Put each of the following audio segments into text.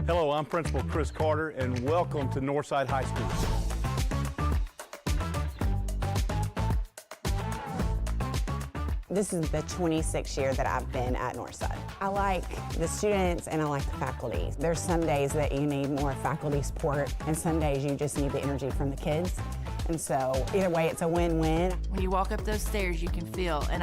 Hello, I'm Principal Chris Carter, and welcome to Northside High School. This is the 26th year that I've been at Northside. I like the students and I like the faculty. There's some days that you need more faculty support, and some days you just need the energy from the kids. And so either way, it's a win-win. When you walk up those stairs, you can feel, and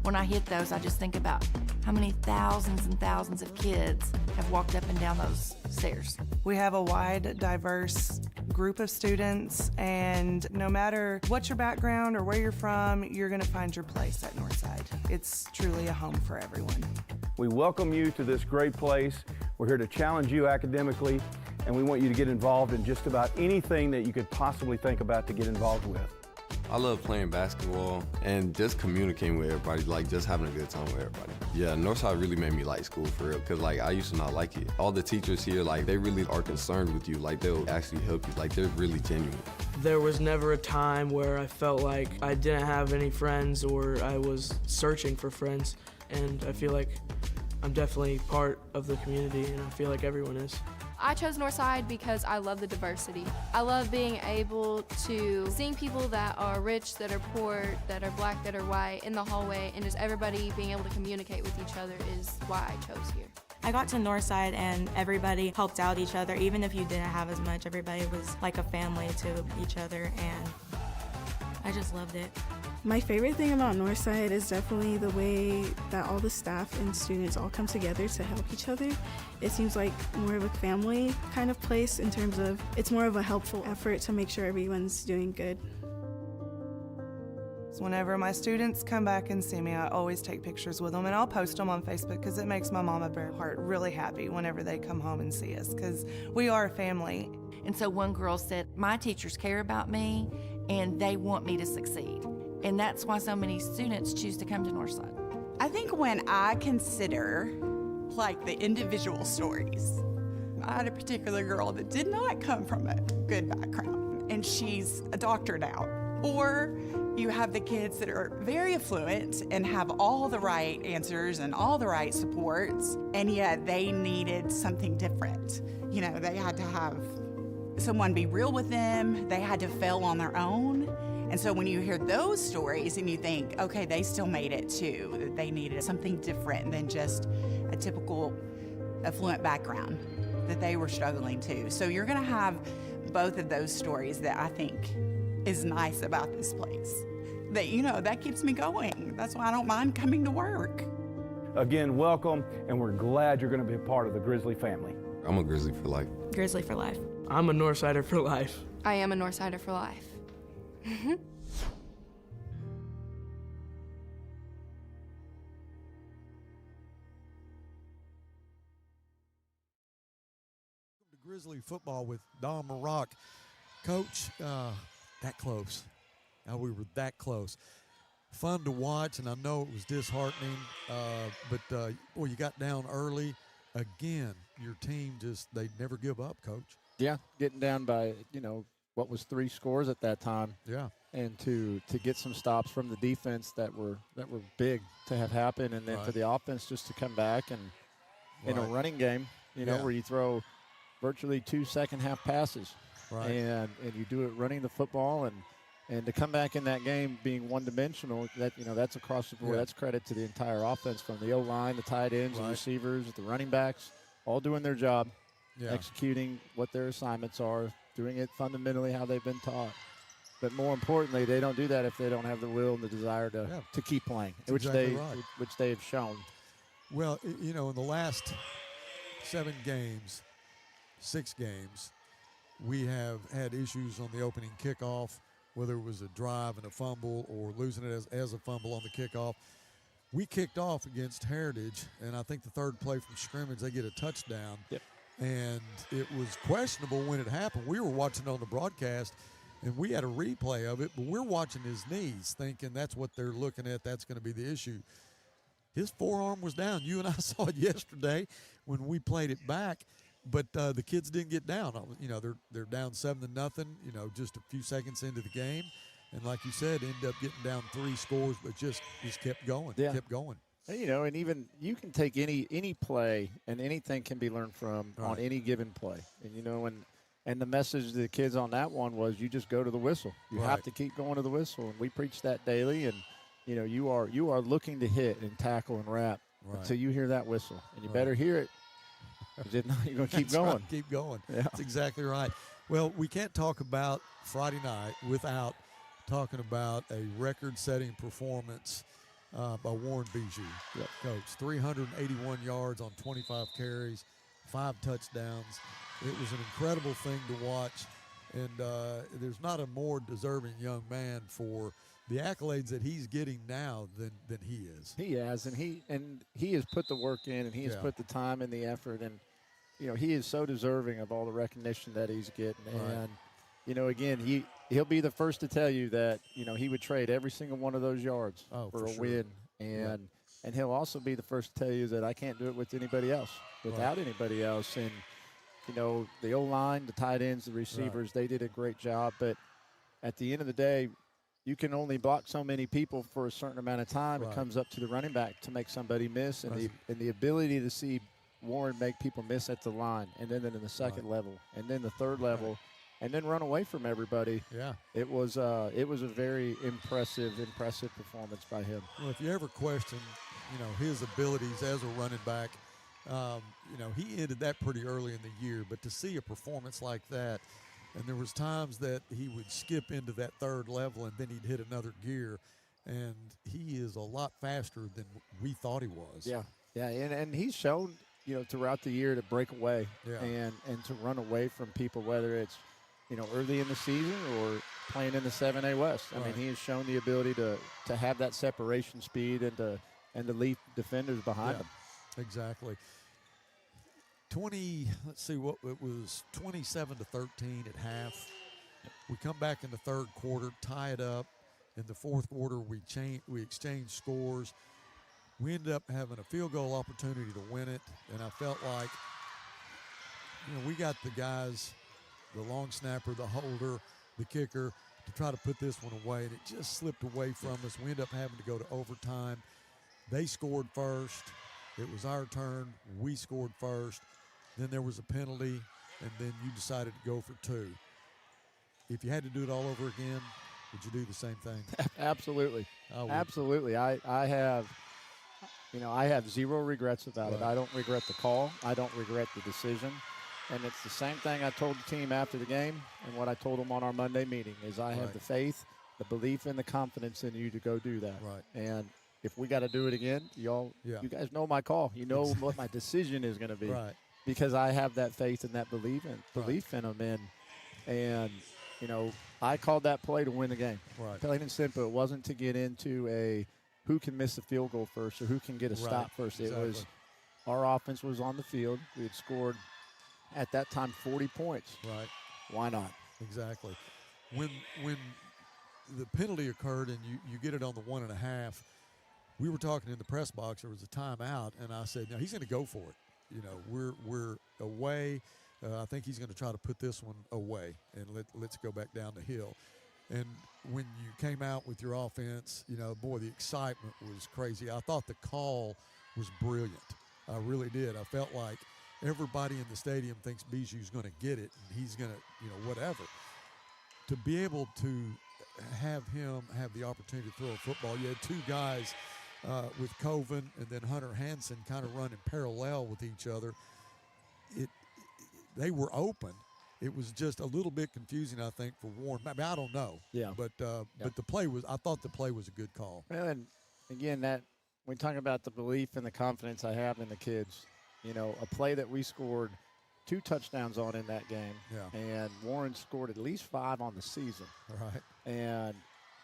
when I hit those, I just think about how many thousands and thousands of kids have walked up and down those stairs. We have a wide, diverse group of students, and no matter what your background or where you're from, you're going to find your place at Northside. It's truly a home for everyone. We welcome you to this great place. We're here to challenge you academically, and we want you to get involved in just about anything that you could possibly think about to get involved with. I love playing basketball and just communicating with everybody, like just having a good time with everybody. Yeah, Northside really made me like school for real, because like I used to not like it. All the teachers here, like they really are concerned with you, like they'll actually help you, like they're really genuine. There was never a time where I felt like I didn't have any friends or I was searching for friends, and I feel like I'm definitely part of the community, and I feel like everyone is. I chose Northside because I love the diversity. I love being able to seeing people that are rich, that are poor, that are black, that are white in the hallway, and just everybody being able to communicate with each other is why I chose here. I got to Northside and everybody helped out each other. Even if you didn't have as much, everybody was like a family to each other, and I just loved it. My favorite thing about Northside is definitely the way that all the staff and students all come together to help each other. It seems like more of a family kind of place in terms of it's more of a helpful effort to make sure everyone's doing good. Whenever my students come back and see me, I always take pictures with them, and I'll post them on Facebook because it makes my mama bear heart really happy whenever they come home and see us, because we are a family. And so one girl said, my teachers care about me and they want me to succeed. And that's why so many students choose to come to Northside. I think when I consider like the individual stories, I had a particular girl that did not come from a good background and she's a doctor now. Or you have the kids that are very affluent and have all the right answers and all the right supports, and yet they needed something different. You know, they had to have someone be real with them. They had to fail on their own. And so when you hear those stories and you think, okay, they still made it too, they needed something different than just a typical affluent background, that they were struggling too. So you're gonna have both of those stories that I think is nice about this place. That, you know, that keeps me going. That's why I don't mind coming to work. Again, welcome, and we're glad you're gonna be a part of the Grizzly family. I'm a Grizzly for life. Grizzly for life. I'm a Northsider for life. I am a Northsider for life. The Grizzly football with Don Maroc. Coach, that close. We were that close. Fun to watch, and I know it was disheartening, but boy, you got down early. Again, your team they never give up, Coach. Yeah, getting down by, what was 3 scores at that time. Yeah. And to get some stops from the defense that were big to have happen, and then for the offense just to come back and in a running game, where you throw virtually 2 second-half passes. Right. And you do it running the football, and to come back in that game being one-dimensional, that's across the board. Yeah. That's credit to the entire offense, from the O-line, the tight ends, the receivers, the running backs, all doing their job, executing what their assignments are, doing it fundamentally how they've been taught. But more importantly, they don't do that if they don't have the will and the desire to keep playing, which they have shown. Well, in the last 7 games, 6 games, we have had issues on the opening kickoff, whether it was a drive and a fumble or losing it as a fumble on the kickoff. We kicked off against Heritage, and I think the 3rd play from scrimmage, they get a touchdown. Yep. And it was questionable when it happened. We were watching on the broadcast, and we had a replay of it, but we're watching his knees thinking that's what they're looking at. That's going to be the issue. His forearm was down. You and I saw it yesterday when we played it back. But the kids didn't get down. They're down 7-0. Just a few seconds into the game, and like you said, end up getting down 3 scores, but just kept going. Yeah. Kept going. And, and even you can take any play and anything can be learned from on any given play. And, and the message to the kids on that one was you just go to the whistle. You have to keep going to the whistle. And we preach that daily. And, you are looking to hit and tackle and wrap until you hear that whistle. And you better hear it. Because if not, you're going to keep going. Right, keep going. Yeah. That's exactly right. Well, we can't talk about Friday night without talking about a record-setting performance by Warren Bijou. Yep. Coach, 381 yards on 25 carries, 5 touchdowns. It was an incredible thing to watch, and there's not a more deserving young man for the accolades that he's getting now than he is. He has, and he has put the work in, and he has put the time and the effort, and he is so deserving of all the recognition that he's getting. Right. And again, he'll be the first to tell you that he would trade every single one of those yards for a win, and he'll also be the first to tell you that I can't do it with anybody else, without anybody else. And the O-line, the tight ends, the receivers, they did a great job. But at the end of the day, you can only block so many people for a certain amount of time. It comes up to the running back to make somebody miss, and the ability to see Warren make people miss at the line, and then in the second level, and then the third level, and then run away from everybody. Yeah, it was a very impressive performance by him. Well, if you ever question, his abilities as a running back, he ended that pretty early in the year. But to see a performance like that, and there was times that he would skip into that third level and then he'd hit another gear, and he is a lot faster than we thought he was. Yeah, and he's shown throughout the year to break away and to run away from people, whether it's early in the season or playing in the 7A West. I mean, he has shown the ability to have that separation speed and to leave defenders behind him. Exactly. 27-13 at half. We come back in the third quarter, tie it up. In the fourth quarter, we exchanged scores. We ended up having a field goal opportunity to win it, and I felt like, we got the guys, the long snapper, the holder, the kicker, to try to put this one away, and it just slipped away from us. We ended up having to go to overtime. They scored first. It was our turn. We scored first. Then there was a penalty, and then you decided to go for 2. If you had to do it all over again, would you do the same thing? Absolutely. Absolutely. I have zero regrets about it. I don't regret the call. I don't regret the decision. And it's the same thing I told the team after the game and what I told them on our Monday meeting is I have the faith, the belief, and the confidence in you to go do that. Right. And if we got to do it again, you guys know my call. You know what my decision is going to be. Right. Because I have that faith and that belief in them. And I called that play to win the game. Right. Plain and simple. It wasn't to get into a who can miss a field goal first or who can get a stop first. Exactly. It was our offense was on the field. We had scored at that time 40 points. Right. Why not? Exactly. When the penalty occurred and you get it on the 1.5, we were talking in the press box. There was a timeout, and I said, "No, he's going to go for it. We're away. I think he's going to try to put this one away, and let's go back down the hill." And when you came out with your offense, boy, the excitement was crazy. I thought the call was brilliant. I really did. I felt like everybody in the stadium thinks Bijou's going to get it, and he's going to, whatever. To be able to have him have the opportunity to throw a football, you had 2 guys with Coven and then Hunter Hansen kind of running parallel with each other. They were open. It was just a little bit confusing, I think, for Warren. I mean, I don't know. Yeah. But the play was. I thought the play was a good call. Well, and again, that when we talk about the belief and the confidence I have in the kids, a play that we scored 2 touchdowns on in that game. Yeah. And Warren scored at least 5 on the season. Right. And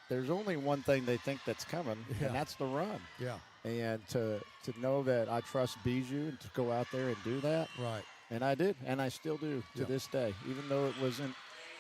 there's only one thing they think that's coming, and that's the run. Yeah. And to know that I trust Bijou and to go out there and do that. Right. And I did, and I still do to this day. Even though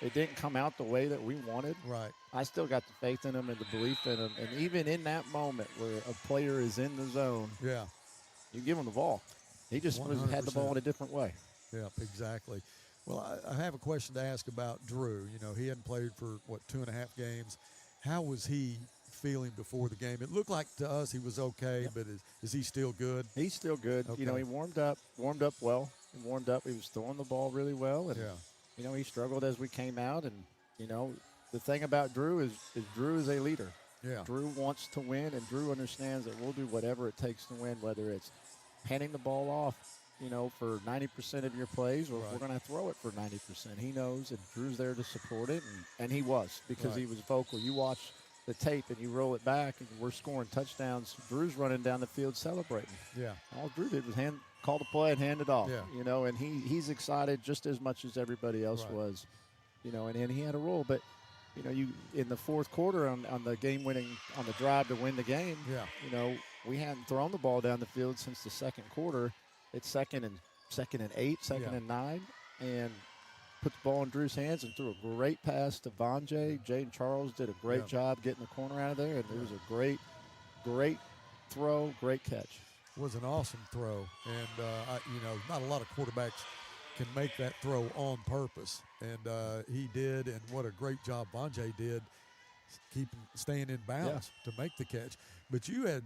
it didn't come out the way that we wanted. Right. I still got the faith in him and the belief in him. And even in that moment where a player is in the zone, you give him the ball. He just had the ball in a different way. Yeah, exactly. Well, I have a question to ask about Drew. He hadn't played for, 2.5 games. How was he feeling before the game? It looked like to us he was okay, but is he still good? He's still good. Okay. You know, he warmed up well. He warmed up. He was throwing the ball really well. And, you know, he struggled as we came out. And, you know, the thing about Drew is Drew is a leader. Yeah. Drew wants to win, and Drew understands that we'll do whatever it takes to win, whether it's handing the ball off, you know, for 90% of your plays, or if we're going to throw it for 90%. He knows, and Drew's there to support it, and he was, because he was vocal. You watch the tape and you roll it back, and we're scoring touchdowns. Drew's running down the field celebrating. Yeah. All Drew did was call the play and hand it off. Yeah. You know, and he's excited just as much as everybody else was. You know, and he had a role, but you know, you in the fourth quarter on the game-winning, on the drive to win the game, you know, we hadn't thrown the ball down the field since the second quarter. It's second and 8, second and 9, and put the ball in Drew's hands and threw a great pass to Vonjay. Jaden Charles did a great job getting the corner out of there, and it was a great throw, great catch. It was an awesome throw, and, you know, not a lot of quarterbacks can make that throw on purpose, and he did, and what a great job Vonjay did staying in bounds to make the catch. But you had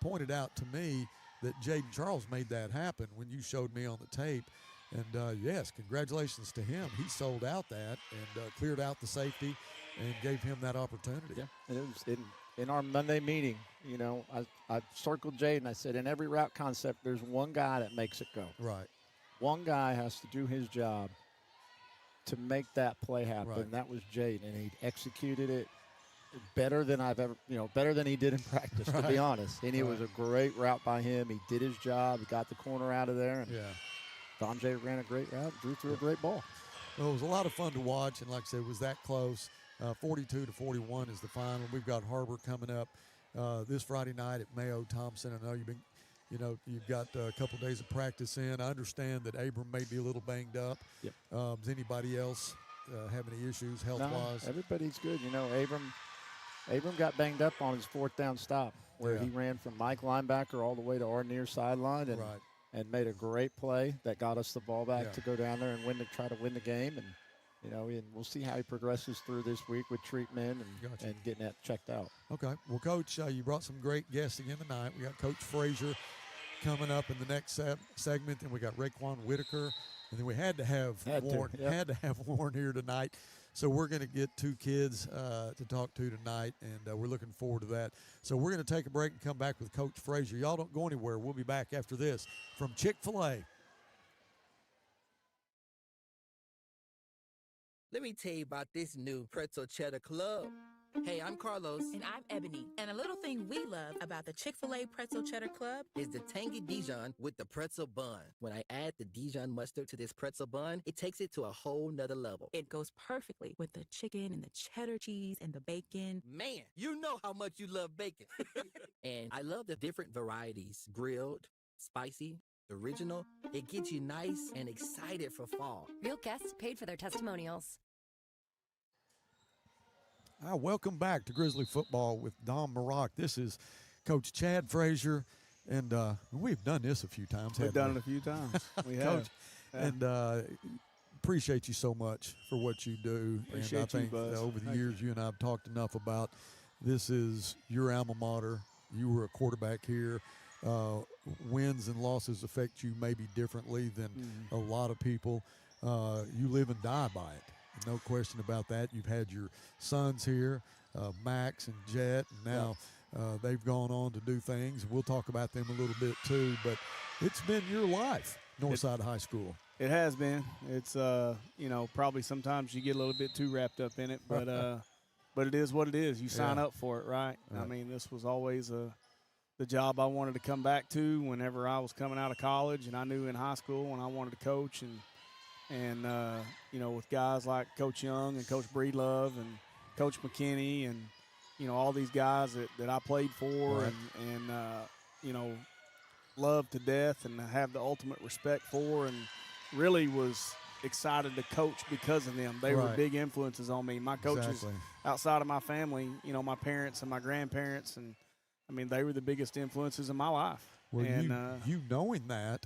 pointed out to me that Jaden Charles made that happen when you showed me on the tape, and yes, congratulations to him. He sold out that and cleared out the safety and gave him that opportunity. Yeah, and it was in our Monday meeting, you know, I circled Jaden. I said, in every route concept, there's one guy that makes it go. Right. One guy has to do his job to make that play happen. Right. That was Jaden, and he executed it better than I've ever, you know, better than he did in practice, to be honest. And it was a great route by him. He did his job. He got the corner out of there. And Vonjay ran a great route. Drew threw a great ball. Well, it was a lot of fun to watch, and like I said, it was that close. 42-41 is the final. We've got Har-Ber coming up this Friday night at Mayo Thompson. I know you've got a couple days of practice in. I understand that Abram may be a little banged up. Yep. Does anybody else have any issues health-wise? No, everybody's good. You know, Abram got banged up on his fourth down stop, where he ran from Mike linebacker all the way to our near sideline and made a great play that got us the ball back to go down there and try to win the game. And you know, and we'll see how he progresses through this week with treatment and getting that checked out. Okay. Well, Coach, you brought some great guests again tonight. We got Coach Frazier coming up in the next segment, and we got Raekwon Whitaker, and then we had to have Warren here tonight. So we're going to get two kids to talk to tonight, and we're looking forward to that. So we're going to take a break and come back with Coach Frazier. Y'all don't go anywhere. We'll be back after this from Chick-fil-A. Let me tell you about this new Pretzel Cheddar Club. Hey, I'm Carlos. And I'm Ebony. And a little thing we love about the Chick-fil-A Pretzel Cheddar Club is the tangy Dijon with the pretzel bun. When I add the Dijon mustard to this pretzel bun, it takes it to a whole nother level. It goes perfectly with the chicken and the cheddar cheese and the bacon. Man, you know how much you love bacon. And I love the different varieties. Grilled, spicy, original. It gets you nice and excited for fall. Real guests paid for their testimonials. Welcome back to Grizzly Football with Dom Maroc. This is Coach Chad Frazier, and we've done this a few times. We've done it a few times. We have. Coach, and appreciate you so much for what you do. Appreciate and I think you, Buzz. Over the years, you and I have talked enough about this is your alma mater. You were a quarterback here. Wins and losses affect you maybe differently than a lot of people. You live and die by it. No question about that. You've had your sons here, Max and Jet, and now they've gone on to do things. We'll talk about them a little bit too, but it's been your life, Northside High School. It has been. It's, probably sometimes you get a little bit too wrapped up in it, but it is what it is. You sign up for it, right? I mean, this was always the job I wanted to come back to whenever I was coming out of college, and I knew in high school when I wanted to coach and with guys like Coach Young and Coach Breedlove and Coach McKinney and, all these guys that I played for and loved to death and have the ultimate respect for, and really was excited to coach because of them. They were big influences on me. My coaches outside of my family, my parents and my grandparents, and, they were the biggest influences in my life. Well, and, you knowing that,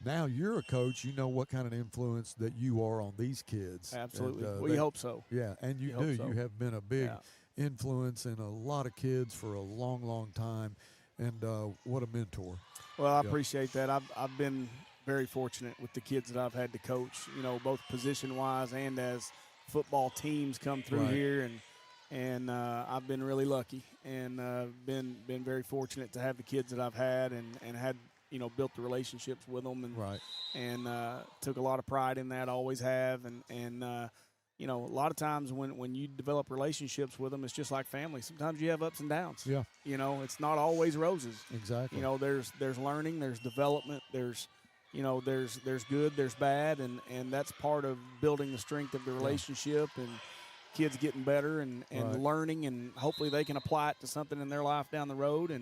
now you're a coach, you know what kind of influence that you are on these kids. Absolutely. And, we hope so. Yeah, and you do. So. You have been a big influence in a lot of kids for a long, long time, and what a mentor. Well, I appreciate that. I've been very fortunate with the kids that I've had to coach, both position-wise and as football teams come through here, and I've been really lucky and been very fortunate to have the kids that I've had and had built the relationships with them and took a lot of pride in that. Always have, and a lot of times when you develop relationships with them, it's just like family. Sometimes you have ups and downs. Yeah. It's not always roses. Exactly. There's learning, there's development, there's good, there's bad, and that's part of building the strength of the relationship and kids getting better and learning, and hopefully they can apply it to something in their life down the road.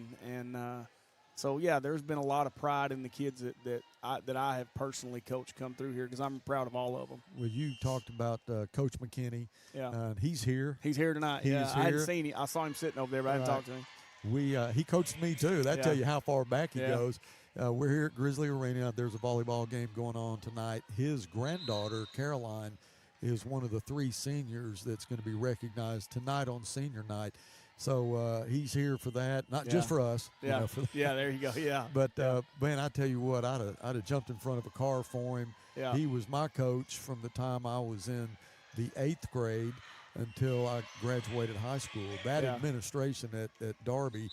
So yeah, there's been a lot of pride in the kids that I have personally coached come through here, because I'm proud of all of them. Well, you talked about Coach McKinney. Yeah. He's here. He's here tonight. I hadn't seen him. I saw him sitting over there, but I hadn't talked to him. He coached me too. That tell you how far back he goes. We're here at Grizzly Arena. There's a volleyball game going on tonight. His granddaughter, Caroline, is one of the 3 seniors that's going to be recognized tonight on senior night. So he's here for that, not just for us. Yeah, Yeah, there you go. Yeah. But man, I tell you what, I'd have jumped in front of a car for him. Yeah. He was my coach from the time I was in the 8th grade until I graduated high school. That administration at Darby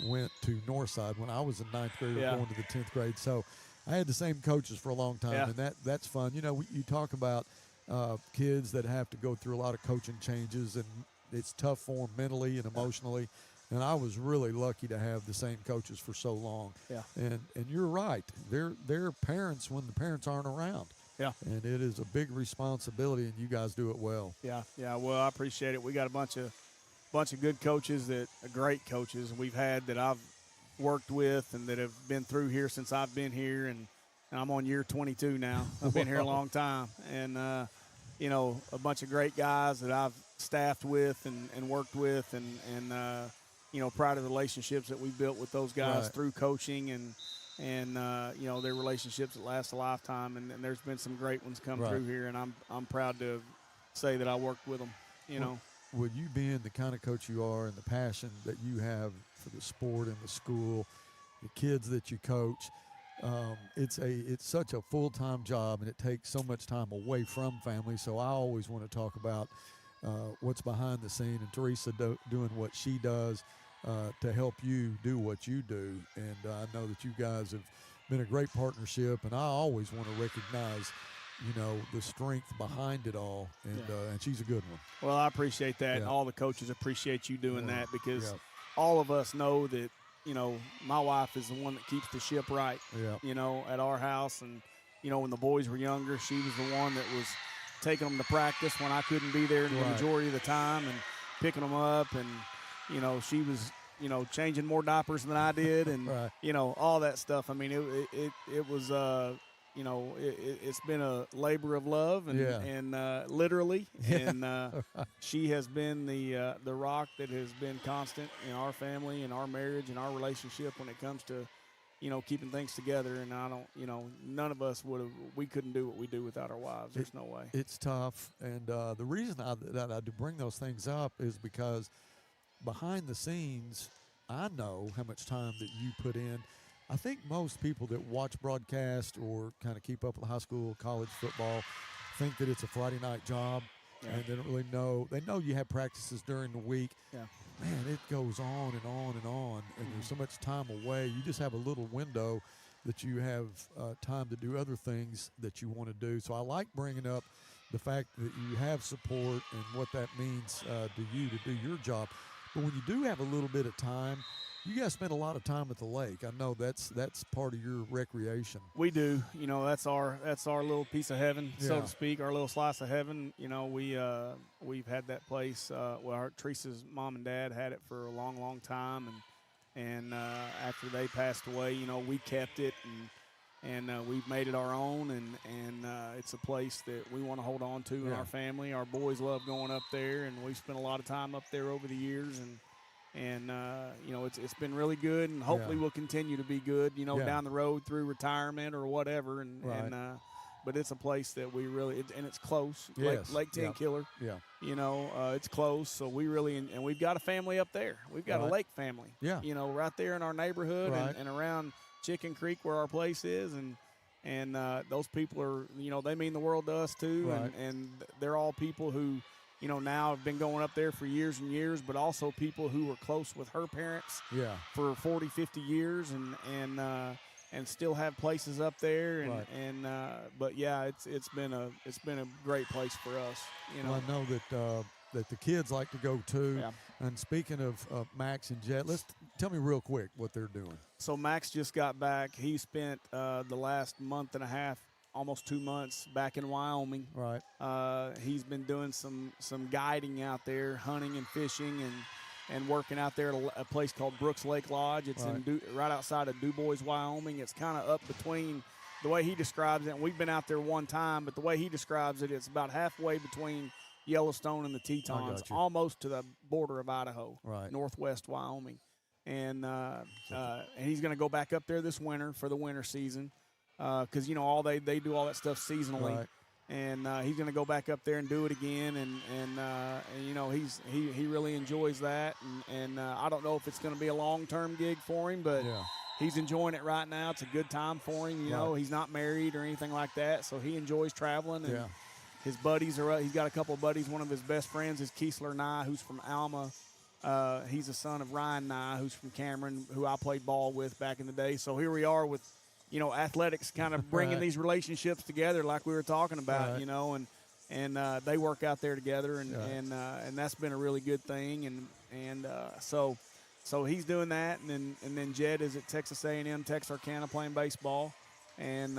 went to Northside when I was in 9th grade, going to the 10th grade. So I had the same coaches for a long time, and that's fun. You talk about kids that have to go through a lot of coaching changes, and it's tough for them mentally and emotionally. And I was really lucky to have the same coaches for so long. Yeah. And you're right. They're parents when the parents aren't around. Yeah. And it is a big responsibility, and you guys do it well. Yeah. Well, I appreciate it. We got a bunch of good coaches great coaches we've had that I've worked with and that have been through here since I've been here, and I'm on year 22 now. I've been here a long time, and a bunch of great guys that I've staffed with and worked with, and proud of the relationships that we've built with those guys through coaching and their relationships that last a lifetime, and there's been some great ones come through here, and I'm proud to say that I worked with them. Well, you being the kind of coach you are and the passion that you have for the sport and the school, the kids that you coach, it's such a full-time job, and it takes so much time away from family. So I always want to talk about what's behind the scene, and Teresa doing what she does to help you do what you do. And I know that you guys have been a great partnership, and I always want to recognize the strength behind it all, and she's a good one. Well, I appreciate that, and all the coaches appreciate you doing that, because all of us know that, my wife is the one that keeps the ship right, at our house. And, when the boys were younger, she was the one that was taking them to practice when I couldn't be there the majority of the time, and picking them up. And, she was, changing more diapers than I did, and, all that stuff. I mean, it was, it's been a labor of love, and literally, and she has been the rock that has been constant in our family and our marriage and our relationship when it comes to, keeping things together. And I don't, none of us we couldn't do what we do without our wives. There's no way. It's tough, and the reason that I do bring those things up is because behind the scenes, I know how much time that you put in. I think most people that watch broadcast or kind of keep up with high school, college football think that it's a Friday night job, and they don't really know. They know you have practices during the week. Yeah. Man, it goes on and on and on, and there's so much time away. You just have a little window that you have time to do other things that you want to do. So I like bringing up the fact that you have support and what that means to you to do your job. But when you do have a little bit of time, you guys spend a lot of time at the lake. I know that's part of your recreation. We do. That's our little piece of heaven, so to speak, our little slice of heaven. We've had that place. Teresa's mom and dad had it for a long, long time, and after they passed away, we kept it, and we've made it our own, and it's a place that we want to hold on to in our family. Our boys love going up there, and we've spent a lot of time up there over the years, and it's been really good, and hopefully we'll continue to be good, down the road through retirement or whatever. And but it's a place that we really and it's close. Yes. Lake Tenkiller. Yeah. You know, it's close, so we really and we've got a family up there. We've got a lake family. Yeah. You know, right there in our neighborhood and around Chicken Creek where our place is, and those people are, you know, they mean the world to us too, and they're all people who, you know, now have been going up there for years and years, but also people who were close with her parents for 40, 50 years and still have places up there. But yeah, it's been a great place for us. You know, well, I know that the kids like to go too. Yeah. And speaking of Max and Jet, tell me real quick what they're doing. So Max just got back. He spent the last month and a half, almost 2 months, back in Wyoming. Right. He's been doing some guiding out there, hunting and fishing, and working out there at a place called Brooks Lake Lodge. It's right outside of DuBois, Wyoming. It's kind of up between, the way he describes it, and we've been out there one time, but the way he describes it, it's about halfway between Yellowstone and the Tetons, almost to the border of Idaho, northwest Wyoming. And he's going to go back up there this winter for the winter season because, you know, they do all that stuff seasonally. Right. And he's going to go back up there and do it again, and you know, he really enjoys that, and I don't know if it's going to be a long-term gig for him, but he's enjoying it right now. It's a good time for him. You know, he's not married or anything like that, so he enjoys traveling. And his buddies are. He's got a couple of buddies. One of his best friends is Kiesler Nye, who's from Alma. He's a son of Ryan Nye, who's from Cameron, who I played ball with back in the day. So here we are with, you know, athletics kind of bringing these relationships together like we were talking about, you know, and they work out there together, and that's been a really good thing, and so he's doing that, and then Jed is at Texas A&M Texarkana playing baseball, and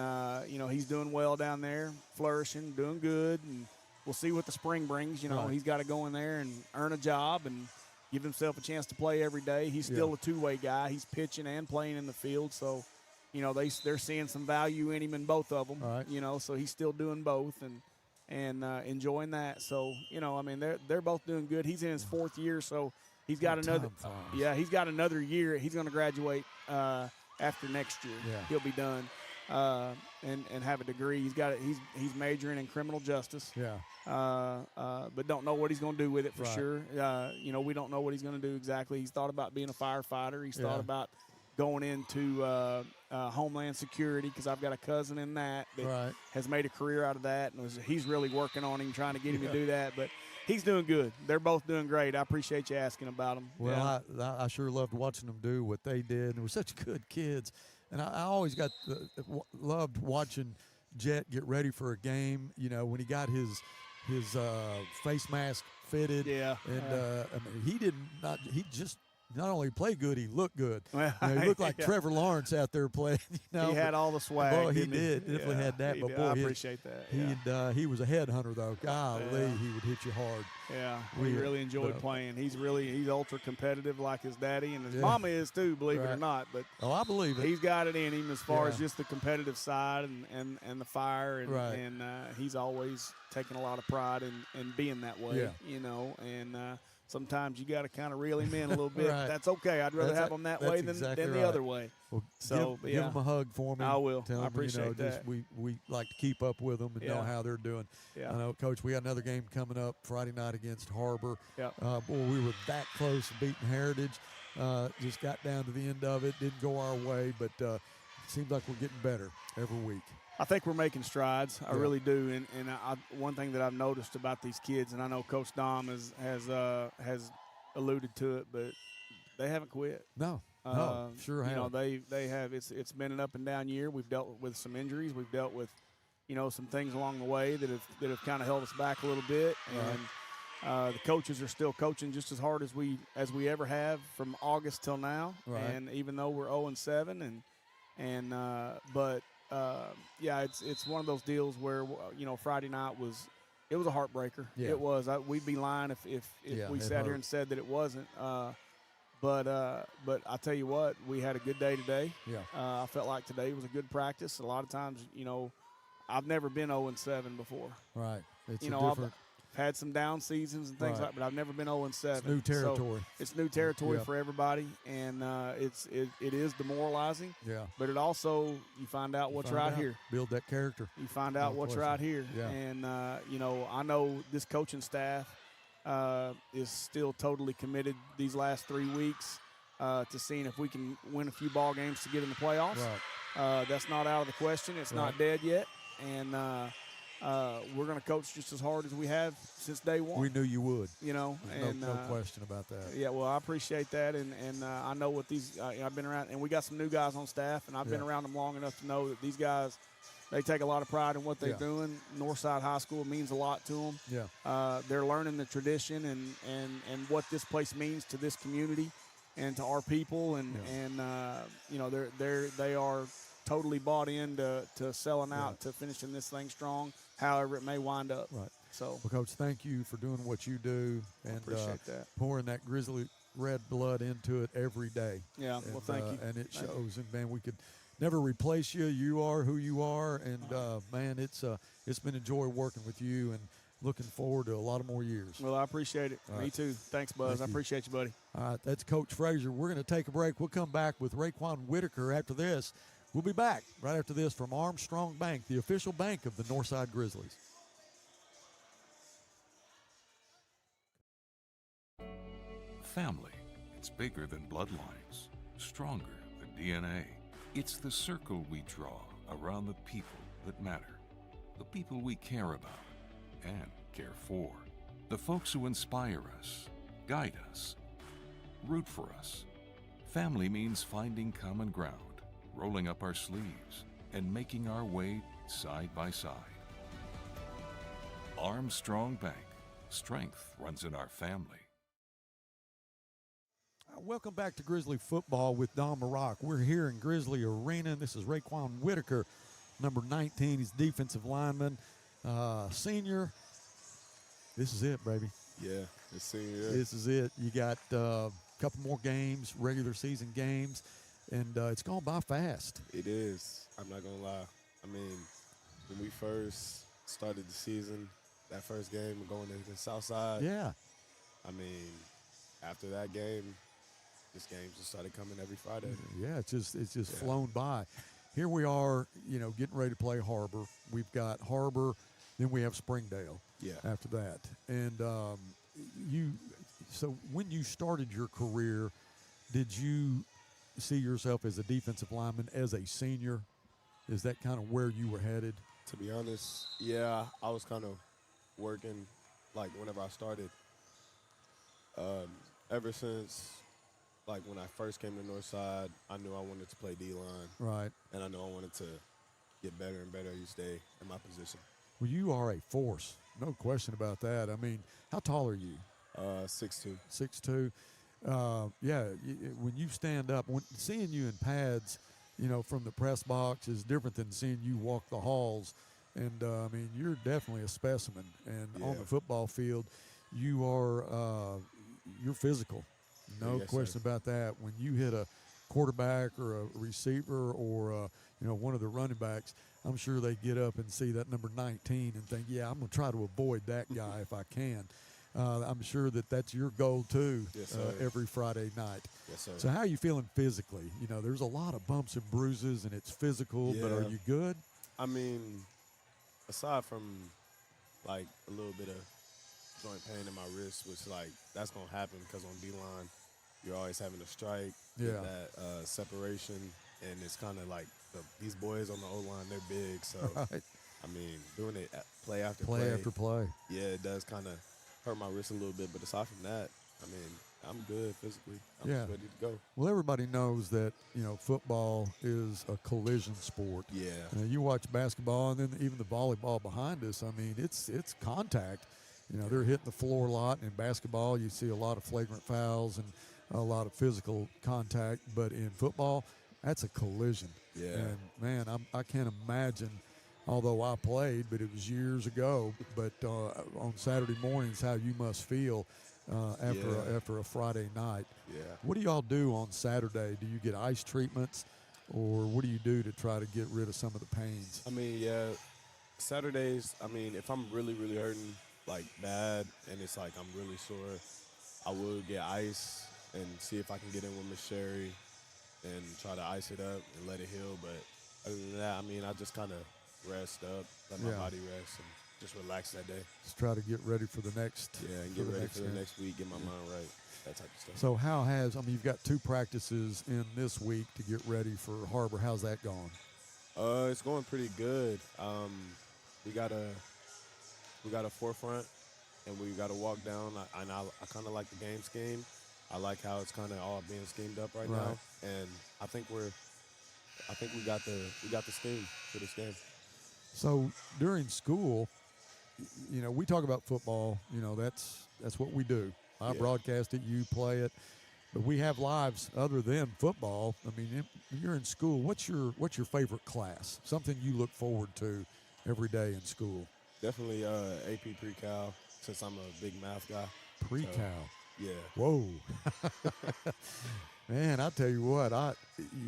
you know, he's doing well down there, flourishing, doing good, and we'll see what the spring brings. You know, he's got to go in there and earn a job and give himself a chance to play every day. He's still a two-way guy. He's pitching and playing in the field, so. You know, they're seeing some value in him in both of them. You know, so he's still doing both and enjoying that. So, you know, I mean, they're both doing good. He's in his 4th year, so he's got another. Yeah, he's got another year. He's going to graduate after next year. He'll be done and have a degree. He's majoring in criminal justice. But don't know what he's going to do with it for sure. You know, we don't know what he's going to do exactly. He's thought about being a firefighter. He's thought about going into Homeland Security, because I've got a cousin in that has made a career out of that, and he's really working on him, trying to get him to do that. But he's doing good. They're both doing great. I appreciate you asking about them. Well, I sure loved watching them do what they did. They were such good kids, and I always loved watching Jet get ready for a game. You know, when he got his face mask fitted, and I mean, he just not only played good, he looked good. Well, you know, he looked like Trevor Lawrence out there playing. You know, he had all the swag. Boy, he did. Definitely had that. But boy, I appreciate that. He was a headhunter, though. Golly, he would hit you hard. Yeah, we really enjoyed playing. He's ultra competitive like his daddy, and his mama is too, believe it or not. But I believe it. He's got it in him as far as just the competitive side and the fire, and he's always taken a lot of pride in being that way. You know, and sometimes you got to kind of reel him in a little bit. That's okay. I'd rather have him that way than the other way. Well, so give him a hug for me. I will. Tell I appreciate that. We like to keep up with them and know how they're doing. I know, Coach, we got another game coming up Friday night against Har-Ber. Boy, we were that close to beating Heritage. Just got down to the end of it. Didn't go our way, but it seems like we're getting better every week. I think we're making strides. I really do. And one thing that I've noticed about these kids, and I know Coach Dom has alluded to it, but they haven't quit. No, sure have. You know, they have. It's been an up and down year. We've dealt with some injuries. We've dealt with, you know, some things along the way that have kind of held us back a little bit. And the coaches are still coaching just as hard as we ever have from August till now. And even though we're 0-7, but it's one of those deals where, you know, Friday night was a heartbreaker. It was. We'd be lying if we sat here and said that it wasn't. But I tell you what, we had a good day today. I felt like today was a good practice. A lot of times, you know, I've never been 0-7 before. Right. It's you a know, different had some down seasons and things Right. but I've never been 0-7. It's new territory. So it's new territory Yeah. for everybody, and it is demoralizing. Yeah. But it also, you find out what's right here. Build that character. You find out No what's question. right here. Yeah. And, I know this coaching staff is still totally committed these last 3 weeks to seeing if we can win a few ball games to get in the playoffs. Right. That's not out of the question. It's not dead yet. And we're going to coach just as hard as we have since day one. We knew you would. There's no question about that. Yeah, well, I appreciate that, and I know what these I've been around, and we got some new guys on staff, and I've been around them long enough to know that these guys, they take a lot of pride in what they're doing. Northside High School means a lot to them. Yeah. They're learning the tradition and what this place means to this community and to our people, and they are totally bought into selling out to finishing this thing strong, however it may wind up. Right. So, well, Coach, thank you for doing what you do and appreciate that. pouring that Grizzly red blood into it every day. Yeah, well, thank you. And it Thank shows. And, man, we could never replace you. You are who you are. And, man, it's been a joy working with you and looking forward to a lot of more years. Well, I appreciate it. All Me right. too. Thanks, Buzz. I appreciate you, buddy. All right, that's Coach Frazier. We're going to take a break. We'll come back with Raekwon Whitaker after this. We'll be back right after this from Armstrong Bank, the official bank of the Northside Grizzlies. Family, it's bigger than bloodlines, stronger than DNA. It's the circle we draw around the people that matter, the people we care about and care for, the folks who inspire us, guide us, root for us. Family means finding common ground, rolling up our sleeves, and making our way side by side. Armstrong Bank. Strength runs in our family. Welcome back to Grizzly Football with Don Maroc. We're here in Grizzly Arena, and this is Raekwon Whitaker, number 19. He's defensive lineman, senior. This is it, baby. Yeah, it's senior. This is it. You got a couple more games, regular season games, and it's gone by fast. It is. I'm not going to lie. I mean, when we first started the season, that first game, we're going into Southside. Yeah. I mean, after that game, this game just started coming every Friday. Yeah, it's just flown by. Here we are, getting ready to play Har-Ber. We've got Har-Ber, then we have Springdale. Yeah. After that, and so when you started your career, did you see yourself as a defensive lineman as a senior? Is that kind of where you were headed? To be honest, yeah, I was kind of working, like, whenever I started. Ever since, like, when I first came to Northside, I knew I wanted to play D-line. Right. And I knew I wanted to get better and better each day in my position. Well, you are a force. No question about that. I mean, how tall are you? 6'2". 6'2". When you stand up, seeing you in pads, from the press box is different than seeing you walk the halls. And, I mean, you're definitely a specimen. And on the football field, you are you're physical. No question about that. When you hit a quarterback or a receiver or, one of the running backs, I'm sure they get up and see that number 19 and think, yeah, I'm going to try to avoid that guy if I can. I'm sure that's your goal, too, every Friday night. Yes, sir. So how are you feeling physically? There's a lot of bumps and bruises, and it's physical, but are you good? I mean, aside from, like, a little bit of joint pain in my wrist, which, like, that's going to happen because on D-line, you're always having a strike, get that separation, and it's kind of like these boys on the O-line, they're big. So, right. I mean, doing it play after play. Yeah, it does kind of hurt my wrist a little bit. But aside from that, I mean, I'm good physically. I'm just ready to go. Well, everybody knows that, football is a collision sport. Yeah. You watch basketball and then even the volleyball behind us. I mean, it's contact. They're hitting the floor a lot. In basketball, you see a lot of flagrant fouls and a lot of physical contact. But in football, that's a collision. Yeah. And, man, I can't imagine, although I played, but it was years ago, but on Saturday mornings how you must feel after a Friday night. Yeah. What do y'all do on Saturday? Do you get ice treatments, or what do you do to try to get rid of some of the pains? I mean, yeah, Saturdays, I mean, if I'm really, really hurting, like bad and it's like I'm really sore, I will get ice and see if I can get in with Miss Sherry and try to ice it up and let it heal. But other than that, I mean, I just kind of rest up, let my body rest, and just relax that day. Just try to get ready for the next. Yeah, and get ready for the next week, get my mind right, that type of stuff. So how has, I mean, you've got 2 practices in this week to get ready for Har-Ber. How's that going? It's going pretty good. We got a forefront, and we got to walk down. I kind of like the game scheme. I like how it's kind of all being schemed up right now, and I think we got the scheme for this game. So during school, you know, we talk about football. You know, that's what we do. I broadcast it, you play it, but we have lives other than football. I mean, when you're in school, what's your favorite class? Something you look forward to every day in school? Definitely AP Pre-Cal, since I'm a big math guy. Pre-Cal. So, yeah. Whoa. Man, I tell you what,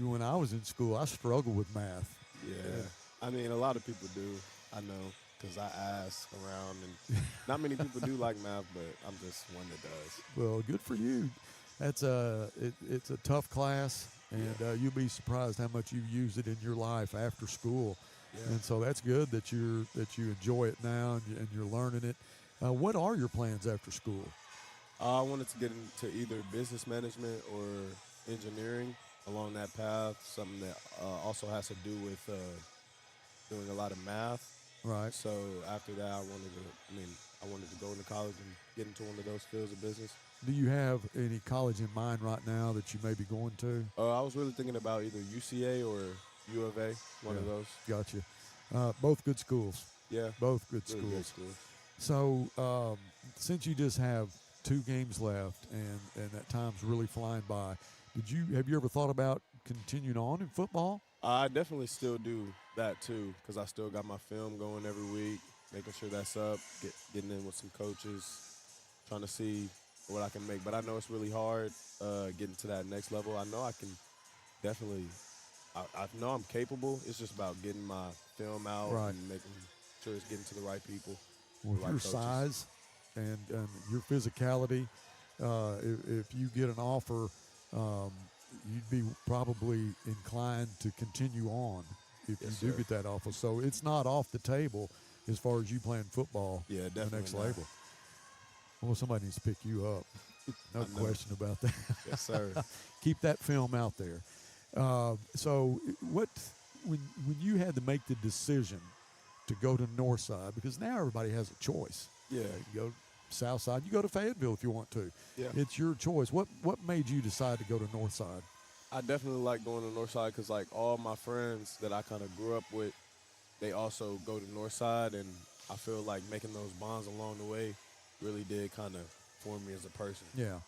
when I was in school, I struggled with math. Yeah. I mean, a lot of people do, I know, because I ask around, and not many people do like math, but I'm just one that does. Well, good for you. That's it's a tough class, and you'll be surprised how much you use it in your life after school. Yeah. And so that's good that you enjoy it now and you're learning it. What are your plans after school? I wanted to get into either business management or engineering along that path, something that also has to do with doing a lot of math. Right. So after that, I wanted to go into college and get into one of those fields of business. Do you have any college in mind right now that you may be going to? I was really thinking about either UCA or U of A, one of those. Gotcha. Both good schools. Yeah. Both good really schools. Good schools. So since you just have 2 games left and that time's really flying by, have you ever thought about continuing on in football? I definitely still do that too, because I still got my film going every week, making sure that's up, getting in with some coaches, trying to see what I can make. But I know it's really hard getting to that next level. I know I can definitely, I know I'm capable. It's just about getting my film out and making sure it's getting to the right people. With your size and your physicality, if you get an offer, you'd be probably inclined to continue on if you do get that offer. So it's not off the table as far as you playing football. Yeah, definitely. The next label. Well, somebody needs to pick you up. No question about that. Yes, sir. Keep that film out there. So when you had to make the decision to go to Northside, because now everybody has a choice. Yeah. You go South Side, you go to Fayetteville if you want to. Yeah. It's your choice. What made you decide to go to Northside? I definitely like going to Northside because, like, all my friends that I kind of grew up with, they also go to Northside, and I feel like making those bonds along the way really did kind of form me as a person. Yeah.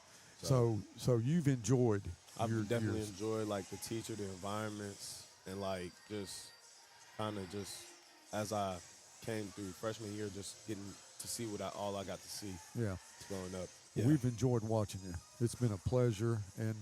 So you've enjoyed I've your definitely years. enjoyed, like, the teacher, the environments, and, like, just kind of just as I came through freshman year, just getting to see all I got to see growing up. Yeah. We've enjoyed watching you. It's been a pleasure, and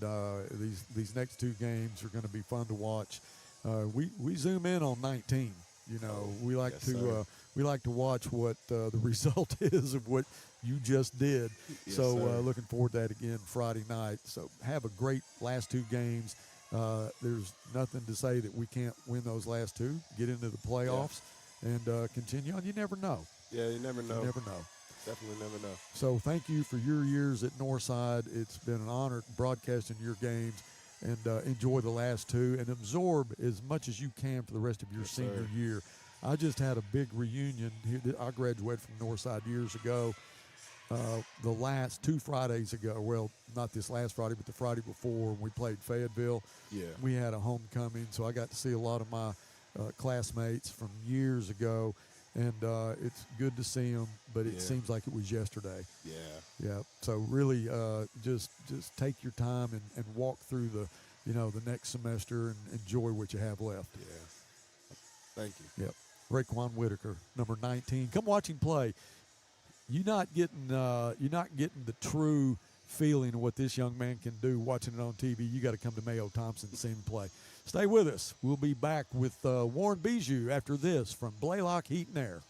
these next 2 games are going to be fun to watch. We zoom in on 19. You know, we like to watch what the result is of what you just did. Yes, so sir. looking forward to that again Friday night. So have a great last 2 games. There's nothing to say that we can't win those last 2, get into the playoffs, and continue on. You never know. Yeah, you never know. You never know. Definitely never know. So thank you for your years at Northside. It's been an honor broadcasting your games, and enjoy the last 2 and absorb as much as you can for the rest of your senior year. I just had a big reunion. I graduated from Northside years ago. The last 2 Fridays ago, well, not this last Friday, but the Friday before, when we played Fayetteville. Yeah. We had a homecoming, so I got to see a lot of my classmates from years ago. And it's good to see them, but it seems like it was yesterday. Yeah. Yeah. So really, just take your time and walk through the next semester and enjoy what you have left. Yeah. Thank you. Yep. Raekwon Whitaker, number 19. Come watch him play. You're not getting the true feeling of what this young man can do watching it on TV. You got to come to Mayo Thompson to see him play. Stay with us. We'll be back with Warren Bijou after this from Blaylock Heat and Air.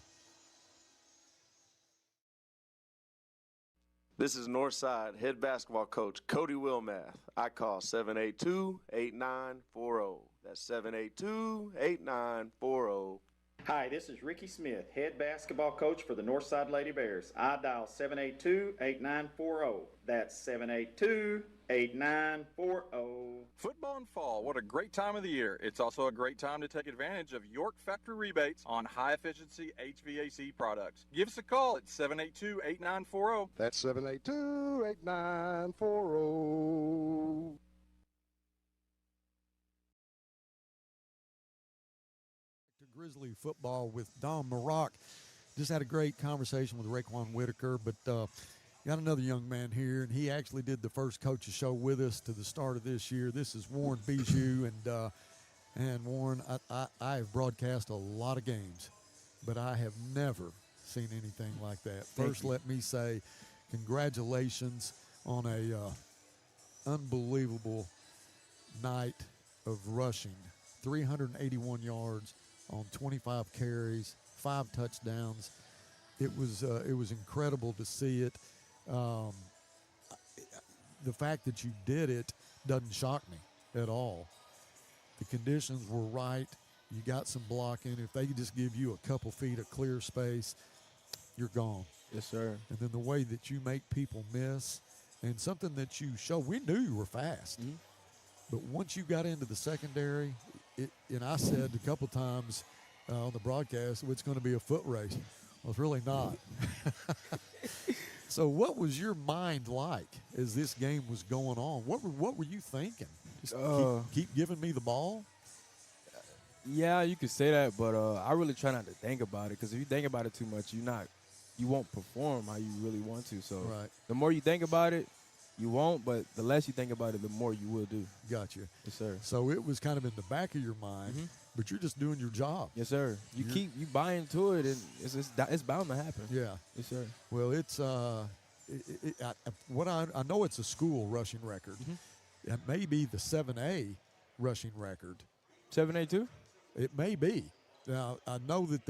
This is Northside head basketball coach Cody Wilmath. I call 782-8940. That's 782-8940. Hi, this is Ricky Smith, head basketball coach for the Northside Lady Bears. I dial 782-8940. That's 782-8940. Football in fall, what a great time of the year. It's also a great time to take advantage of York factory rebates on high-efficiency HVAC products. Give us a call at 782-8940. That's 782-8940. Grizzly football with Don Maroc. Just had a great conversation with Raekwon Whitaker, but got another young man here, and he actually did the first coach's show with us to the start of this year. This is Warren Bijou, and Warren, I have broadcast a lot of games, but I have never seen anything like that. First, let me say congratulations on a unbelievable night of rushing. 381 yards on 25 carries, 5 touchdowns. It was incredible to see it. The fact that you did it doesn't shock me at all. The conditions were right. You got some blocking. If they could just give you a couple feet of clear space, you're gone. Yes, sir. And then the way that you make people miss, and something that you show, we knew you were fast. Mm-hmm. But once you got into the secondary, and I said a couple times on the broadcast, it's going to be a foot race. Well, it's really not. So what was your mind like as this game was going on? What were you thinking? Just keep giving me the ball? Yeah, you could say that, but I really try not to think about it, because if you think about it too much, you won't perform how you really want to. So the more you think about it, you won't, but the less you think about it, the more you will do. Gotcha. Yes, sir. So it was kind of in the back of your mind, but you're just doing your job. Yes, sir. You buy into it, and it's bound to happen. Yeah. Yes, sir. Well, it's I know it's a school rushing record. It may be the 7A rushing record. 7A too? It may be. Now I know that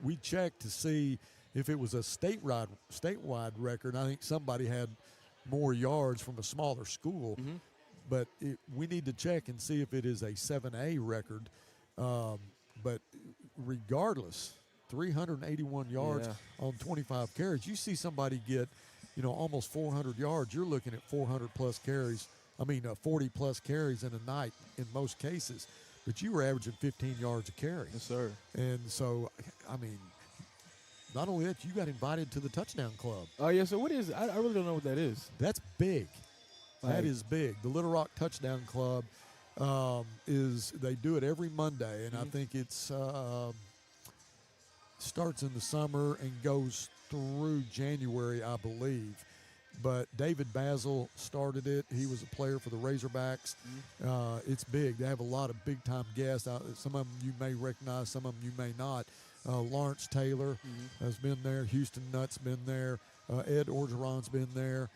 we checked to see if it was a statewide record. I think somebody had more yards from a smaller school, but we need to check and see if it is a 7A record. But regardless, 381 yards on 25 carries. You see somebody get, almost 400 yards. You're looking at 40-plus carries in a night in most cases. But you were averaging 15 yards a carry. Yes, sir. And so, not only that, you got invited to the touchdown club. Oh, yeah. So what is? I really don't know what that is. That's big. That is big. The Little Rock Touchdown Club they do it every Monday, and I think it's starts in the summer and goes through January, I believe. But David Basil started it. He was a player for the Razorbacks. It's big. They have a lot of big-time guests. Some of them you may recognize, some of them you may not. Lawrence Taylor has been there. Houston Nutt's been there. Ed Orgeron's been there.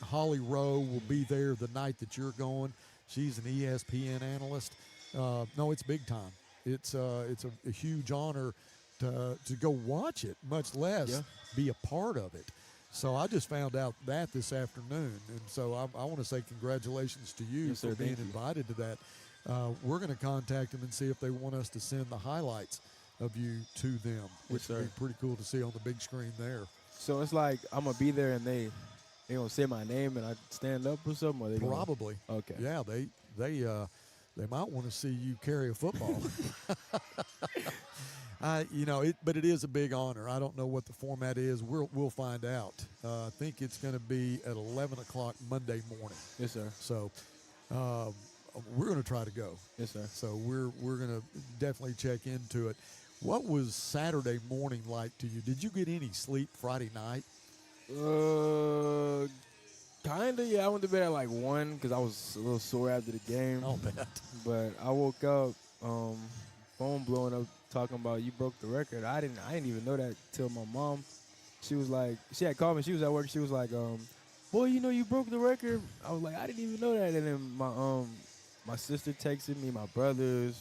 Holly Rowe will be there the night that you're going. She's an ESPN analyst. No, it's big time. It's a huge honor to go watch it, much less be a part of it. So I just found out that this afternoon, and so I want to say congratulations to you for being invited to that. We're going to contact them and see if they want us to send the highlights of you to them, which would be pretty cool to see on the big screen there. So it's like I'm going to be there and they going to say my name and I stand up or something? Or they Probably. Okay. Yeah, they might want to see you carry a football. But it is a big honor. I don't know what the format is. We'll find out. I think it's going to be at 11 o'clock Monday morning. Yes, sir. So we're going to try to go. Yes, sir. So we're going to definitely check into it. What was Saturday morning like to you? Did you get any sleep Friday night? Kinda, yeah. I went to bed at like 1 because I was a little sore after the game. I'll bet. But I woke up, phone blowing up, talking about you broke the record. I didn't even know that till my mom. She was like, she had called me. She was at work. She was like, boy, you broke the record. I was like, I didn't even know that. And then my sister texted me, my brothers,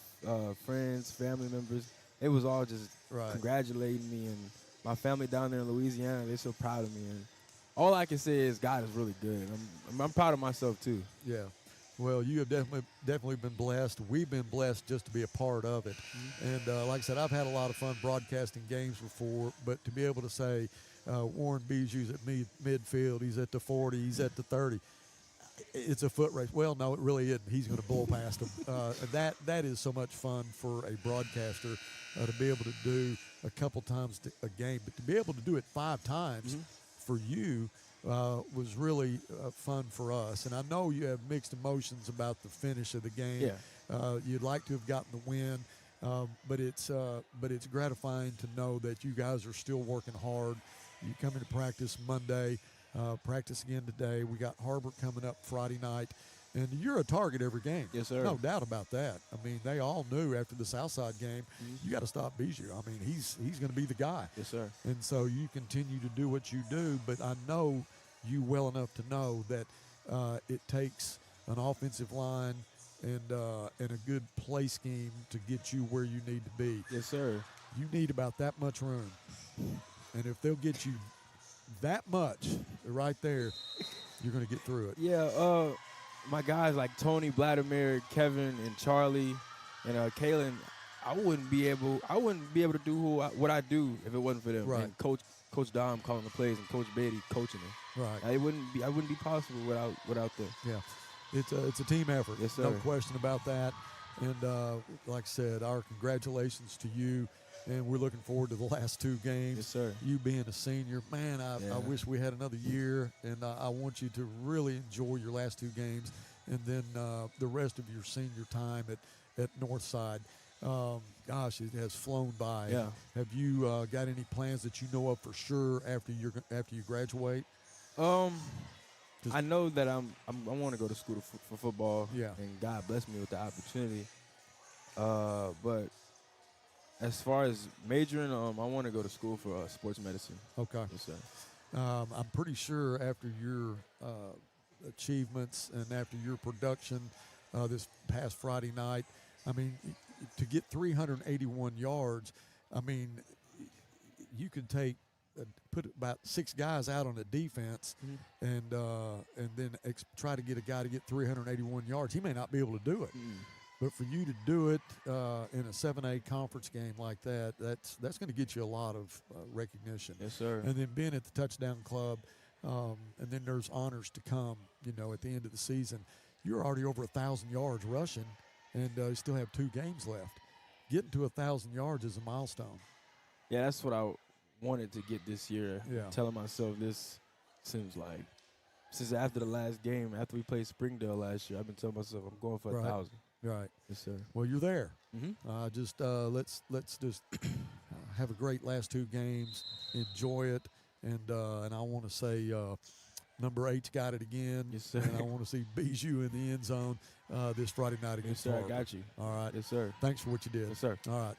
friends, family members. It was all just congratulating me and my family down there in Louisiana, they're so proud of me. And all I can say is God is really good. I'm proud of myself, too. Yeah. Well, you have definitely been blessed. We've been blessed just to be a part of it. And like I said, I've had a lot of fun broadcasting games before, but to be able to say Warren Bijou's at midfield, he's at the 40, he's at the 30, it's a foot race. Well, no, it really isn't. He's going to blow past him. That is so much fun for a broadcaster to be able to do a couple times a game, but to be able to do it 5 times for you was really fun for us. And I know you have mixed emotions about the finish of the game. Yeah. You'd like to have gotten the win, but it's gratifying to know that you guys are still working hard. You come into practice Monday, practice again today. We got Har-Ber coming up Friday night. And you're a target every game. Yes, sir. No doubt about that. I mean, they all knew after the Southside game, you got to stop Bijou. I mean, he's going to be the guy. Yes, sir. And so you continue to do what you do, but I know you well enough to know that it takes an offensive line and a good play scheme to get you where you need to be. Yes, sir. You need about that much room. And if they'll get you that much right there, you're going to get through it. Yeah, my guys like Tony, Vladimir, Kevin, and Charlie, and Kalen, I wouldn't be able to do what I do if it wasn't for them. Right. And Coach Dom calling the plays and Coach Beatty coaching them. Right. I wouldn't be possible without them. Yeah. It's a team effort. Yes, sir. No question about that. And like I said, our congratulations to you. And we're looking forward to the last 2 games. Yes, sir. You being a senior, man, I wish we had another year. And I want you to really enjoy your last 2 games. And then the rest of your senior time at Northside. Gosh, it has flown by. Yeah. Have you got any plans that you know of for sure after you graduate? I know that I want to go to school for football. Yeah. And God bless me with the opportunity. But as far as majoring, I want to go to school for sports medicine. Okay. Yes, sir. I'm pretty sure after your achievements and after your production this past Friday night, I mean, to get 381 yards, I mean, you can put about 6 guys out on the defense and then try to get a guy to get 381 yards. He may not be able to do it. But for you to do it in a 7A conference game like that, that's going to get you a lot of recognition. Yes, sir. And then being at the touchdown club, and then there's honors to come, at the end of the season. You're already over 1,000 yards rushing, and you still have 2 games left. Getting to 1,000 yards is a milestone. Yeah, that's what I wanted to get this year. Yeah. Telling myself this seems like since after the last game, after we played Springdale last year, I've been telling myself I'm going for 1,000. Right. Yes, sir. Well, you're there. Mm-hmm. Let's just have a great last 2 games, enjoy it, and I want to say number 8's got it again. Yes, sir. And I want to see Bijou in the end zone this Friday night against Yes, sir. Har-Ber. I got you. All right. Yes, sir. Thanks for what you did. Yes, sir. All right.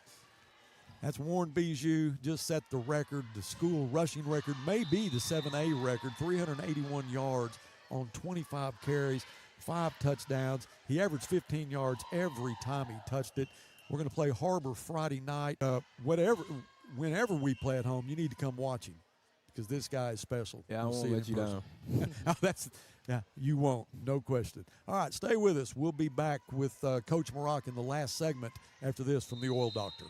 That's Warren Bijou, just set the record, the school rushing record, may be the 7A record, 381 yards on 25 carries, 5 touchdowns. He averaged 15 yards every time he touched it. We're going to play Har-Ber Friday night. Whenever we play at home, you need to come watch him because this guy is special. Yeah, I You'll won't see it let in you person. Yeah, you won't, no question. All right, stay with us. We'll be back with Coach Maroc in the last segment after this from the Oil Doctor.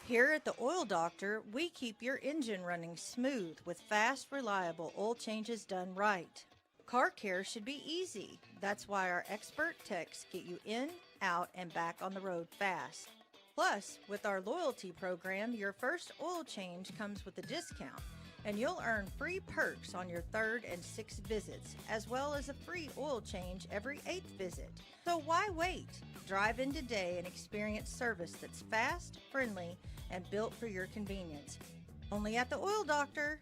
Here at the Oil Doctor, we keep your engine running smooth with fast, reliable oil changes done right. Car care should be easy. That's why our expert techs get you in, out, and back on the road fast. Plus, with our loyalty program, your first oil change comes with a discount, and you'll earn free perks on your 3rd and 6th visits, as well as a free oil change every 8th visit. So why wait? Drive in today and experience service that's fast, friendly, and built for your convenience. Only at the Oil Doctor.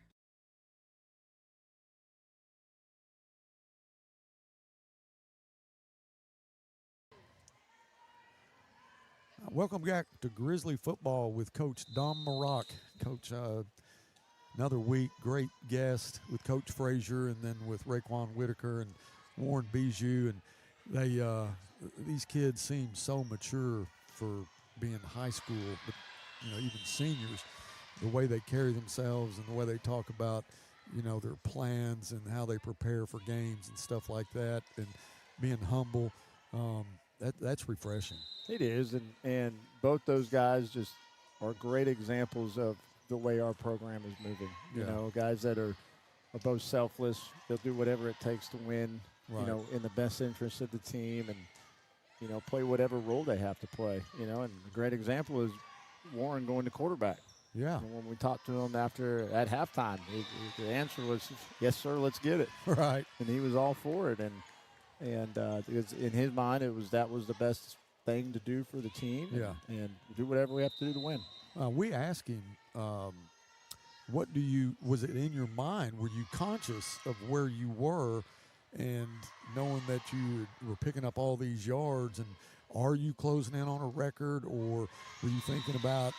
Welcome back to Grizzly football with Coach Dom Maroc. Coach, another week, great guest with Coach Frazier and then with Raekwon Whitaker and Warren Bijou. And these kids seem so mature for being high school, but even seniors, the way they carry themselves and the way they talk about, their plans and how they prepare for games and stuff like that, and being humble, that's refreshing. It is, and both those guys just are great examples of the way our program is moving. You know, guys that are both selfless. They'll do whatever it takes to win, in the best interest of the team, and, play whatever role they have to play. And a great example is Warren going to quarterback. Yeah. And when we talked to him at halftime, the answer was, yes, sir, let's get it. Right. And he was all for it. And in his mind, that was the best thing to do for the team. And do whatever we have to do to win. We asked him, was it in your mind? Were you conscious of where you were and knowing that you were picking up all these yards, and are you closing in on a record, or were you thinking about,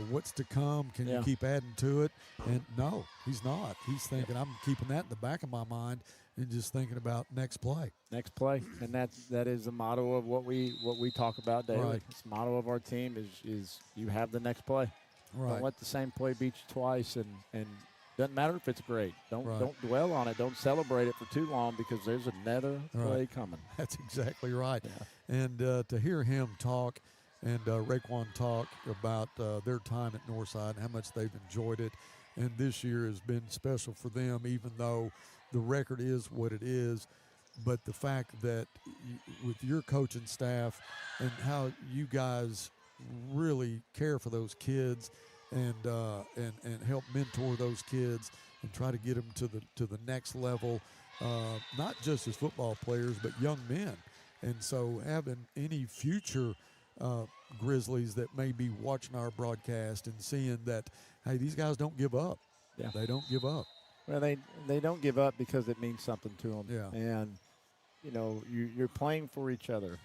what's to come? Can you keep adding to it? And no, he's not. He's thinking, I'm keeping that in the back of my mind and just thinking about next play. Next play, and that is the motto of what we talk about daily. Right. It's the motto of our team is you have the next play. Right. Don't let the same play beat you twice, and doesn't matter if it's great. Don't dwell on it. Don't celebrate it for too long, because there's another play coming. That's exactly right. Yeah. And to hear him talk and Raekwon talk about their time at Northside and how much they've enjoyed it, and this year has been special for them, even though the record is what it is. But the fact that with your coaching staff and how you guys really care for those kids and help mentor those kids and try to get them to the next level, not just as football players but young men. And so having any future Grizzlies that may be watching our broadcast and seeing that, hey, these guys don't give up. Yeah. They don't give up. Well, they don't give up because it means something to them. Yeah. And, you're playing for each other.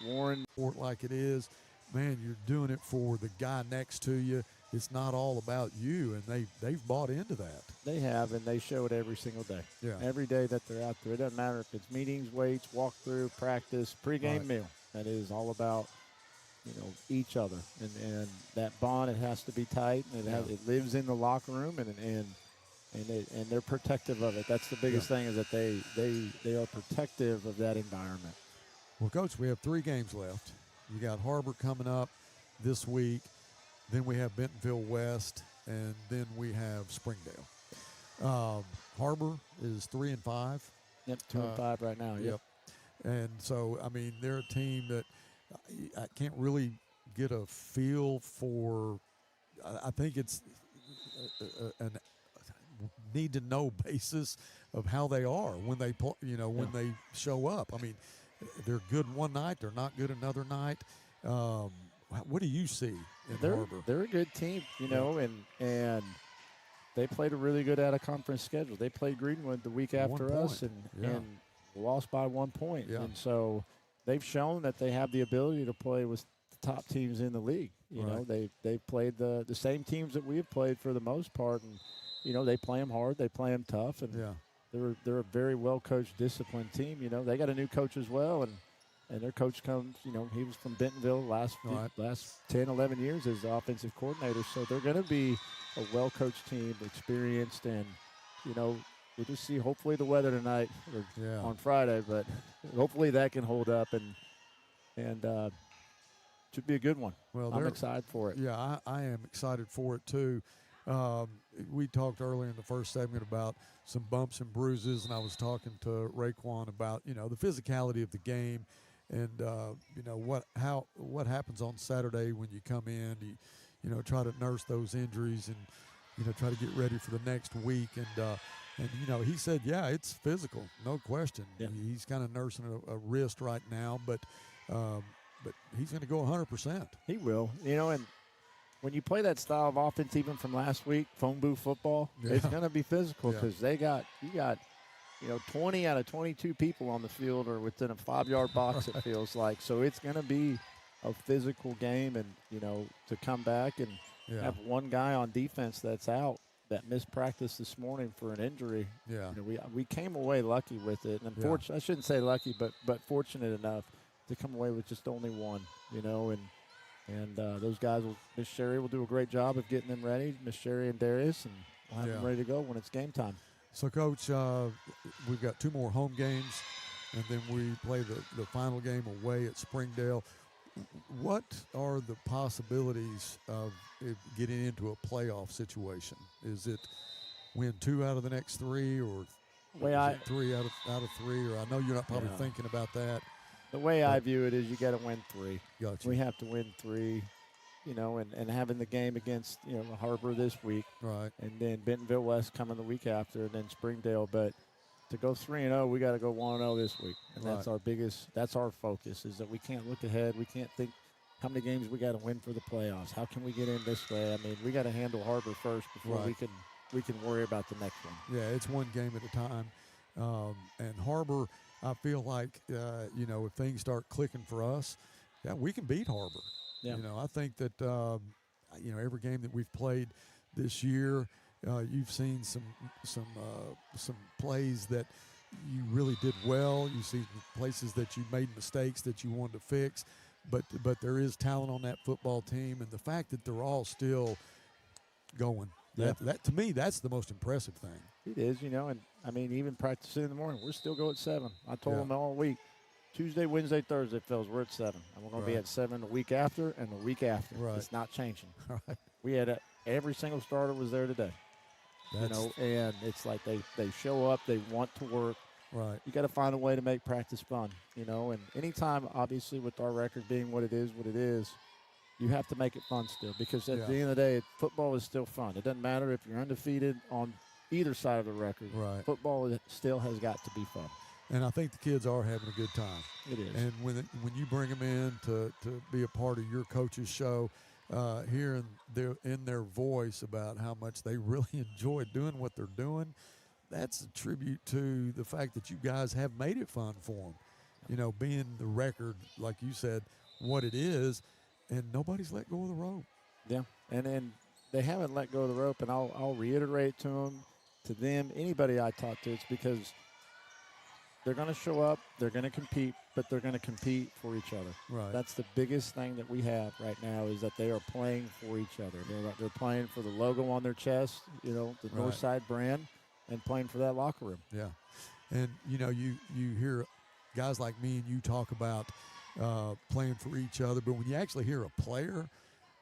Warren. Like it is, man, you're doing it for the guy next to you. It's not all about you, and they've bought into that. They have, and they show it every single day. Yeah. Every day that they're out there. It doesn't matter if it's meetings, weights, walkthrough, practice, pregame meal. That is all about, each other. And that bond, it has to be tight. And it lives in the locker room, and they're protective of it. That's the biggest thing, is that they are protective of that environment. Well, Coach, we have 3 games left. You got Har-Ber coming up this week. Then we have Bentonville West, and then we have Springdale. Har-Ber is 3-5. Yep, 2-5 right now. Yep. And so, I mean, they're a team that I can't really get a feel for. I think it's a need-to-know basis of how they are when they play, when they show up. I mean, they're good one night, they're not good another night. What do you see in Har-Ber? They're a good team, and they played a really good out-of-conference schedule. They played Greenwood the week after us and lost by 1 point. Yeah. And so they've shown that they have the ability to play with the top teams in the league. They've played the same teams that we've played for the most part, and they play them hard, they play them tough, and they're a very well-coached, disciplined team. They got a new coach as well, and their coach comes, he was from Bentonville last 10, 11 years as the offensive coordinator. So they're going to be a well-coached team, experienced, and, we'll just see hopefully the weather tonight or on Friday, but hopefully that can hold up and should be a good one. Well, I'm excited for it. Yeah, I am excited for it too. We talked earlier in the first segment about some bumps and bruises, and I was talking to Raekwon about, the physicality of the game. And what happens on Saturday when you come in, you try to nurse those injuries and try to get ready for the next week. And he said, it's physical, no question. Yeah. He's kind of nursing a wrist right now, but he's going to go 100%. He will, and when you play that style of offense, even from last week, phone booth football, it's going to be physical because you got 20 out of 22 people on the field are within a 5-yard box, it feels like. So it's going to be a physical game, and, to come back and have one guy on defense that's out that missed practice this morning for an injury. Yeah. We came away lucky with it. And I shouldn't say lucky, but fortunate enough to come away with just only one, And those guys, Miss Sherry will do a great job of getting them ready, Miss Sherry and Darius, and we'll have them ready to go when it's game time. So, Coach, we've got 2 more home games, and then we play the final game away at Springdale. What are the possibilities of getting into a playoff situation? Is it win 2 out of the next 3, or is it 3 out of 3? Or I know you're not probably thinking about that. The way I view it is you got to win 3. Gotcha. We have to win 3, and having the game against, Har-Ber this week. Right. And then Bentonville West coming the week after, and then Springdale. But to go 3-0, we got to go 1-0 this week. And that's our focus, is that we can't look ahead. We can't think how many games we got to win for the playoffs. How can we get in this way? I mean, we got to handle Har-Ber first before we can worry about the next one. Yeah, it's one game at a time. And Har-Ber, I feel like, if things start clicking for us, we can beat Har-Ber. Yeah. I think that, every game that we've played this year, you've seen some plays that you really did well. You see places that you made mistakes that you wanted to fix, but there is talent on that football team, and the fact that they're all still going. That to me, that's the most impressive thing. It is, and I mean, even practicing in the morning, we're still go at 7. I told them all week, Tuesday, Wednesday, Thursday, fellas, we're at 7. And we're going to be at 7 the week after and the week after. Right. It's not changing. Right. We had every single starter was there today. And it's like they show up, they want to work. Right. You got to find a way to make practice fun, and anytime, obviously, with our record being what it is, you have to make it fun still, because at the end of the day, football is still fun. It doesn't matter if you're undefeated on either side of the record. Right. Football still has got to be fun. And I think the kids are having a good time. It is. And when you bring them in to be a part of your coach's show, hearing their voice about how much they really enjoy doing what they're doing, that's a tribute to the fact that you guys have made it fun for them. Being the record, like you said, what it is, and nobody's let go of the rope. Yeah, and they haven't let go of the rope, and I'll reiterate to them, anybody I talk to, it's because they're going to show up, they're going to compete, but they're going to compete for each other. Right. That's the biggest thing that we have right now, is that they are playing for each other. They're playing for the logo on their chest, the Northside brand, and playing for that locker room. Yeah, and you hear guys like me and you talk about playing for each other, but when you actually hear a player,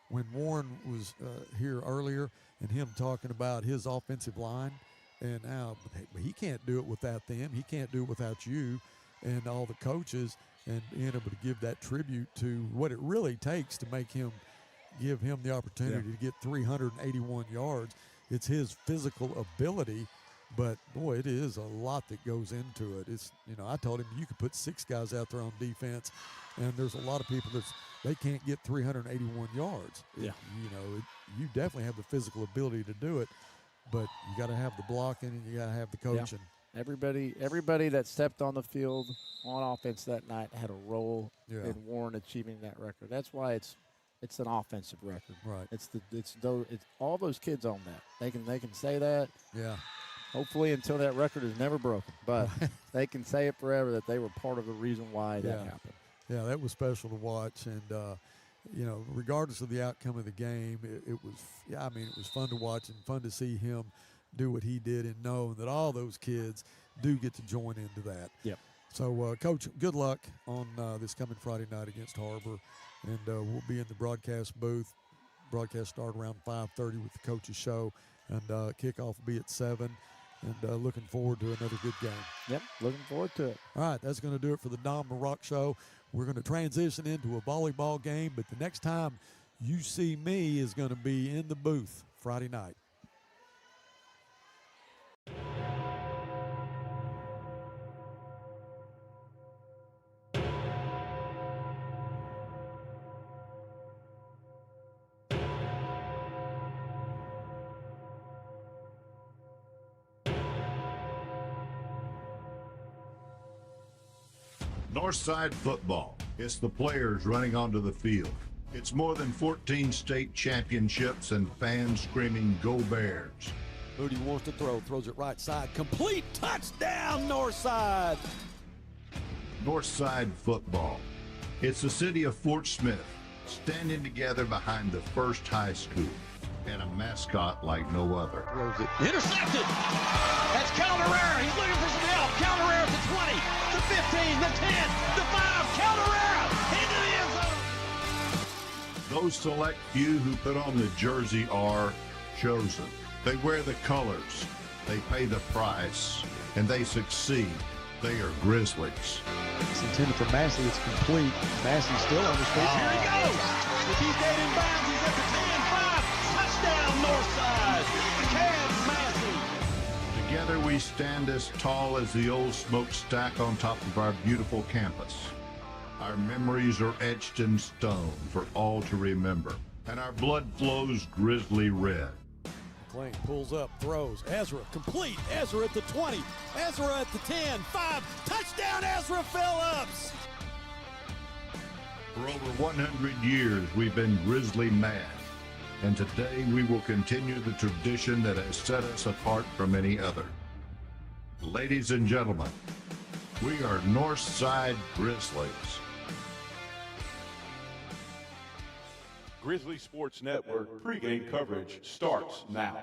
when Warren was here earlier and him talking about his offensive line, and how he can't do it without them, he can't do it without you and all the coaches, and being able to give that tribute to what it really takes to give him the opportunity to get 381 yards. It's his physical ability, but boy, it is a lot that goes into it. It's, I told him you could put 6 guys out there on defense, and there's a lot of people they can't get 381 yards. Yeah. You definitely have the physical ability to do it, but you got to have the blocking and you got to have the coaching. Yeah. Everybody that stepped on the field on offense that night had a role in Warren achieving that record. That's why it's an offensive record. Right. It's all those kids own that. They can say that. Yeah. Hopefully until that record is never broken, but they can say it forever that they were part of the reason why that happened. Yeah, that was special to watch, and regardless of the outcome of the game, it was fun to watch and fun to see him do what he did, and know that all those kids do get to join into that. Yep. So, Coach, good luck on this coming Friday night against Har-Ber, and we'll be in the broadcast booth. Broadcast start around 5:30 with the coach's show, and kickoff will be at 7. And looking forward to another good game. Yep, looking forward to it. All right, that's going to do it for the Don Maroc Show. We're going to transition into a volleyball game, but the next time you see me is going to be in the booth Friday night. Northside football. It's the players running onto the field. It's more than 14 state championships and fans screaming, "Go Bears." Moody wants to throw, throws it right side. Complete touchdown, Northside. Northside football. It's the city of Fort Smith, standing together behind the first high school, and a mascot like no other. Intercepted. That's Calderera. He's looking for some help. Calderera at the 20, the 15, the 10, the 5. Calderera into the end zone. Those select few who put on the jersey are chosen. They wear the colors, they pay the price, and they succeed. They are Grizzlies. It's intended for Massey. It's complete. Massey's still on his feet. Here he goes. If he's dead in bounds, he's at the 10-5. Touchdown, Northside. Cavs Massey. Together we stand as tall as the old smokestack on top of our beautiful campus. Our memories are etched in stone for all to remember, and our blood flows Grizzly red. McLean pulls up, throws. Ezra complete. Ezra at the 20. Ezra at the 10. 5. Touchdown, Ezra Phillips. For over 100 years, we've been Grizzly mad. And today we will continue the tradition that has set us apart from any other. Ladies and gentlemen, we are Northside Grizzlies. Grizzly Sports Network pregame coverage starts now.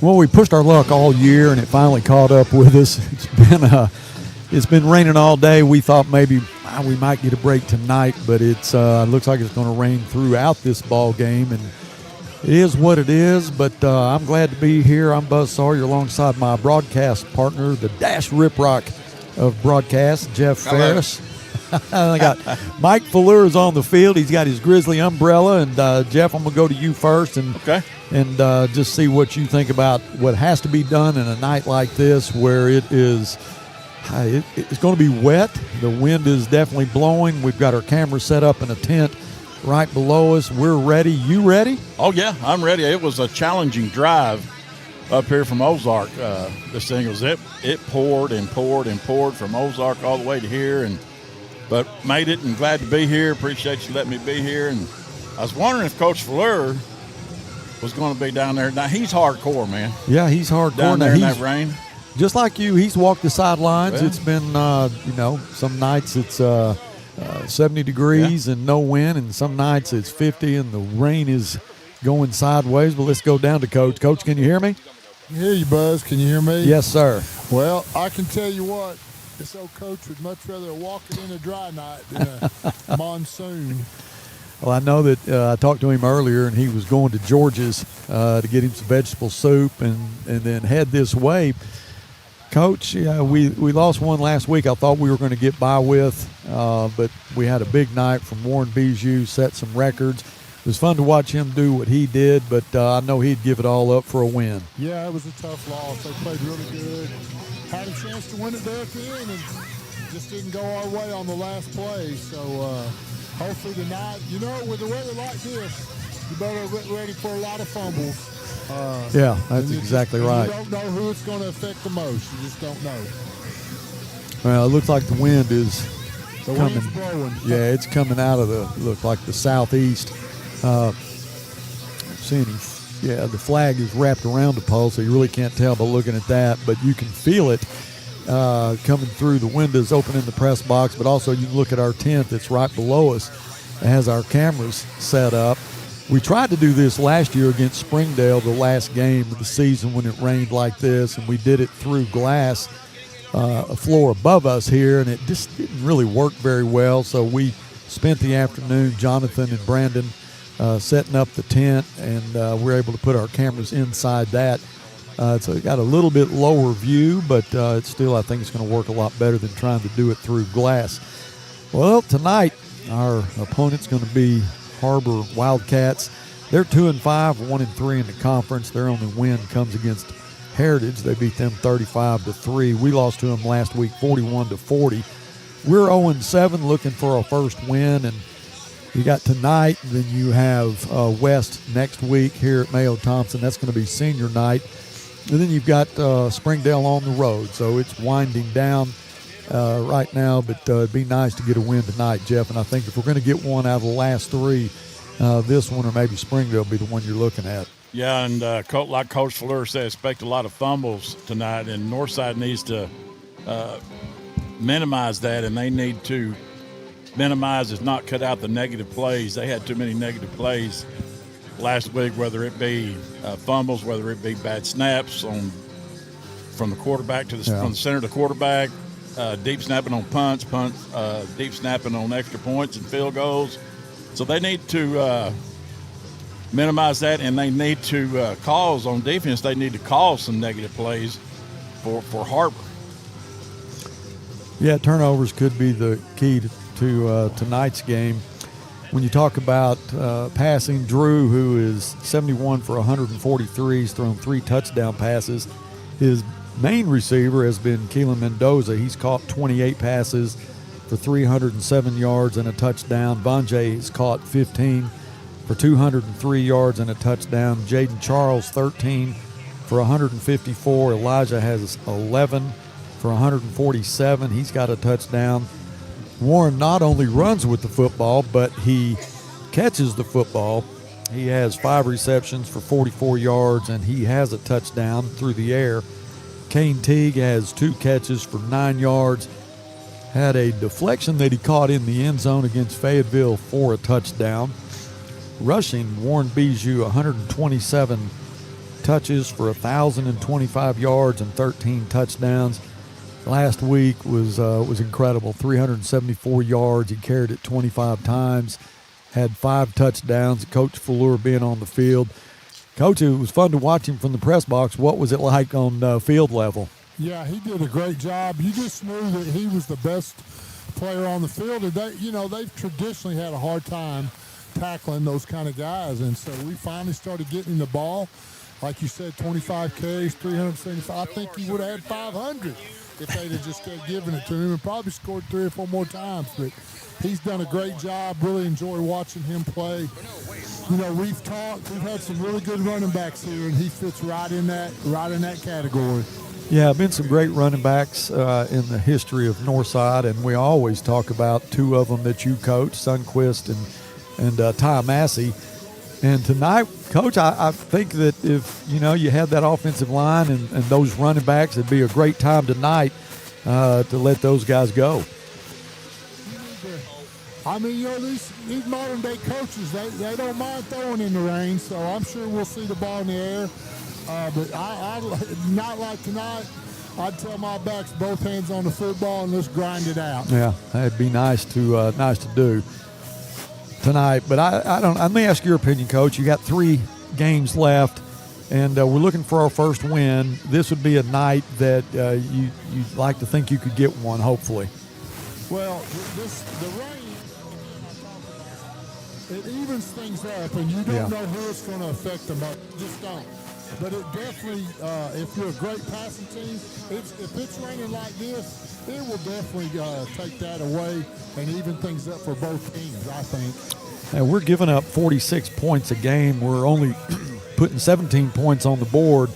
Well, we pushed our luck all year, and it finally caught up with us. It's been raining all day. We thought maybe we might get a break tonight, but it looks like it's going to rain throughout this ball game, and it is what it is. But I'm glad to be here. I'm Buzz Sawyer alongside my broadcast partner, the Dash Riprock of broadcast, Jeff Ferris. I got Mike Fuller is on the field. He's got his Grizzly umbrella, and Jeff, I'm going to go to you first, and just see what you think about what has to be done in a night like this, where it's going to be wet. The wind is definitely blowing. We've got our camera set up in a tent right below us. We're ready. You ready? Oh yeah, I'm ready. It was a challenging drive up here from Ozark. This thing was it poured and poured and poured from Ozark all the way to here, but made it, and glad to be here. Appreciate you letting me be here. And I was wondering if Coach Fleur was going to be down there. Now, he's hardcore, man. Yeah, he's hardcore. Down there in that rain. Just like you, he's walked the sidelines. Well, it's been, some nights it's 70 degrees and no wind, and some nights it's 50 and the rain is going sideways. But let's go down to Coach. Coach, can you hear me? I hear you, Buzz. Can you hear me? Yes, sir. Well, I can tell you what, this old coach would much rather walk it in a dry night than a monsoon. Well, I know that I talked to him earlier, and he was going to George's to get him some vegetable soup and then head this way. Coach, we lost one last week I thought we were going to get by with, but we had a big night from Warren Bijou, set some records. It was fun to watch him do what he did, but I know he'd give it all up for a win. Yeah, it was a tough loss. They played really good. Had a chance to win it there at the end, and just didn't go our way on the last play. So hopefully tonight, with the weather like this, you better get ready for a lot of fumbles. Yeah, that's exactly right. You don't know who it's going to affect the most. You just don't know. Well, it looks like the wind is coming. Wind's blowing. Yeah, it's coming out of the southeast. The flag is wrapped around the pole, so you really can't tell by looking at that, but you can feel it coming through the windows, opening the press box, but also you can look at our tent that's right below us. It has our cameras set up. We tried to do this last year against Springdale, the last game of the season when it rained like this, and we did it through glass, a floor above us here, and it just didn't really work very well, so we spent the afternoon, Jonathan and Brandon, setting up the tent, and we're able to put our cameras inside that. So it got a little bit lower view, but it's still, I think it's going to work a lot better than trying to do it through glass. Well, tonight our opponent's going to be Har-Ber Wildcats. They're 2-5, 1-3 in the conference. Their only win comes against Heritage. They beat them 35-3. We lost to them last week 41-40. We're 0-7, looking for our first win, and you got tonight, and then you have West next week here at Mayo Thompson. That's going to be senior night. And then you've got Springdale on the road, so it's winding down right now. But it'd be nice to get a win tonight, Jeff. And I think if we're going to get one out of the last three, this one or maybe Springdale will be the one you're looking at. Yeah, and like Coach Fleur said, expect a lot of fumbles tonight, and Northside needs to minimize that, and they need to minimize is not cut out the negative plays. They had too many negative plays last week, whether it be fumbles, whether it be bad snaps from the quarterback to from the center to the quarterback, deep snapping on punts, deep snapping on extra points and field goals. So they need to minimize that, and they need to cause on defense. They need to cause some negative plays for Har-Ber. Yeah, turnovers could be the key to tonight's game. When you talk about passing, Drew, who is 71 for 143, he's thrown 3 touchdown passes. His main receiver has been Keelan Mendoza. He's caught 28 passes for 307 yards and a touchdown. Bonjay has caught 15 for 203 yards and a touchdown. Jaden Charles, 13 for 154. Elijah has 11 for 147. He's got a touchdown. Warren not only runs with the football, but he catches the football. He has 5 receptions for 44 yards, and he has a touchdown through the air. Kane Teague has 2 catches for 9 yards. Had a deflection that he caught in the end zone against Fayetteville for a touchdown. Rushing, Warren Bijou, 127 touches for 1,025 yards and 13 touchdowns. Last week was incredible. 374 yards. He carried it 25 times. Had 5 touchdowns. Coach Fleur being on the field. Coach, it was fun to watch him from the press box. What was it like on field level? Yeah, he did a great job. You just knew that he was the best player on the field. And they've traditionally had a hard time tackling those kind of guys. And so we finally started getting the ball. Like you said, 25 carries, 375. I think he would have had 500 if they'd have just kept giving it to him, and probably scored 3 or 4 more times. But he's done a great job. Really enjoy watching him play. We've had some really good running backs here, and he fits right in that category. Yeah, been some great running backs in the history of Northside, and we always talk about 2 of them that you coach, Sunquist and Ty Massey. And tonight, Coach, I think that if, you had that offensive line and those running backs, it'd be a great time tonight to let those guys go. I mean, these modern-day coaches, they don't mind throwing in the rain, so I'm sure we'll see the ball in the air. But I not like tonight, I'd tell my backs both hands on the football and let's grind it out. Yeah, that'd be nice to do tonight. But let me ask your opinion, Coach. You got 3 games left, and we're looking for our first win. This would be a night that you'd like to think you could get one, hopefully. Well, the rain, it evens things up, and you don't know who it's going to affect them. Just don't. But it definitely, if you're a great passing team, if it's raining like this, it will definitely take that away and even things up for both teams, I think. And we're giving up 46 points a game. We're only putting 17 points on the board.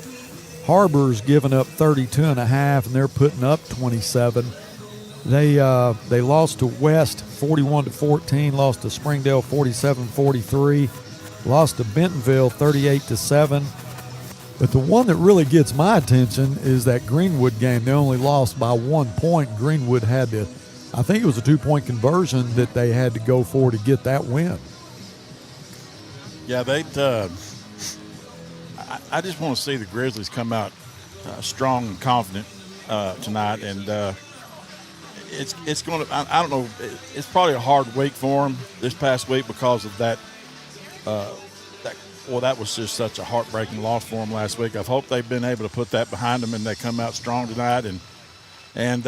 Har-Ber's giving up 32.5, and they're putting up 27. They lost to West 41-14, lost to Springdale 47-43, lost to Bentonville 38-7. But the one that really gets my attention is that Greenwood game. They only lost by 1 point. Greenwood had to, I think it was a 2-point conversion that they had to go for to get that win. Yeah, I just want to see the Grizzlies come out strong and confident tonight, and it's going to. I don't know. It's probably a hard week for them this past week because of that. That was just such a heartbreaking loss for them last week. I hope they've been able to put that behind them and they come out strong tonight. And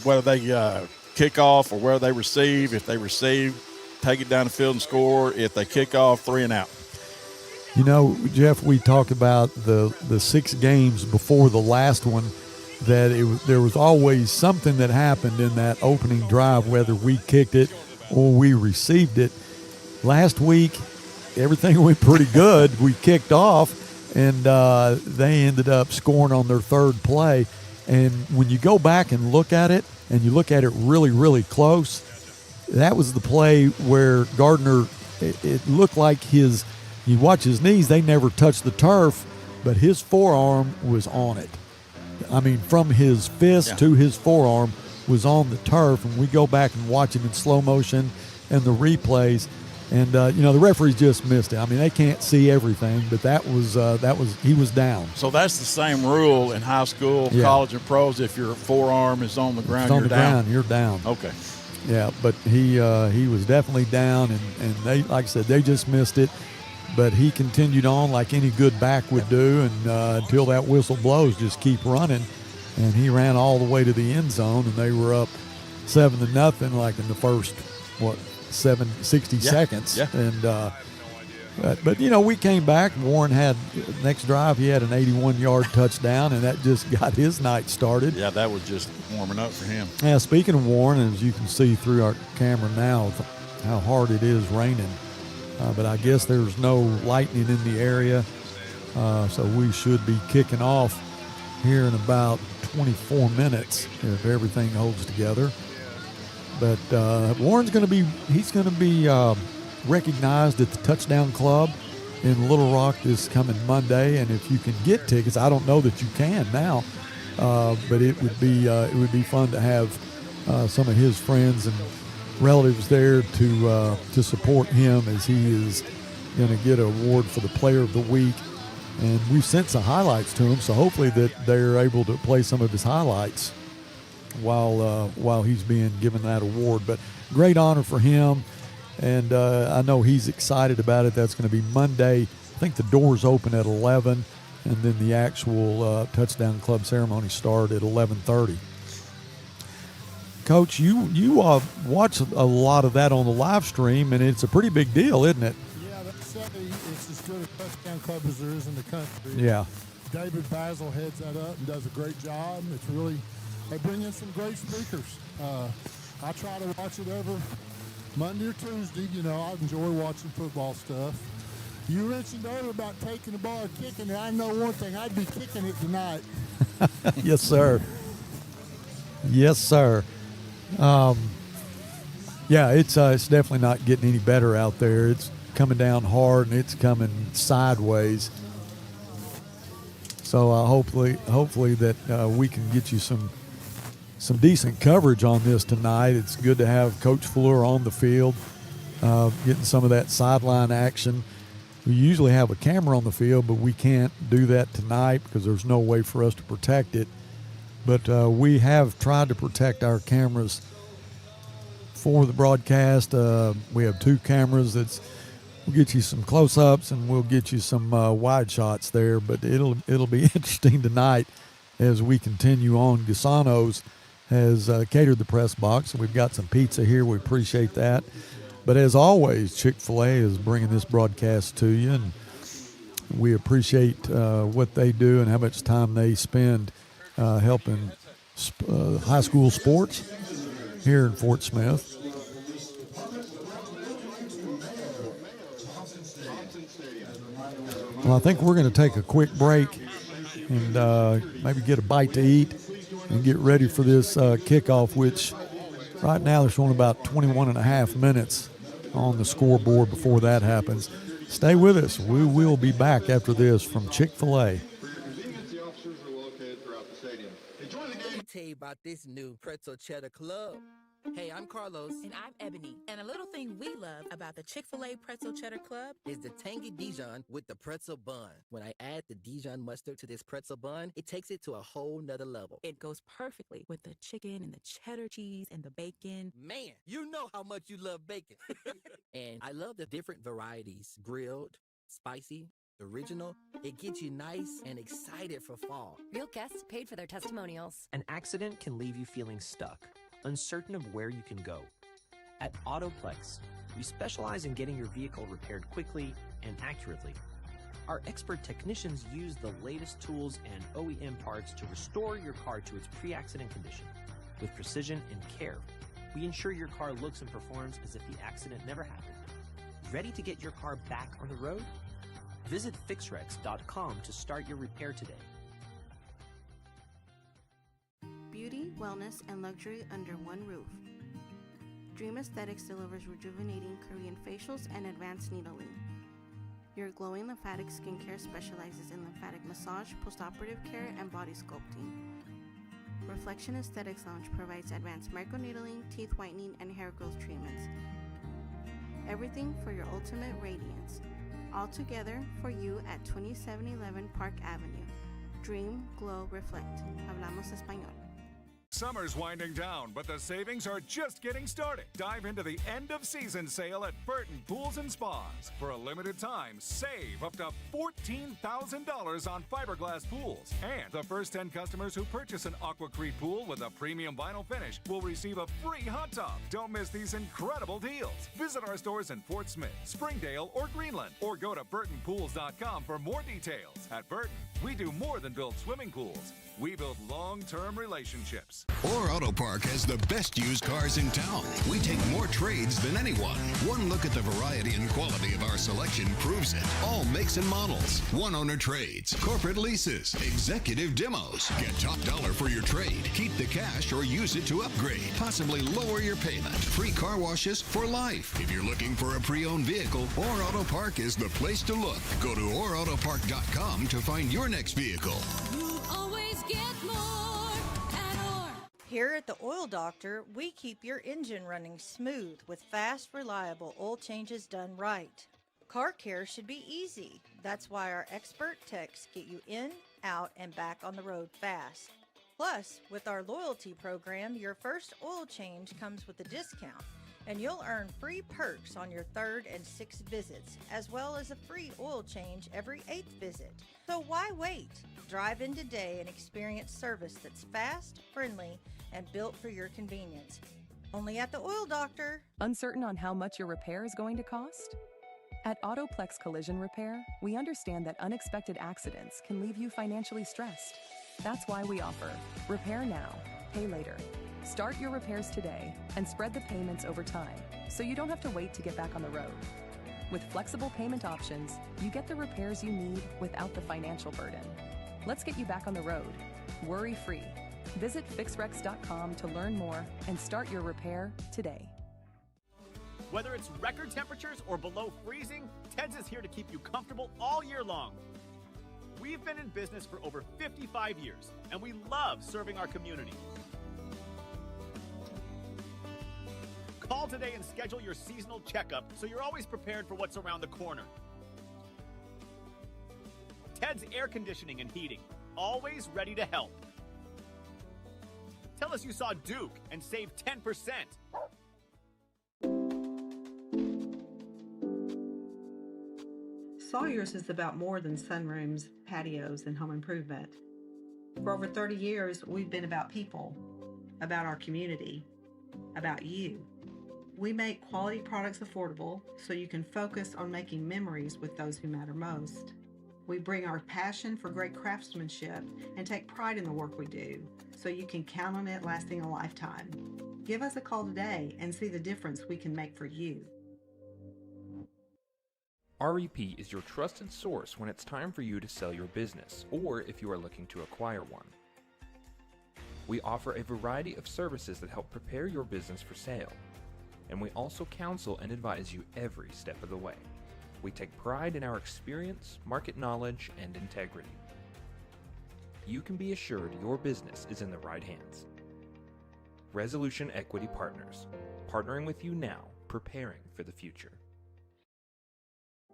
whether they kick off or whether they receive, if they receive, take it down the field and score. If they kick off, 3 and out. Jeff, we talked about the 6 games before the last one, that there was always something that happened in that opening drive, whether we kicked it or we received it. Last week, everything went pretty good. We kicked off, and they ended up scoring on their third play. And when you go back and look at it, and you look at it really, really close, that was the play where Gardner, it looked like you watch his knees, they never touched the turf, but his forearm was on it. I mean, from his fist to his forearm was on the turf, and we go back and watch it in slow motion and the replays, and the referees just missed it. I mean, they can't see everything, but he was down. So that's the same rule in high school, college, and pros. If your forearm is on the ground, you're down. You're down. Okay. Yeah, but he was definitely down, and they, like I said, they just missed it. But he continued on like any good back would do, and until that whistle blows, just keep running. And he ran all the way to the end zone, and they were up 7-0, like in the first 60 seconds. Yeah. And but we came back. Warren had next drive. He had an 81-yard touchdown, and that just got his night started. Yeah, that was just warming up for him. Yeah, speaking of Warren, as you can see through our camera now, how hard it is raining. But I guess there's no lightning in the area, so we should be kicking off here in about 24 minutes if everything holds together. But Warren's going to be recognized at the Touchdown Club in Little Rock this coming Monday, and if you can get tickets, I don't know that you can now, but it would be fun to have some of his friends and relatives there to support him as he is going to get an award for the Player of the Week. And we've sent some highlights to him, so hopefully that they're able to play some of his highlights while he's being given that award. But great honor for him, and I know he's excited about it. That's going to be Monday. I think the doors open at 11, and then the actual Touchdown Club ceremony start at 11:30. Coach, you watch a lot of that on the live stream, and it's a pretty big deal, isn't it? Yeah, it's as good a Touchdown Club as there is in the country. Yeah. David Basil heads that up and does a great job. It's really, they bring in some great speakers. I try to watch it every Monday or Tuesday. I enjoy watching football stuff. You mentioned earlier about taking the ball and kicking it. I know one thing, I'd be kicking it tonight. Yes, sir. Yes, sir. Yeah, it's definitely not getting any better out there. It's coming down hard, and it's coming sideways. So hopefully that we can get you some decent coverage on this tonight. It's good to have Coach Fleur on the field, getting some of that sideline action. We usually have a camera on the field, but we can't do that tonight because there's no way for us to protect it. But we have tried to protect our cameras for the broadcast. We have 2 cameras. We'll get you some close-ups, and we'll get you some wide shots there. But it'll be interesting tonight as we continue on. Gisano's has catered the press box, and we've got some pizza here. We appreciate that. But as always, Chick-fil-A is bringing this broadcast to you, and we appreciate what they do and how much time they spend helping high school sports here in Fort Smith. Well, I think we're going to take a quick break and maybe get a bite to eat and get ready for this kickoff, which right now there's only about 21 and a half minutes on the scoreboard before that happens. Stay with us. We will be back after this from Chick-fil-A. Let me tell you about this new pretzel cheddar club. Hey, I'm Carlos. And I'm Ebony. And a little thing we love about the Chick-fil-A Pretzel Cheddar Club is the tangy Dijon with the pretzel bun. When I add the Dijon mustard to this pretzel bun, it takes it to a whole nother level. It goes perfectly with the chicken and the cheddar cheese and the bacon. Man, you know how much you love bacon. And I love the different varieties. Grilled, spicy, original. It gets you nice and excited for fall. Wilcats paid for their testimonials. An accident can leave you feeling stuck, uncertain of where you can go. At AutoPlex, we specialize in getting your vehicle repaired quickly and accurately. Our expert technicians use the latest tools and OEM parts to restore your car to its pre-accident condition. With precision and care, we ensure your car looks and performs as if the accident never happened. Ready to get your car back on the road? Visit fixrex.com to start your repair today. Beauty, wellness, and luxury under one roof. Dream Aesthetics delivers rejuvenating Korean facials and advanced needling. Your glowing lymphatic skincare specializes in lymphatic massage, postoperative care, and body sculpting. Reflection Aesthetics Lounge provides advanced microneedling, teeth whitening, and hair growth treatments. Everything for your ultimate radiance. All together for you at 2711 Park Avenue. Dream, glow, reflect. Hablamos español. Summer's winding down, but the savings are just getting started. Dive into the end-of-season sale at Burton Pools and Spas. For a limited time, save up to $14,000 on fiberglass pools. And the first 10 customers who purchase an Aquacrete pool with a premium vinyl finish will receive a free hot tub. Don't miss these incredible deals. Visit our stores in Fort Smith, Springdale, or Greenland, or go to BurtonPools.com for more details. At Burton, we do more than build swimming pools. We build long-term relationships. Or Auto Park has the best used cars in town. We take more trades than anyone. One look at the variety and quality of our selection proves it. All makes and models. One-owner trades, corporate leases, executive demos. Get top dollar for your trade. Keep the cash or use it to upgrade. Possibly lower your payment. Free car washes for life. If you're looking for a pre-owned vehicle, Or Auto Park is the place to look. Go to OrAutoPark.com to find your next vehicle. Get more at Or. Here at the Oil Doctor, we keep your engine running smooth with fast, reliable oil changes done right. Car care should be easy. That's why our expert techs get you in, out, and back on the road fast. Plus, with our loyalty program, your first oil change comes with a discount, and you'll earn free perks on your 3rd and 6th visits, as well as a free oil change every 8th visit. So why wait? Drive in today and experience service that's fast, friendly, and built for your convenience. Only at the Oil Doctor. Uncertain on how much your repair is going to cost? At AutoPlex Collision Repair, we understand that unexpected accidents can leave you financially stressed. That's why we offer Repair Now, Pay Later. Start your repairs today and spread the payments over time so you don't have to wait to get back on the road. With flexible payment options, you get the repairs you need without the financial burden. Let's get you back on the road, worry-free. Visit fixrex.com to learn more and start your repair today. Whether it's record temperatures or below freezing, Ted's is here to keep you comfortable all year long. We've been in business for over 55 years, and we love serving our community. Call today and schedule your seasonal checkup so you're always prepared for what's around the corner. Ted's Air Conditioning and Heating, always ready to help. Tell us you saw Duke and save 10%. Sawyer's is about more than sunrooms, patios, and home improvement. For over 30 years, we've been about people, about our community, about you. We make quality products affordable so you can focus on making memories with those who matter most. We bring our passion for great craftsmanship and take pride in the work we do so you can count on it lasting a lifetime. Give us a call today and see the difference we can make for you. REP is your trusted source when it's time for you to sell your business or if you are looking to acquire one. We offer a variety of services that help prepare your business for sale, and we also counsel and advise you every step of the way. We take pride in our experience, market knowledge, and integrity. You can be assured your business is in the right hands. Resolution Equity Partners, partnering with you now, preparing for the future.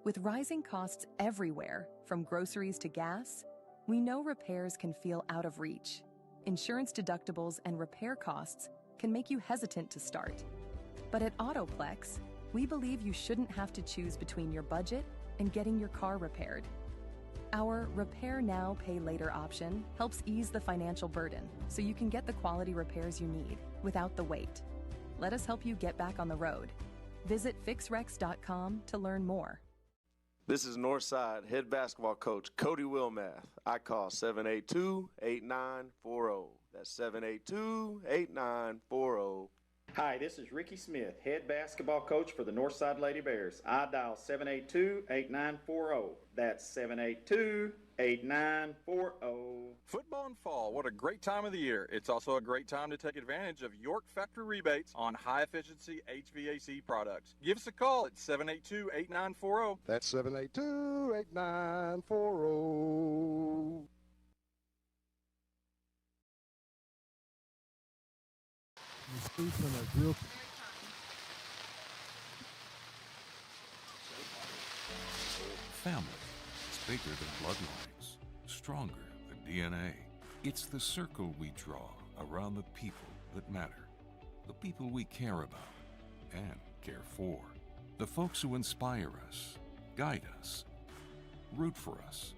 With rising costs everywhere, from groceries to gas, we know repairs can feel out of reach. Insurance deductibles and repair costs can make you hesitant to start. But at AutoPlex, we believe you shouldn't have to choose between your budget and getting your car repaired. Our Repair Now, Pay Later option helps ease the financial burden so you can get the quality repairs you need without the wait. Let us help you get back on the road. Visit fixrex.com to learn more. This is Northside head basketball coach Cody Wilmath. I call 782-8940. That's 782-8940. Hi, this is Ricky Smith, head basketball coach for the Northside Lady Bears. I dial 782-8940. That's 782-8940. Football in fall, what a great time of the year. It's also a great time to take advantage of York factory rebates on high-efficiency HVAC products. Give us a call at 782-8940. That's 782-8940. Family. It's bigger than bloodlines, stronger than DNA. It's the circle we draw around the people that matter, the people we care about and care for, the folks who inspire us, guide us, root for us.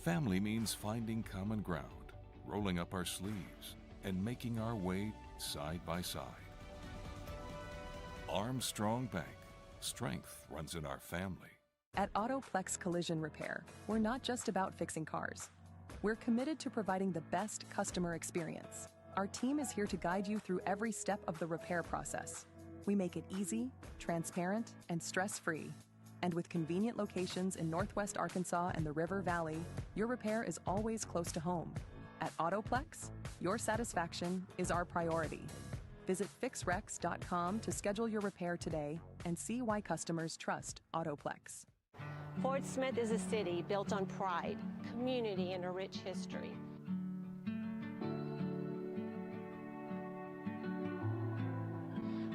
Family means finding common ground, rolling up our sleeves, and making our way side by side. Armstrong Bank. Strength runs in our family. At AutoPlex Collision Repair, we're not just about fixing cars. We're committed to providing the best customer experience. Our team is here to guide you through every step of the repair process. We make it easy, transparent, and stress-free. And with convenient locations in Northwest Arkansas and the River Valley, your repair is always close to home. At AutoPlex, your satisfaction is our priority. Visit fixrex.com to schedule your repair today and see why customers trust AutoPlex. Fort Smith is a city built on pride, community, and a rich history.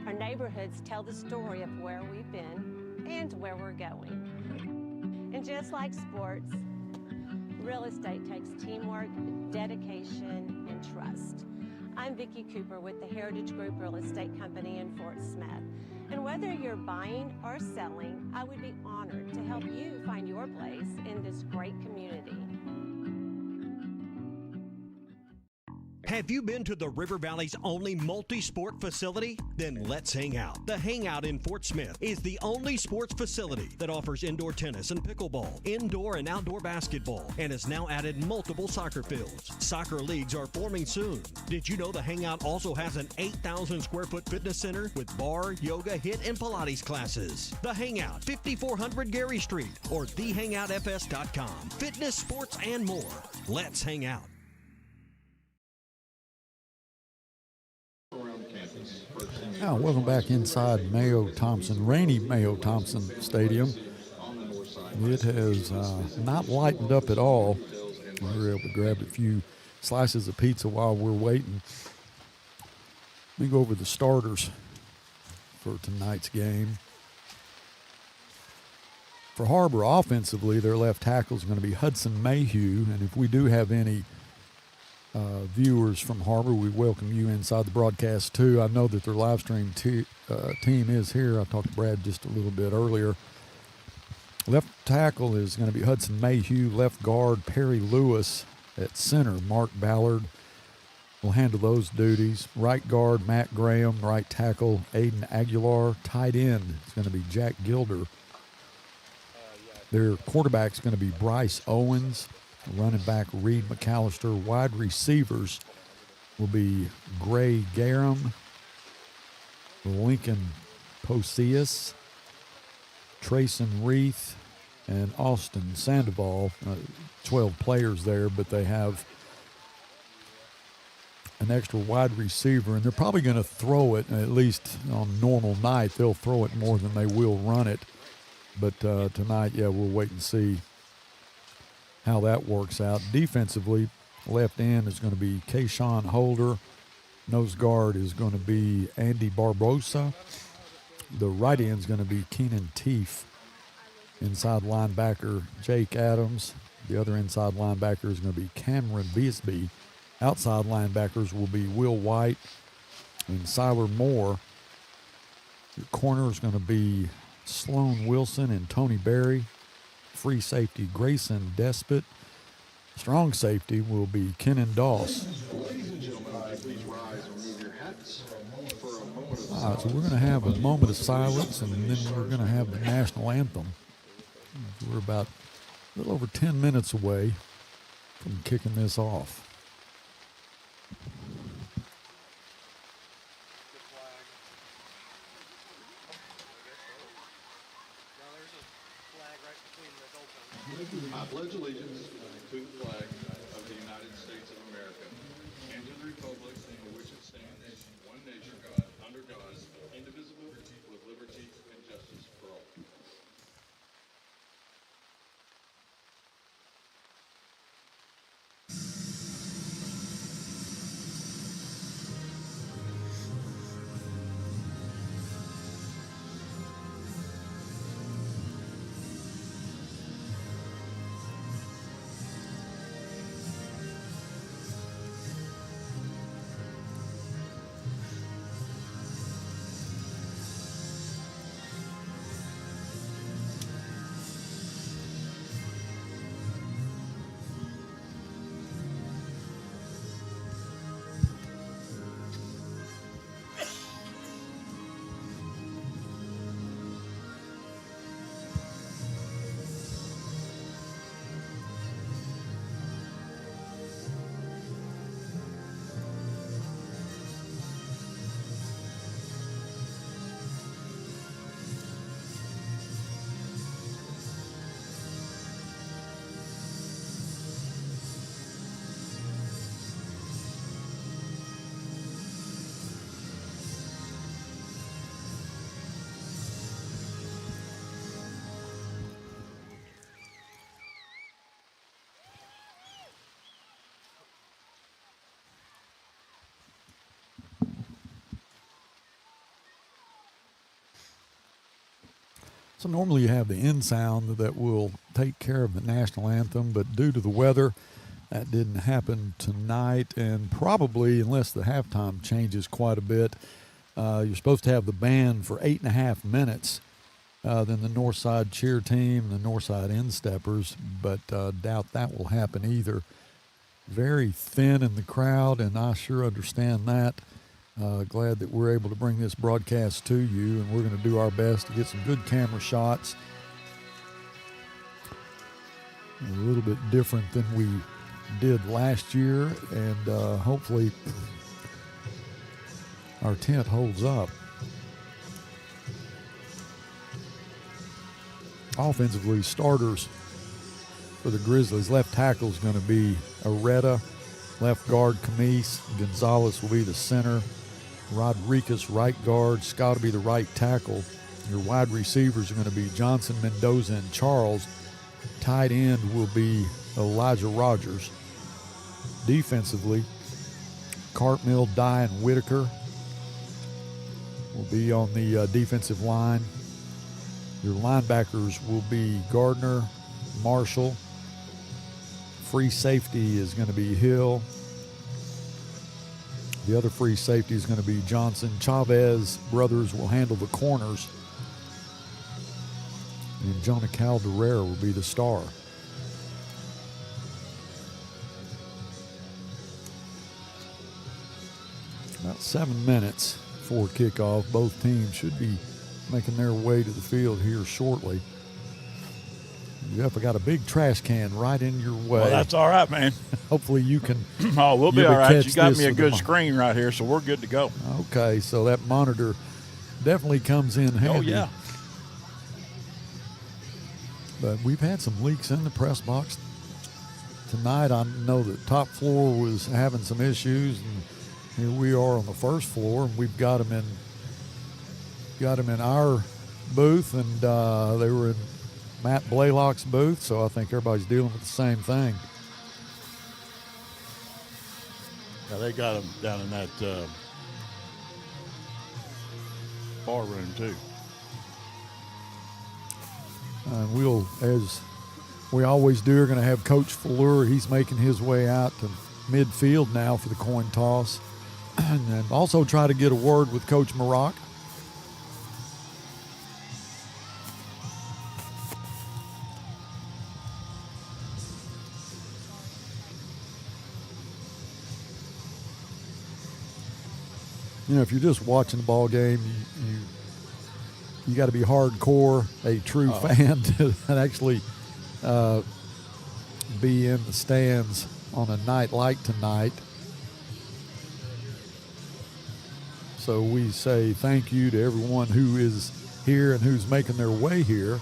Our neighborhoods tell the story of where we've been and where we're going. And just like sports, real estate takes teamwork, dedication, and trust. I'm Vicki Cooper with the Heritage Group Real Estate Company in Fort Smith. And whether you're buying or selling, I would be honored to help you find your place in this great community. Have you been to the River Valley's only multi-sport facility? Then let's hang out. The Hangout in Fort Smith is the only sports facility that offers indoor tennis and pickleball, indoor and outdoor basketball, and has now added multiple soccer fields. Soccer leagues are forming soon. Did you know the Hangout also has an 8,000 square foot fitness center with bar, yoga, HIIT, and Pilates classes? The Hangout, 5400 Gary Street, or thehangoutfs.com. Fitness, sports, and more. Let's hang out. Now, welcome back inside Mayo Thompson, rainy Mayo Thompson Stadium. It has not lightened up at all. We were able to grab a few slices of pizza while we're waiting. Let me go over the starters for tonight's game. For Har-Ber offensively, their left tackle is going to be Hudson Mayhew, and if we do have any viewers from Har-Ber, we welcome you inside the broadcast too. I know that their live stream team is here. I talked to Brad just a little bit earlier. Left tackle is going to be Hudson Mayhew. Left guard, Perry Lewis. At center, Mark Ballard will handle those duties. Right guard, Matt Graham. Right tackle, Aiden Aguilar. Tight end is going to be Jack Gilder. Their quarterback is going to be Bryce Owens. Running back, Reed McAllister. Wide receivers will be Gray Garum, Lincoln Posius, Trayson Reith, and Austin Sandoval. 12 players there, but they have an extra wide receiver, and they're probably going to throw it, at least on normal night. They'll throw it more than they will run it. But tonight, we'll wait and see how that works out. Defensively, left end is going to be Kayshawn Holder. Nose guard is going to be Andy Barbosa. The right end is going to be Keenan Teef. Inside linebacker, Jake Adams. The other inside linebacker is going to be Cameron Bisbee. Outside linebackers will be Will White and Siler Moore. The corner is going to be Sloan Wilson and Tony Berry. Free safety, Grayson Despot. Strong safety will be Kenan Doss. All right, so we're going to have a moment of silence, and then we're going to have the national anthem. We're about a little over 10 minutes away from kicking this off. pledge allegiance to the flag of the United States of America and to the republic for which it stands, one nation, under God, indivisible, with liberty and justice for all. So normally you have the end sound that will take care of the national anthem, but due to the weather, that didn't happen tonight, and probably, unless the halftime changes quite a bit, you're supposed to have the band for 8.5 minutes, then the Northside cheer team, the Northside Insteppers, but doubt that will happen either. Very thin in the crowd, and I sure understand that. Glad that we're able to bring this broadcast to you, and we're going to do our best to get some good camera shots. A little bit different than we did last year, and hopefully our tent holds up. Offensively, starters for the Grizzlies. Left tackle is going to be Areta. Left guard, Camise. Gonzalez will be the center. Rodriguez, right guard. Scott will be the right tackle. Your wide receivers are going to be Johnson, Mendoza, and Charles. Tight end will be Elijah Rogers. Defensively, Cartmill, Dye, and Whitaker will be on the defensive line. Your linebackers will be Gardner, Marshall. Free safety is going to be Hill. The other free safety is going to be Johnson. Chavez brothers will handle the corners. And Jonah Calderera will be the star. About 7 minutes before kickoff. Both teams should be making their way to the field here shortly. Jeff, I got a big trash can right in your way. Well, that's all right, man. Hopefully you can. Oh, we'll be all right. You got me a good screen right here, so we're good to go. Okay, so that monitor definitely comes in handy. Oh, yeah. But we've had some leaks in the press box tonight. I know that top floor was having some issues, and here we are on the first floor, and we've got them in our booth, and they were in Matt Blaylock's booth, so I think everybody's dealing with the same thing. Yeah, they got them down in that bar room, too. We'll, as we always do, are going to have Coach Fuller. He's making his way out to midfield now for the coin toss. And then also try to get a word with Coach Maroc. You know, if you're just watching the ball game, you got to be hardcore, a true fan to actually be in the stands on a night like tonight. So we say thank you to everyone who is here and who's making their way here.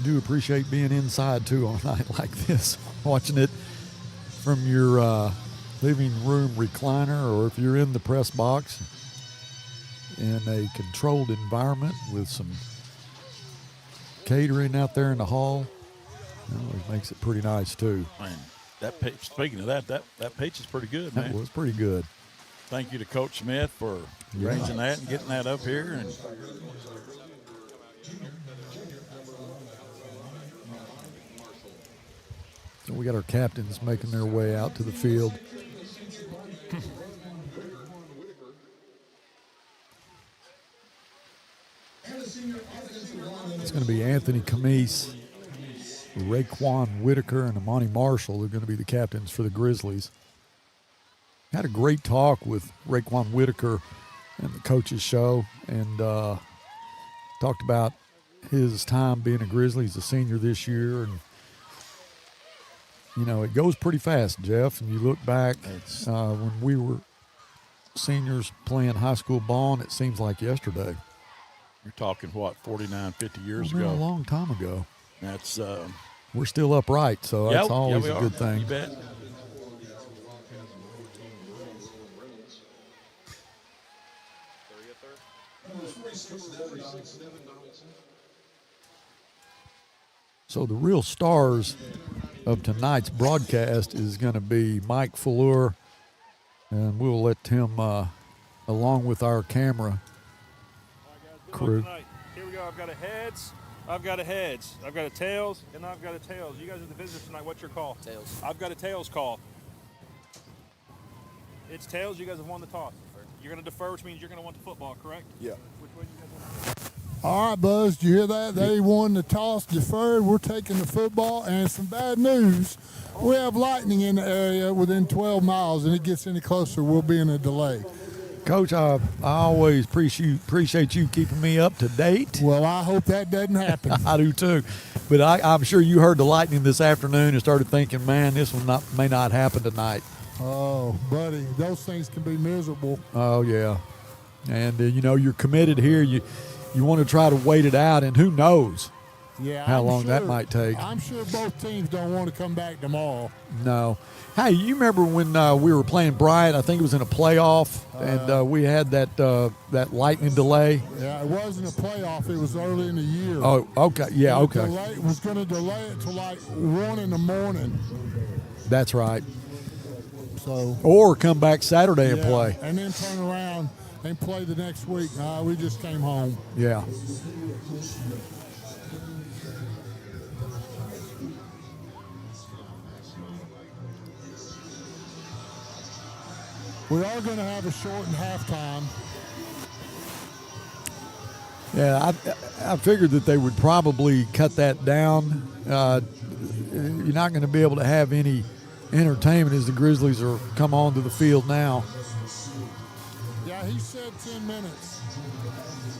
you do appreciate being inside, too, on a night like this, watching it from your living room recliner, or if you're in the press box in a controlled environment with some catering out there in the hall. It makes it pretty nice, too. Man, that pitch, speaking of that pitch is pretty good, man. That was pretty good. Thank you to Coach Smith for arranging that and getting that up here. And so we got our captains making their way out to the field. It's going to be Anthony Camise, Raekwon Whitaker, and Amani Marshall are going to be the captains for the Grizzlies. Had a great talk with Raekwon Whitaker and the coaches show, and talked about his time being a Grizzly. He's a senior this year, and you know, it goes pretty fast, Jeff. And you look back when we were seniors playing high school ball, and it seems like yesterday. You're talking, what, 49, 50 years ago? A long time ago. That's we're still upright, so that's always a good thing. You bet. So the real stars of tonight's broadcast is going to be Mike Fleur, and we'll let him, along with our camera crew. Here we go. I've got a heads. I've got a heads. I've got a tails, and I've got a tails. You guys are the visitors tonight. What's your call? Tails. I've got a tails call. It's tails. You guys have won the toss. You're going to defer, which means you're going to want the football, correct? Yeah. Which way you guys want? All right, Buzz, did you hear that? They won the toss, deferred. We're taking the football, and some bad news. We have lightning in the area within 12 miles, and it gets any closer, we'll be in a delay. Coach, I always appreciate you keeping me up to date. Well, I hope that doesn't happen. I do too. But I'm sure you heard the lightning this afternoon and started thinking, man, this one may not happen tonight. Oh, buddy, those things can be miserable. Oh, yeah. And, you know, you're committed here. You want to try to wait it out, and who knows how long that might take. I'm sure both teams don't want to come back tomorrow. No. Hey, you remember when we were playing Bryant? I think it was in a playoff, and we had that lightning delay. Yeah, it wasn't a playoff. It was early in the year. Oh, okay. Yeah, okay. It was going to delay it to like 1 in the morning. That's right. So. Or come back Saturday and play. And then turn around and play the next week. We just came home. Yeah. We are going to have a shortened halftime. Yeah, I figured that they would probably cut that down. You're not going to be able to have any entertainment as the Grizzlies are come onto the field now. Yeah, he said 10 minutes.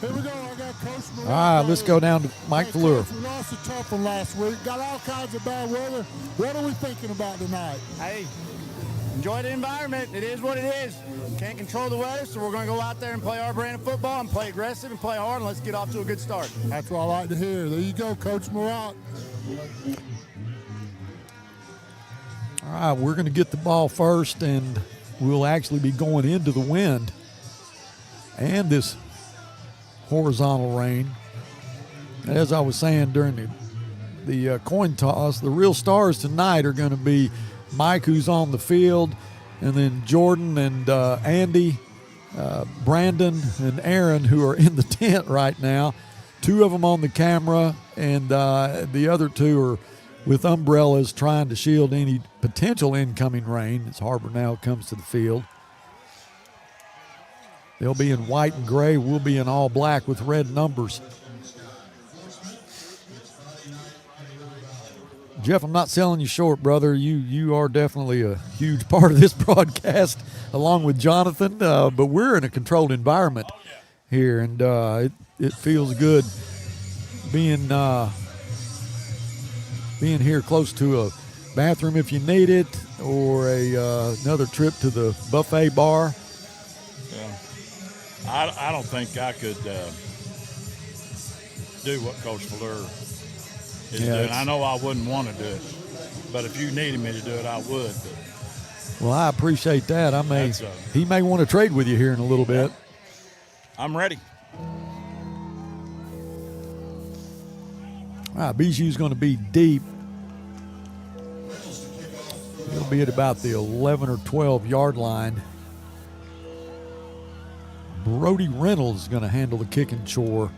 Here we go. I got Coach Moran. All right, let's go down to Mike Fleur. We lost a tough one last week. Got all kinds of bad weather. What are we thinking about tonight? Hey, enjoy the environment. It is what it is. Can't control the weather, so we're going to go out there and play our brand of football and play aggressive and play hard, and let's get off to a good start. That's what I like to hear. There you go, Coach Murat. All right, we're going to get the ball first, and we'll actually be going into the wind and this horizontal rain. As I was saying during the coin toss, the real stars tonight are going to be Mike, who's on the field, and then Jordan and Andy, Brandon and Aaron, who are in the tent right now. Two of them on the camera, and the other two are with umbrellas trying to shield any potential incoming rain as Har-Ber now comes to the field. They'll be in white and gray. We'll be in all black with red numbers. Jeff, I'm not selling you short, brother. You are definitely a huge part of this broadcast, along with Jonathan. But we're in a controlled environment here, and it feels good being here close to a bathroom if you need it, or another trip to the buffet bar. I don't think I could do what Coach Fleur is do it. I know I wouldn't want to do it, but if you needed me to do it, I would. Well, I appreciate that. He may want to trade with you here in a little bit. I'm ready. All right, Biju's going to be deep. He'll be at about the 11 or 12 yard line. Brody Reynolds is going to handle the kicking chore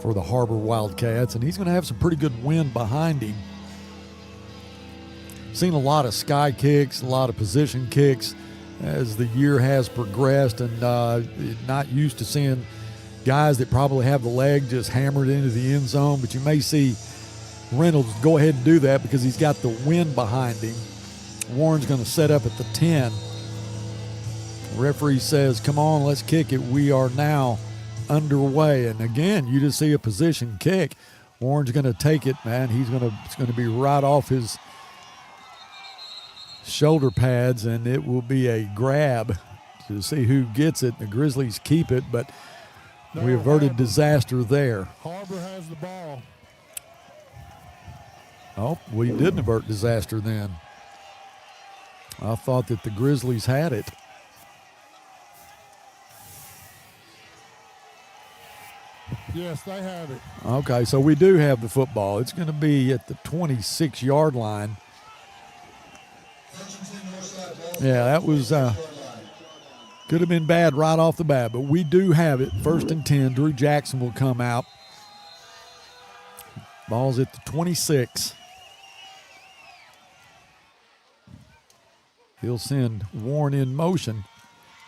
for the Har-Ber Wildcats, and he's going to have some pretty good wind behind him. Seen a lot of sky kicks, a lot of position kicks as the year has progressed, and not used to seeing guys that probably have the leg just hammered into the end zone, but you may see Reynolds go ahead and do that because he's got the wind behind him. Warren's going to set up at the 10. The referee says, come on, let's kick it. We are now underway. And again, you just see a position kick. Warren's going to take it, man. It's going to be right off his shoulder pads, and it will be a grab to see who gets it. The Grizzlies keep it, but we averted disaster there. Har-Ber has the ball. Oh, we didn't avert disaster then. I thought that the Grizzlies had it. Yes, they have it. Okay, so we do have the football. It's going to be at the 26-yard line. Yeah, that was could have been bad right off the bat, but we do have it. 1st and 10. Drew Jackson will come out. Ball's at the 26. He'll send Warren in motion.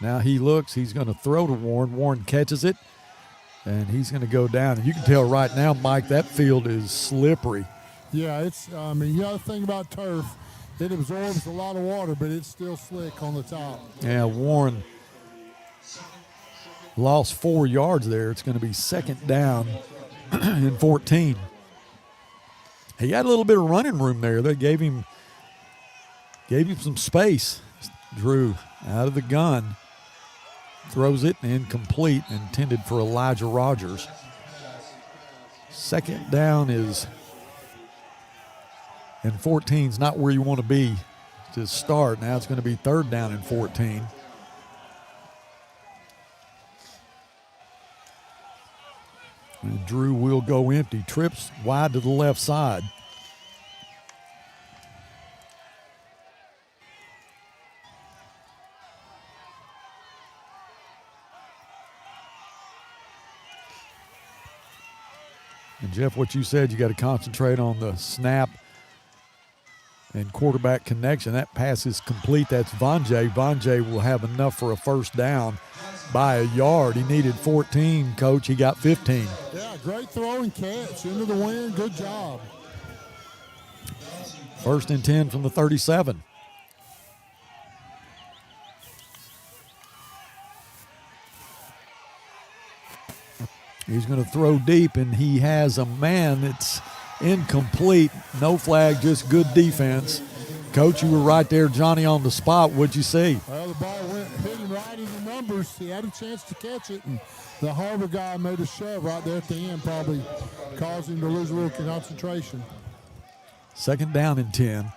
Now he looks. He's going to throw to Warren. Warren catches it, and he's going to go down. And you can tell right now, Mike, that field is slippery. Yeah, you got to think about turf. It absorbs a lot of water, but it's still slick on the top. Yeah, Warren lost 4 yards there. It's going to be 2nd down and 14. He had a little bit of running room there. They gave him some space. Drew out of the gun. Throws it incomplete, intended for Elijah Rogers. 2nd down and 14 is not where you want to be to start. Now it's going to be 3rd down and 14. And Drew will go empty. Trips wide to the left side. And Jeff, what you said, you got to concentrate on the snap and quarterback connection. That pass is complete. That's Vonjay. Vonjay will have enough for a 1st down by a yard. He needed 14, Coach. He got 15. Yeah, great throw and catch into the wind. Good job. 1st and 10 from the 37. He's going to throw deep, and he has a man that's incomplete. No flag, just good defense. Coach, you were right there, Johnny, on the spot. What'd you see? Well, the ball hit him right in the numbers. He had a chance to catch it, and the Har-Ber guy made a shove right there at the end, probably caused him to lose a little concentration. 2nd down and 10.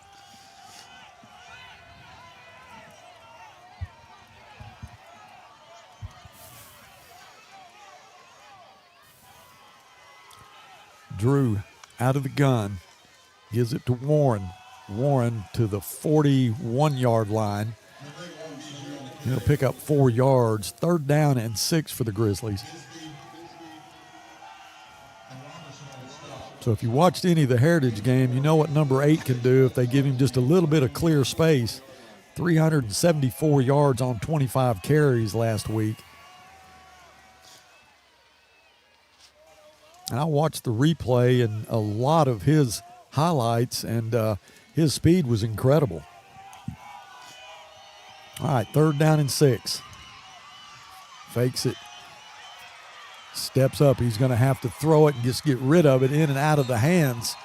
Drew out of the gun, gives it to Warren. Warren to the 41-yard line. He'll pick up 4 yards. 3rd down and 6 for the Grizzlies. So if you watched any of the Heritage game, you know what number 8 can do if they give him just a little bit of clear space. 374 yards on 25 carries last week. And I watched the replay and a lot of his highlights, and his speed was incredible. All right, 3rd down and 6. Fakes it. Steps up. He's going to have to throw it and just get rid of it in and out of the hands.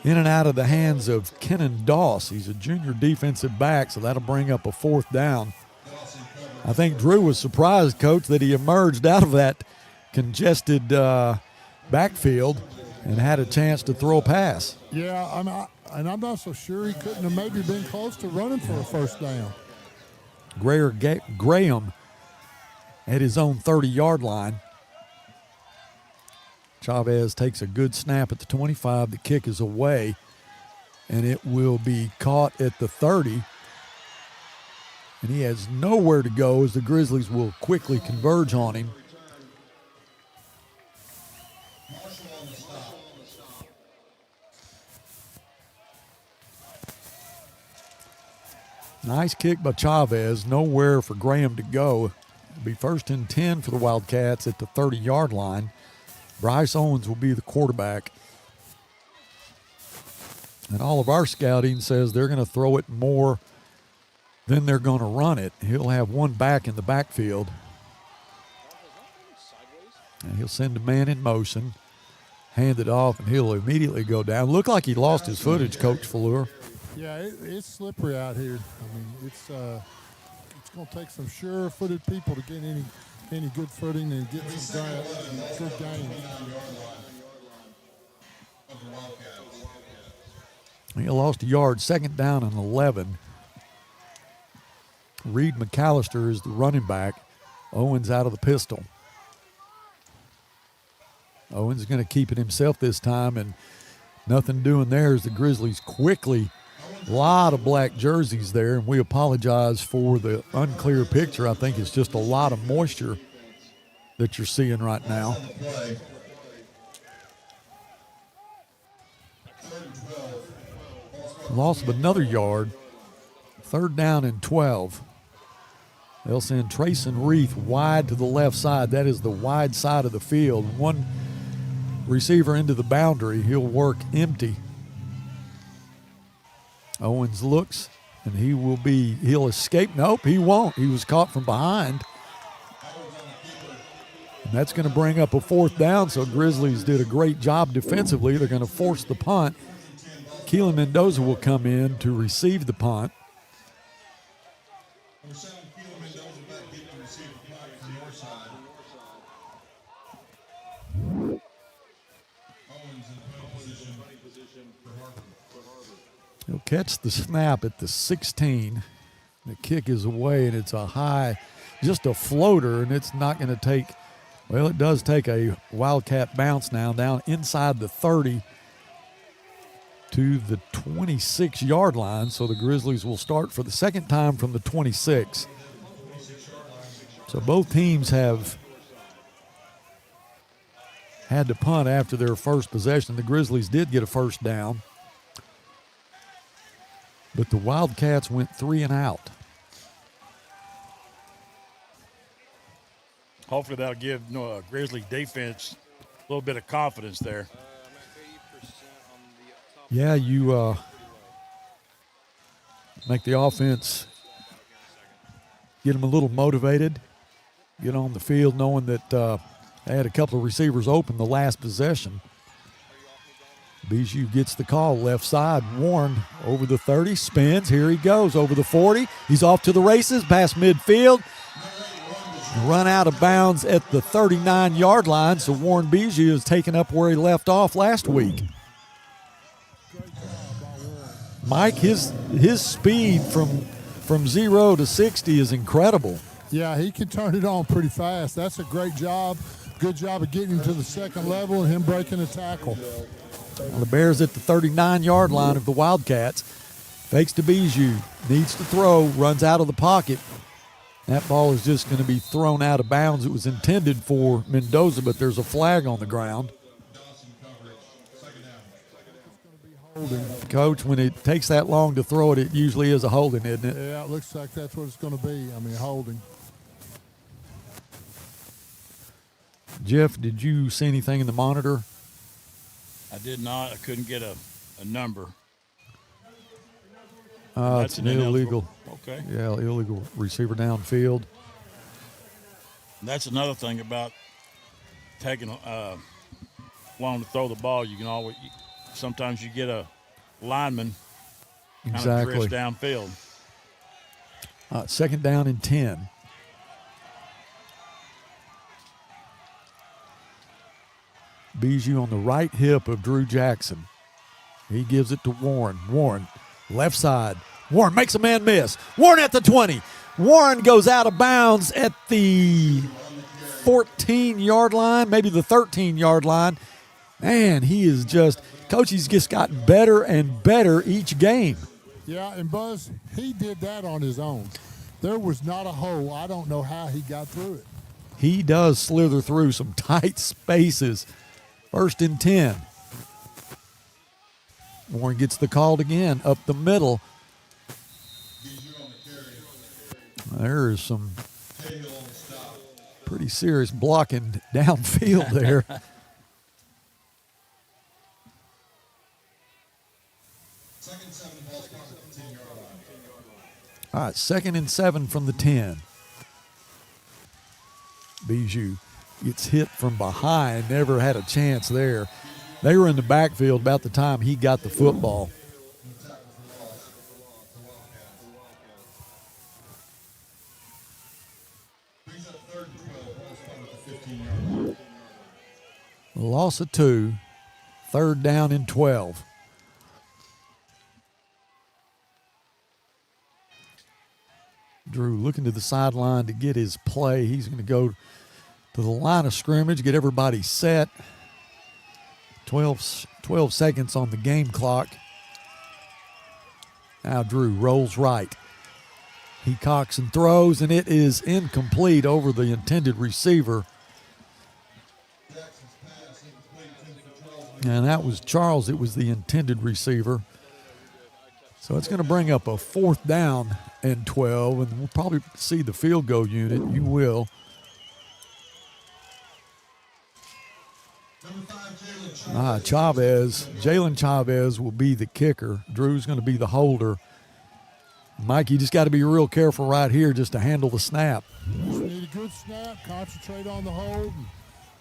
In and out of the hands of Kennan Doss. He's a junior defensive back, so that'll bring up a 4th down. I think Drew was surprised, Coach, that he emerged out of that congested backfield. and had a chance to throw a pass. Yeah, I'm not so sure he couldn't have maybe been close to running for a first down. Graham at his own 30-yard line. Chavez takes a good snap at the 25. The kick is away, and it will be caught at the 30. And he has nowhere to go as the Grizzlies will quickly converge on him. Nice kick by Chavez. Nowhere for Graham to go. It'll be 1st and 10 for the Wildcats at the 30-yard line. Bryce Owens will be the quarterback. And all of our scouting says they're going to throw it more than they're going to run it. He'll have one back in the backfield. And he'll send a man in motion, hand it off, and he'll immediately go down. Looked like he lost his footage, Coach Fleur. Yeah, it's slippery out here. I mean, it's going to take some sure-footed people to get any good footing and get some good gains. He lost a yard, 2nd down and 11. Reed McAllister is the running back. Owens out of the pistol. Owens is going to keep it himself this time, and nothing doing there as the Grizzlies quickly. A lot of black jerseys there, and we apologize for the unclear picture. I think it's just a lot of moisture that you're seeing right now. Loss of another yard. 3rd down and 12. They'll send Trayson Reith wide to the left side. That is the wide side of the field. One receiver into the boundary. He'll work empty. Owens looks, and he'll escape. Nope, he won't. He was caught from behind. And that's going to bring up a 4th down, so Grizzlies did a great job defensively. They're going to force the punt. Keelan Mendoza will come in to receive the punt. He'll catch the snap at the 16. The kick is away, and it's a high, just a floater, and it's not going to take, well, it does take a Wildcat bounce now, down inside the 30 to the 26-yard line. So the Grizzlies will start for the 2nd time from the 26. So both teams have had to punt after their first possession. The Grizzlies did get a 1st down, but the Wildcats went 3 and out. Hopefully that'll give Grizzly defense a little bit of confidence there. Yeah, you make the offense, get them a little motivated, get on the field knowing that they had a couple of receivers open the last possession. Bijou gets the call, left side. Warren over the 30, spins. Here he goes over the 40. He's off to the races, past midfield. Run out of bounds at the 39-yard line, so Warren Bijou is taking up where he left off last week. Mike, his speed from 0 to 60 is incredible. Yeah, he can turn it on pretty fast. That's a great job. Good job of getting him to the 2nd level and him breaking the tackle. Well, the Bears at the 39-yard line of the Wildcats. Fakes to Bijou. Needs to throw. Runs out of the pocket. That ball is just going to be thrown out of bounds. It was intended for Mendoza, but there's a flag on the ground. Coach, when it takes that long to throw it, it usually is a holding, isn't it? Yeah, it looks like that's what it's going to be. I mean, holding. Jeff, did you see anything in the monitor? I did not. I couldn't get a number. It's an illegal. Okay. Yeah, illegal receiver downfield. That's another thing about taking long to throw the ball. You can always sometimes you get a lineman kind of drift downfield. 2nd down and 10. Bijou on the right hip of Drew Jackson. He gives it to Warren. Warren, left side. Warren makes a man miss. Warren at the 20. Warren goes out of bounds at the 14-yard line, maybe the 13-yard line. Man, he is just, Coach, he's just gotten better and better each game. Yeah, and Buzz, he did that on his own. There was not a hole. I don't know how he got through it. He does slither through some tight spaces. 1st and 10. Warren gets the call again up the middle. There is some pretty serious blocking downfield there. All right, 2nd and 7 from the 10. Bijou gets hit from behind, never had a chance there. They were in the backfield about the time he got the football. Loss of 2, 3rd down and 12. Drew looking to the sideline to get his play. He's going to go to the line of scrimmage, get everybody set. 12 seconds on the game clock. Now Drew rolls right. He cocks and throws, and it is incomplete over the intended receiver. And that was Charles. It was the intended receiver. So it's going to bring up a 4th down and 12, and we'll probably see the field goal unit. You will. Jalen Chavez will be the kicker. Drew's going to be the holder. Mike, you just got to be real careful right here just to handle the snap. Just need a good snap, concentrate on the hold, and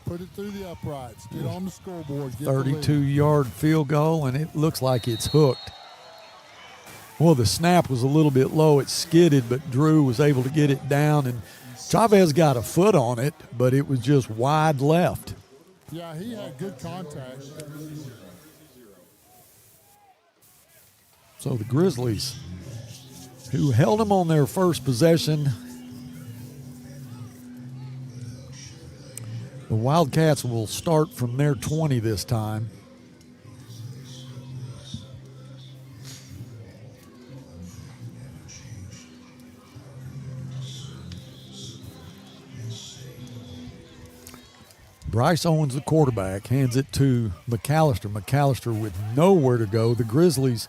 put it through the uprights. Get on the scoreboard. 32-yard field goal, and it looks like it's hooked. Well, the snap was a little bit low. It skidded, but Drew was able to get it down, and Chavez got a foot on it, but it was just wide left. Yeah, he had good contact. So the Grizzlies, who held them on their first possession, the Wildcats will start from their 20 this time. Bryce Owens, the quarterback, hands it to McAllister. McAllister with nowhere to go. The Grizzlies'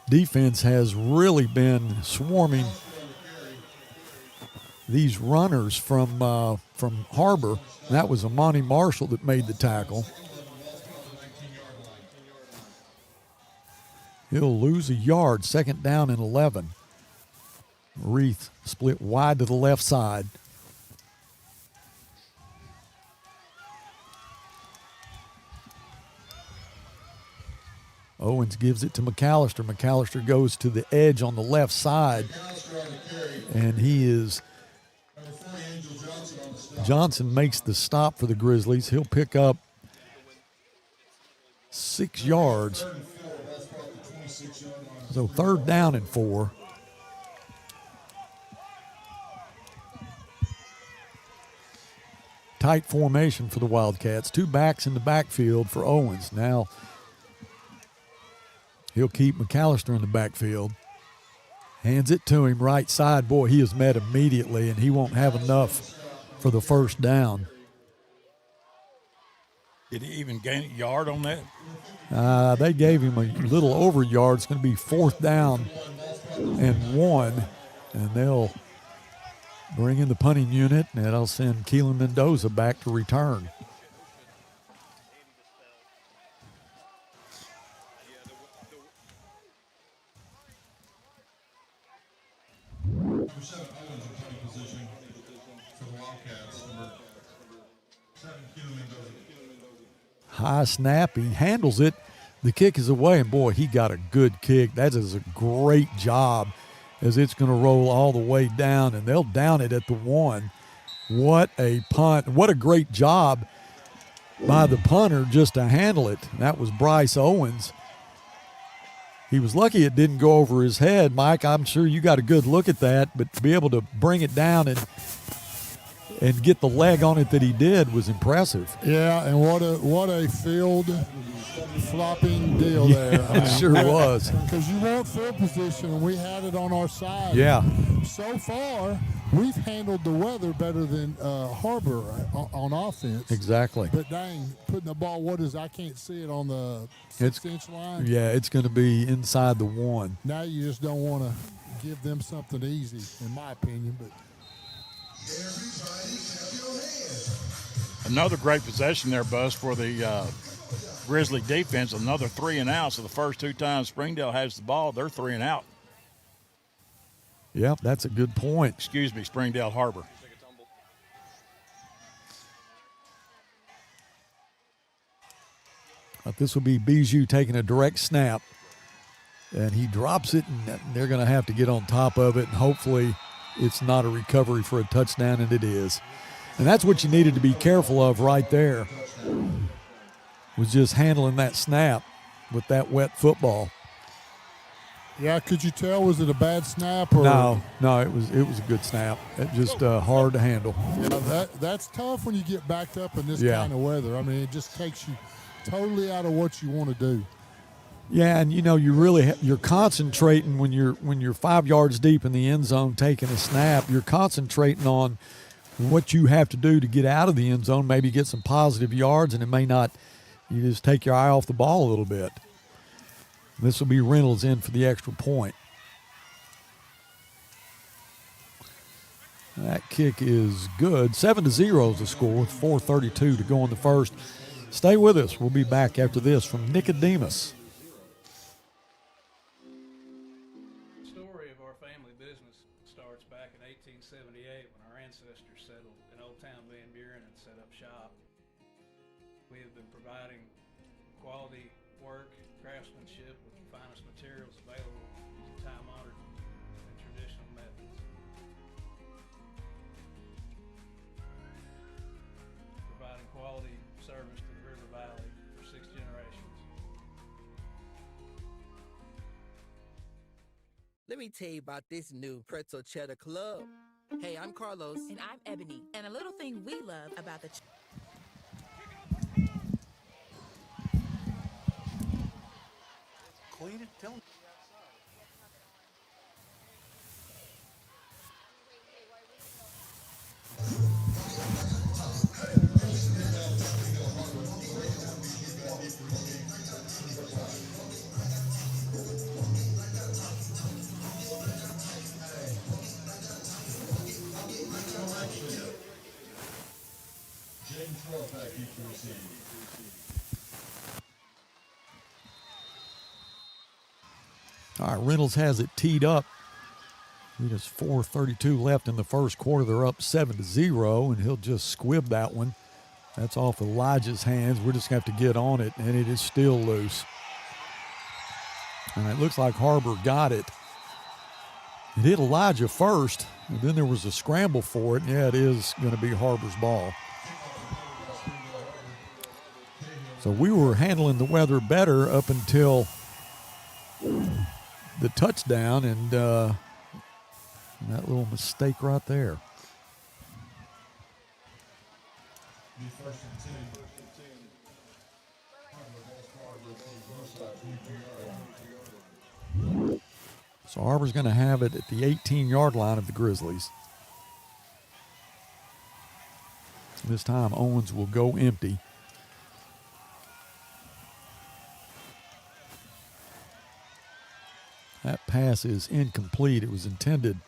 defense has really been swarming these runners from Har-Ber. That was Amani Marshall that made the tackle. He'll lose a yard, 2nd down and 11. Reith split wide to the left side. Owens gives it to McAllister. McAllister goes to the edge on the left side, and Johnson makes the stop for the Grizzlies. He'll pick up 6 yards. So 3rd down and 4. Tight formation for the Wildcats. 2 backs in the backfield for Owens. Now he'll keep McAllister in the backfield. Hands it to him right side. Boy, he is met immediately, and he won't have enough for the 1st down. Did he even gain a yard on that? They gave him a little over yard. It's going to be 4th down and 1, and they'll bring in the punting unit, and that'll send Keelan Mendoza back to return. High snap, he handles it. The kick is away, and boy, he got a good kick. That is a great job as it's going to roll all the way down, and they'll down it at the 1. What a punt. What a great job by the punter just to handle it. That was Bryce Owens. He was lucky it didn't go over his head. Mike, I'm sure you got a good look at that, but to be able to bring it down and get the leg on it that he did was impressive. Yeah, and what a field flopping deal there. It sure was. Because you want field position, and we had it on our side. Yeah. So far, we've handled the weather better than Har-Ber on offense. Exactly. But dang, putting the ball, I can't see it on the 6-inch line. Yeah, it's going to be inside the 1. Now you just don't want to give them something easy, in my opinion. But another great possession there, Buzz, for the Grizzly defense. Another 3 and out. So the first 2 times Springdale has the ball, they're 3 and out. Yep, that's a good point. Excuse me, Springdale Har-Ber. This will be Bijou taking a direct snap. And he drops it, and they're going to have to get on top of it, and hopefully it's not a recovery for a touchdown, and it is. And that's what you needed to be careful of right there, was just handling that snap with that wet football. Yeah, could you tell? Was it a bad snap? Or? No, it was a good snap. It just hard to handle. Yeah, that's tough when you get backed up in this kind of weather. I mean, it just takes you totally out of what you want to do. Yeah, and you're concentrating when you're 5 yards deep in the end zone taking a snap. You're concentrating on what you have to do to get out of the end zone, maybe get some positive yards, and it may not. You just take your eye off the ball a little bit. This will be Reynolds in for the extra point. That kick is good. 7-0 is the score with 4:32 to go in the first. Stay with us. We'll be back after this from Nicodemus. The story of our family business starts back in 1878 when our ancestors settled in Old Town Van Buren and set up shop. We have been providing quality work, craftsmanship with the finest materials available using time-honored and traditional methods. Providing quality service to the River Valley for 6 generations. Let me tell you about this new Pretzel Cheddar Club. Hey, I'm Carlos. And I'm Ebony. And a little thing we love about the Clean it, tell them. All right, Reynolds has it teed up. It is 4:32 left in the first quarter. They're up 7-0, and he'll just squib that one. That's off Elijah's hands. We're just going to have to get on it, and it is still loose. And it looks like Har-Ber got it. It hit Elijah first, and then there was a scramble for it. Yeah, it is going to be Har-Ber's ball. So we were handling the weather better up until the touchdown, and that little mistake right there. So Har-Ber's going to have it at the 18-yard line of the Grizzlies. This time Owens will go empty. That pass is incomplete. It was intended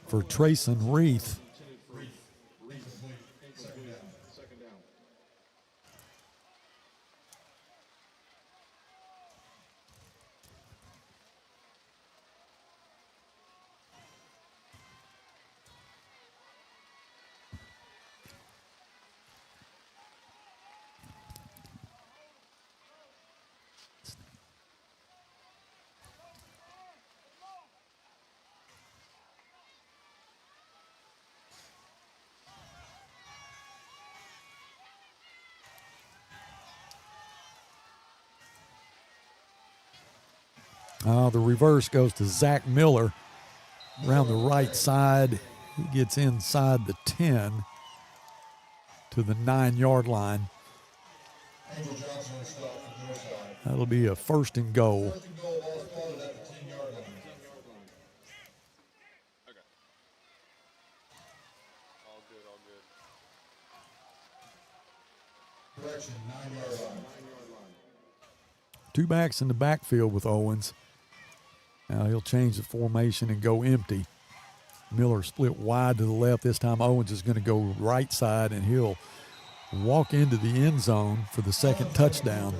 for Trayson Reith. The reverse goes to Zach Miller around the right side. He gets inside the 10 to the 9-yard line. That'll be a 1st and goal. Two backs in the backfield with Owens. Now he'll change the formation and go empty. Miller split wide to the left. This time Owens is going to go right side, and he'll walk into the end zone for the 2nd touchdown.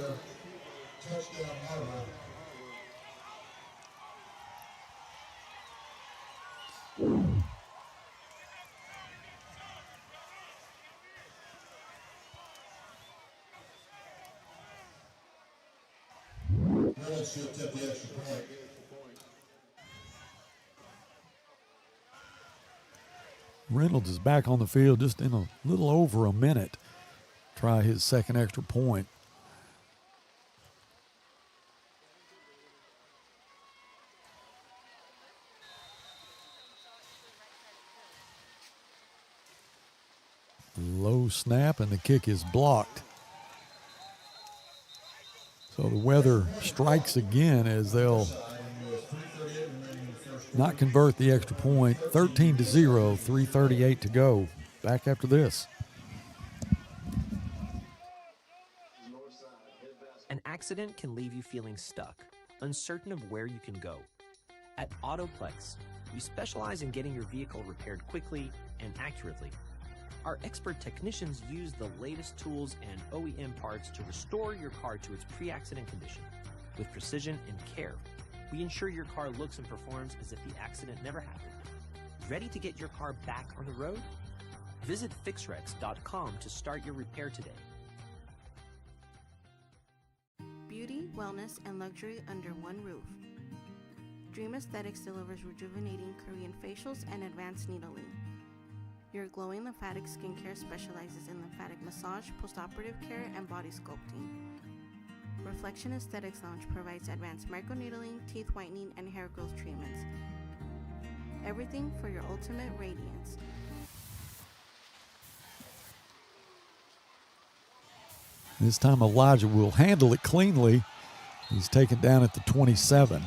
Reynolds is back on the field just in a little over a minute. Try his 2nd extra point. Low snap, and the kick is blocked. So the weather strikes again as they'll not convert the extra point. 13-0, 3:38 to go. Back after this. An accident can leave you feeling stuck, uncertain of where you can go. At AutoPlex, we specialize in getting your vehicle repaired quickly and accurately. Our expert technicians use the latest tools and OEM parts to restore your car to its pre-accident condition. With precision and care, we ensure your car looks and performs as if the accident never happened. Ready to get your car back on the road? Visit fixrex.com to start your repair today. Beauty, wellness, and luxury under one roof. Dream Aesthetics delivers rejuvenating Korean facials and advanced needling. Your glowing lymphatic skincare specializes in lymphatic massage, postoperative care, and body sculpting. Reflection Aesthetics Lounge provides advanced microneedling, teeth whitening, and hair growth treatments. Everything for your ultimate radiance. This time Elijah will handle it cleanly. He's taken down at the 27.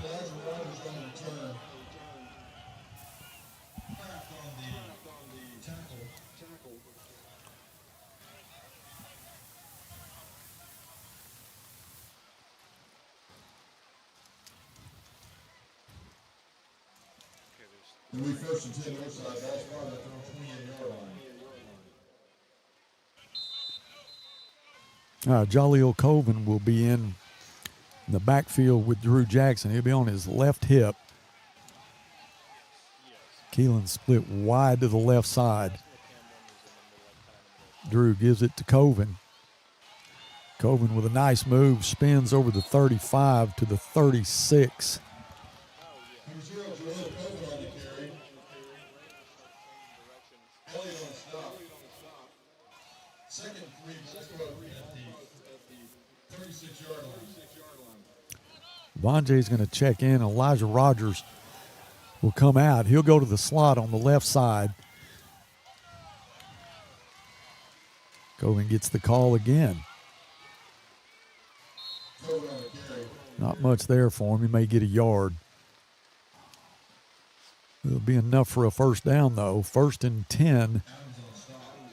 And we 1st and 10 Northside, ball spotted at the 28-yard line. Jaleel Colvin will be in the backfield with Drew Jackson. He'll be on his left hip. Keelan split wide to the left side. Drew gives it to Colvin. Colvin with a nice move, spins over the 35 to the 36. Vonjay's going to check in. Elijah Rogers will come out. He'll go to the slot on the left side. Colvin gets the call again. Not much there for him. He may get a yard. It'll be enough for a 1st down, though. 1st and 10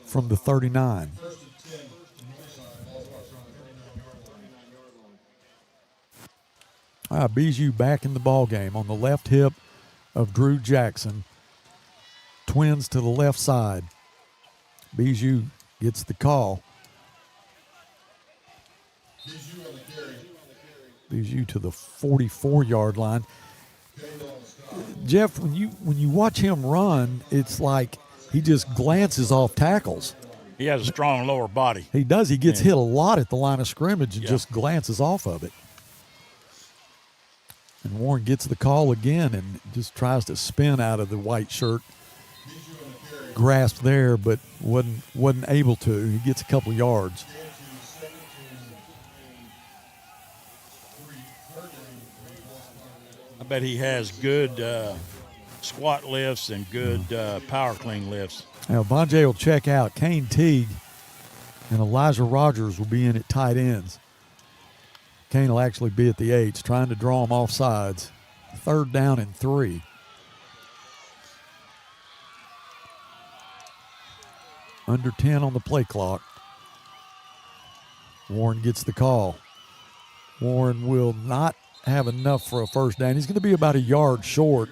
from the 39. Bijou back in the ball game on the left hip of Drew Jackson. Twins to the left side. Bijou gets the call. Bijou to the 44-yard line. Jeff, when you watch him run, it's like he just glances off tackles. He has a strong lower body. He does. He gets hit a lot at the line of scrimmage and just glances off of it. And Warren gets the call again and just tries to spin out of the white shirt. Grasped there, but wasn't able to. He gets a couple yards. I bet he has good squat lifts and good power clean lifts. Now, Vonjay will check out. Kane Teague and Elijah Rogers will be in at tight ends. Kane will actually be at the 8s, trying to draw him off sides. 3rd down and 3. Under 10 on the play clock. Warren gets the call. Warren will not have enough for a first down. He's going to be about a yard short.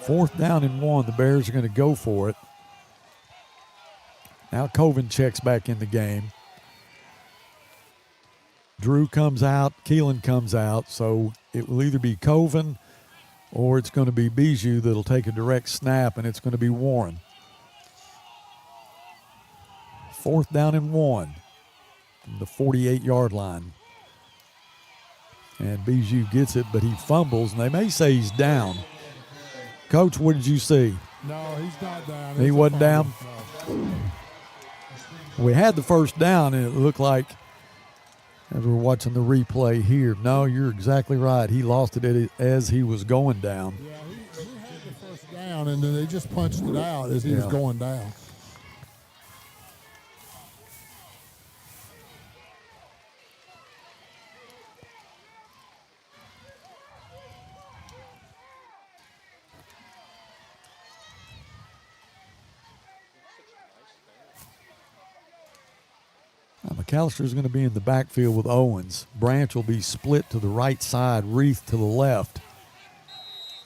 Fourth down and 1. The Bears are going to go for it. Now Coven checks back in the game. Drew comes out. Keelan comes out. So it will either be Coven or it's going to be Bijou that'll take a direct snap, and it's going to be Warren. 4th down and 1 from the 48-yard line. And Bijou gets it, but he fumbles, and they may say he's down. Coach, what did you see? No, he's not down. He wasn't down? No. We had the first down, and it looked like, as we're watching the replay here, no, you're exactly right. He lost it as he was going down. Yeah, he had the first down, and then they just punched it out as he was going down. McAllister is going to be in the backfield with Owens. Branch will be split to the right side, Reith to the left.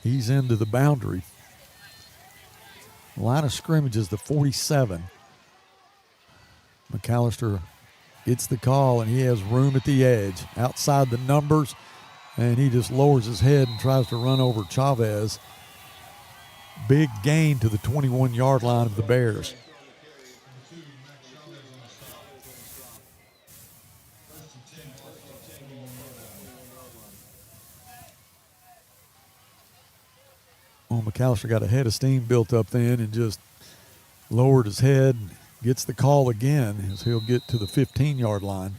He's into the boundary. Line of scrimmage is the 47. McAllister gets the call, and he has room at the edge. Outside the numbers, and he just lowers his head and tries to run over Chavez. Big gain to the 21-yard line of the Bears. Well, McAllister got a head of steam built up then and just lowered his head and gets the call again as he'll get to the 15-yard line.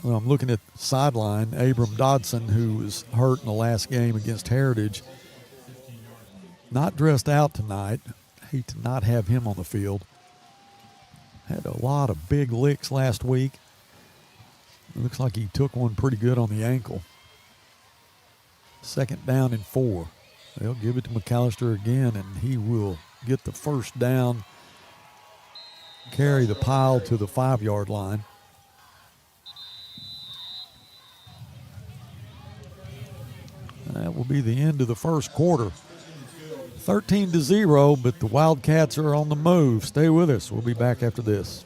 Well, I'm looking at the sideline. Abram Dodson, who was hurt in the last game against Heritage, not dressed out tonight. Hate to not have him on the field. Had a lot of big licks last week. It looks like he took one pretty good on the ankle. 2nd down and 4. They'll give it to McAllister again, and he will get the first down, carry the pile to the 5-yard line. That will be the end of the first quarter. 13-0, but the Wildcats are on the move. Stay with us. We'll be back after this.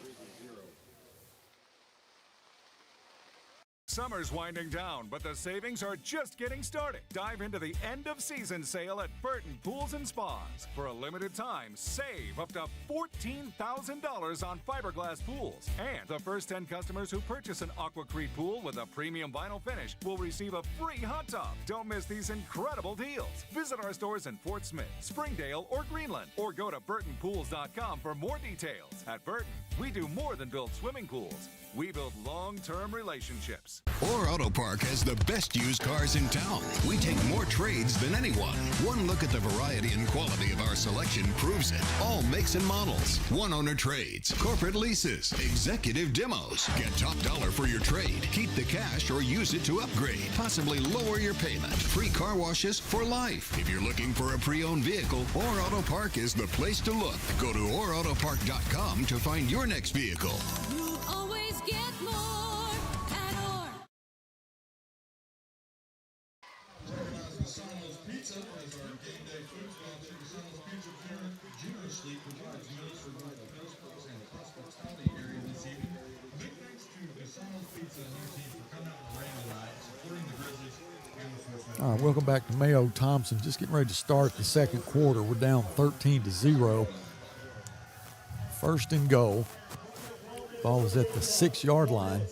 Summer's winding down, but the savings are just getting started. Dive into the end-of-season sale at Burton Pools and Spas. For a limited time, save up to $14,000 on fiberglass pools. And the first 10 customers who purchase an Aquacrete pool with a premium vinyl finish will receive a free hot tub. Don't miss these incredible deals. Visit our stores in Fort Smith, Springdale, or Greenland, or go to BurtonPools.com for more details. At Burton, we do more than build swimming pools. We build long-term relationships. Or Auto Park has the best used cars in town. We take more trades than anyone. One look at the variety and quality of our selection proves it. All makes and models. One-owner trades, corporate leases, executive demos. Get top dollar for your trade. Keep the cash or use it to upgrade. Possibly lower your payment. Free car washes for life. If you're looking for a pre-owned vehicle, Or Auto Park is the place to look. Go to OrAutoPark.com to find your next vehicle. You'll always get more at Or. Pizza is our game day food sponsor. Son's Pizza generously provides meals for both the Post Pros and the Prospects County area this evening. Big thanks to Son's Pizza and their team for coming out on the rain tonight, supporting the Grizzlies and the Force. All right, welcome back to Mayo Thompson. Just getting ready to start the second quarter. We're down 13-0. First and goal. Ball is at the 6-yard line.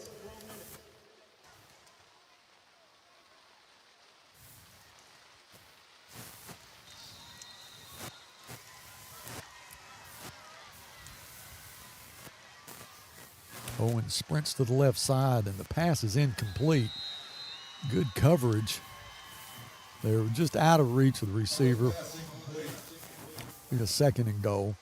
Owens sprints to the left side, and the pass is incomplete. Good coverage. They were just out of reach of the receiver. Be a 2nd and goal.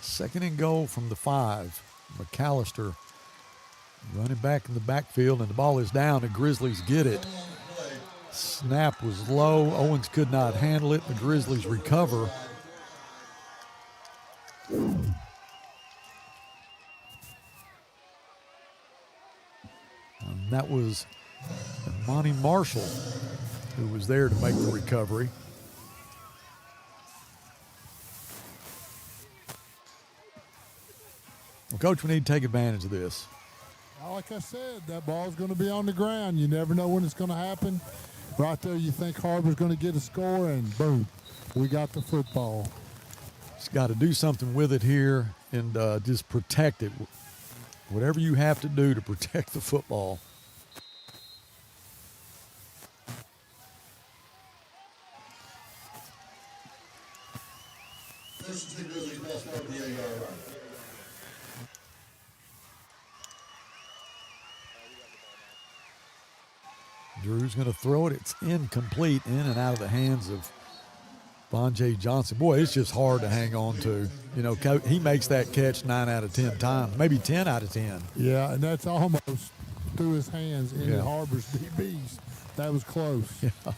Second and goal from the 5. McAllister running back in the backfield, and the ball is down. The Grizzlies get it. Snap was low. Owens could not handle it. The Grizzlies recover. And that was Monty Marshall who was there to make the recovery. Well, Coach, we need to take advantage of this. Like I said, that ball's going to be on the ground. You never know when it's going to happen. Right there, you think Har-Ber's going to get a score, and boom, we got the football. Just got to do something with it here and just protect it. Whatever you have to do to protect the football. First and 10 Grizzlies, ball start at the 8-yard line. Drew's going to throw it. It's incomplete, in and out of the hands of Vonjay Johnson. Boy, it's just hard to hang on to. You know, he makes that catch 9 out of 10 times, maybe 10 out of 10. Yeah, and that's almost through his hands into Har-Ber's DBs. That was close. Yeah.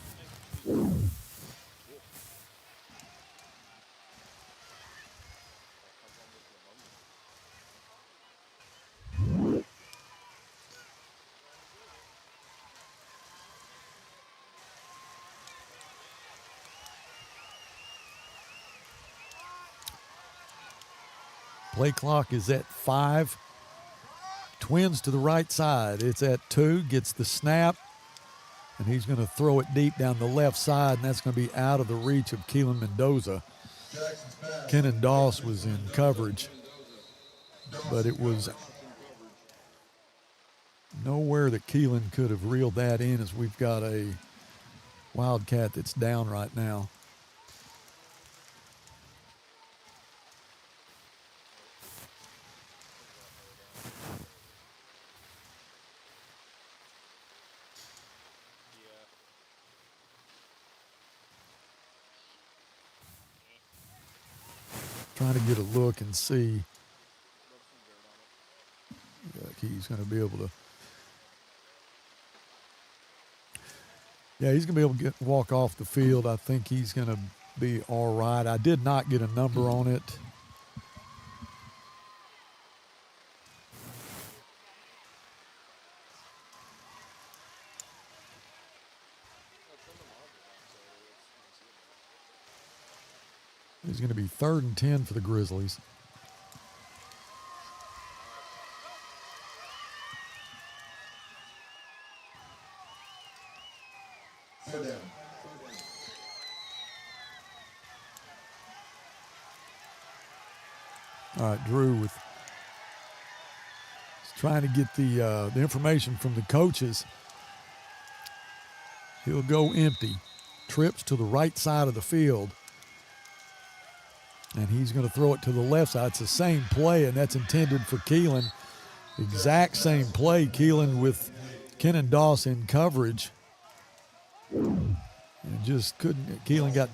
Play clock is at 5. Twins to the right side. It's at 2. Gets the snap. And he's going to throw it deep down the left side, and that's going to be out of the reach of Keelan Mendoza. Kenan Doss was in coverage, but it was nowhere that Keelan could have reeled that in, as we've got a Wildcat that's down right now. Trying to get a look and see. He's going to be able to. Yeah, he's going to be able to walk off the field. I think he's going to be all right. I did not get a number on it. It's going to be 3rd and 10 for the Grizzlies. All right, Drew with trying to get the information from the coaches. He'll go empty. Trips to the right side of the field. And he's going to throw it to the left side. It's the same play, and that's intended for Keelan. Exact same play. Keelan with Kenan Doss in coverage. And just couldn't. Keelan got